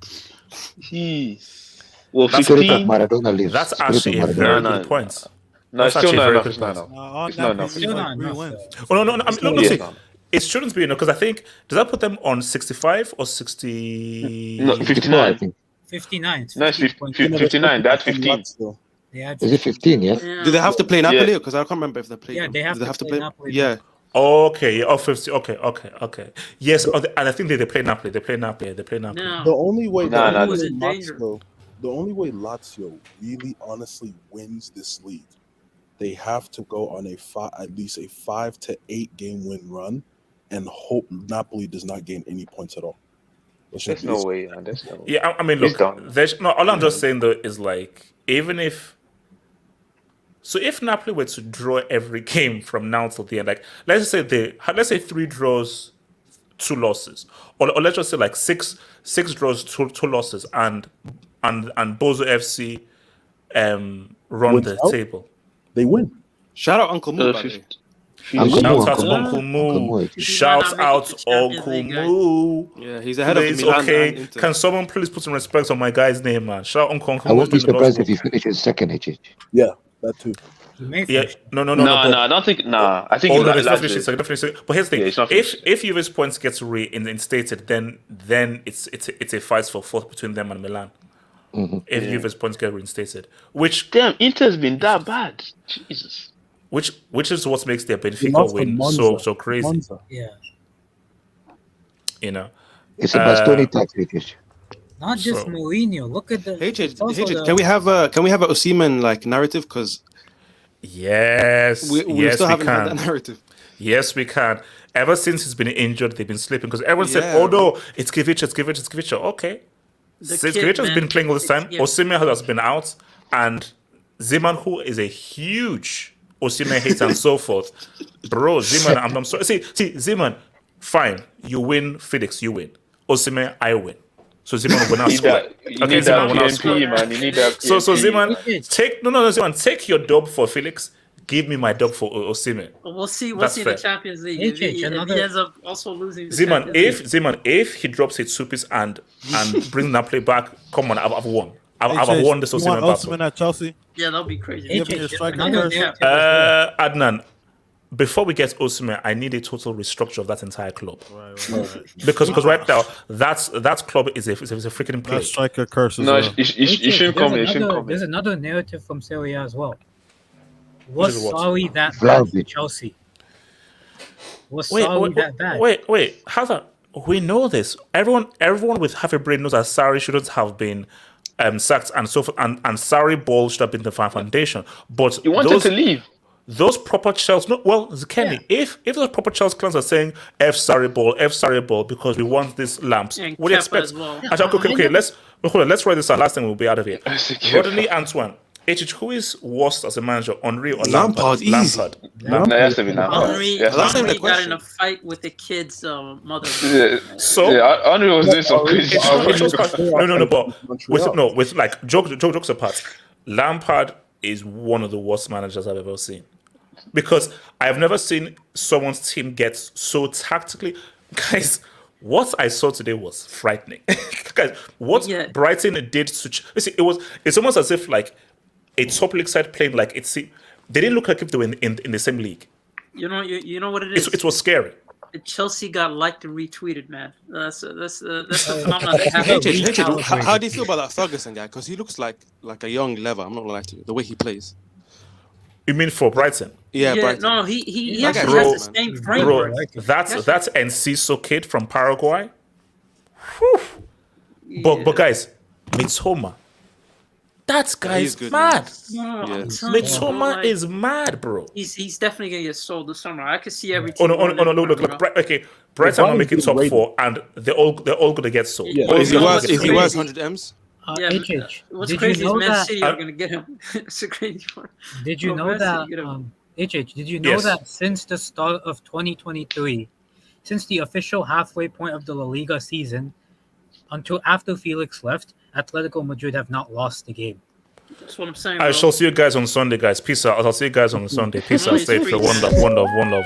Well, That's 15. Maradona leaves. That's actually a very good point. No, it's That's still actually not a enough. very It's good not point. enough. It's not enough. Still not enough. Oh no! I'm Yeah. saying it shouldn't be enough because I think does that put them on 65 or 60? No, 59. 59. No, it's 59. That's 15. Is it 15? Yeah. do they have to play Napoli? Because I can't remember if they play. Yeah, they have do they to have to play play Napoli. Yeah. Okay, 50. Okay. Yes, and I think they play Napoli. They play Napoli. No. The only way was in danger. the only way Lazio really honestly wins this league, they have to go on at least a 5 to 8 game win run and hope Napoli does not gain any points at all. There's no way. There's no way. Yeah, I mean, look, all I'm just saying though is like even if. So if Napoli were to draw every game from now till the end, like let's say 3 draws, 2 losses, or let's just say like six draws, 2 losses, and Bozo FC run Wins the out? table. They win. Shout out Uncle Moo, by the way. Shout out Uncle Moo. Shout out Uncle Moo. Yeah, he's ahead of Please, Milan. okay. And Inter. Can someone please put some respect on my guy's name, man? Shout out Uncle I won't be Moo's doing the surprised Lord's if he finishes second, HH. Yeah, that too. Yeah, no, I don't think. Nah, I think. Oh, no, he's it's not finishing second, definitely second. But here's the thing: it's not if Juve's points gets reinstated, then it's a fight for fourth between them and Milan. If Juve's points get reinstated, which damn Inter's been that bad, Jesus. Which is what makes their Benfica win so crazy. Monza. Yeah. You know, it's a Bastoni tactic. Not just Mourinho. Look at the. Can we have a Osimhen like narrative? Because yes, we still haven't had that narrative. Yes, we can. Ever since he's been injured, they've been sleeping because everyone said, "Oh no, it's Kivicha." Okay, since Kivicha has been playing all this time, Osimhen has been out, and Zeman, who is a huge Osimhen hater and so forth, bro. Zeman, I'm sorry. See, Zeman, fine, you win. Felix, you win. Osimhen, I win. So Zeman will not score. You need that PMP, man. You need that PMP. So Zeman, Zeman, take your dub for Felix. Give me my dub for Osimhen. We'll see. We'll see the Champions League. If he ends up also losing. Zeman, if he drops a two-piece and brings Napoli back, come on, I've won. I've won this Osimhen battle. Osimhen at Chelsea. Yeah, that'll be crazy. Adnan, before we get Osimhen, I need a total restructure of that entire club. Right. Because right now that club is a freaking play. That striker curse. No, it shouldn't come. It shouldn't come. There's another narrative from Serie A as well. Was Sarri that bad for Chelsea? Was Sarri that bad? Wait. How's that? We know this. Everyone with half a brain knows that Sarri shouldn't have been sacked and so forth, and Sarri ball should have been the foundation. But you wanted to leave. Those proper Chelsea, Kenny, if those proper Chelsea clans are saying F Sarri ball because we want these lamps, what do you expect? Well. Okay, let's write this out. Last thing we'll be out of here. Rodney Antoine. Who is worst as a manager, Henry or Lampard? Lampard. Henry got in a fight with the kid's mother. Henry was doing some crazy. With like jokes apart, Lampard is one of the worst managers I've ever seen. Because I've never seen someone's team get so tactically. Guys, what I saw today was frightening. Guys, what Brighton did to it's almost as if like a top league side playing like they didn't look like if they were in the same league. You know what it is? It was scary. Chelsea got liked and retweeted, man. That's the phenomenon that happened. How do you feel about that Ferguson guy? Because he looks like a young Lever. I'm not gonna lie to you. The way he plays. You mean for Brighton? Yeah, Brighton. No, he actually has the same framework. That's Enciso kid from Paraguay. But guys, Mitoma. That guy is mad. Mitoma is mad, bro. He's definitely gonna get sold this summer. I can see everything. Look. Okay, Brighton are making top 4, and they're all gonna get sold. Yeah. If he was 100 M's. What's crazy is Man City are gonna get him. It's a crazy one. Did you know that? Did you know that since the start of 2023, since the official halfway point of the La Liga season, until after Felix left, Atletico Madrid have not lost the game. That's what I'm saying. I shall see you guys on Sunday, guys. Peace out. I'll see you guys on Sunday. Peace out. Stay for one love.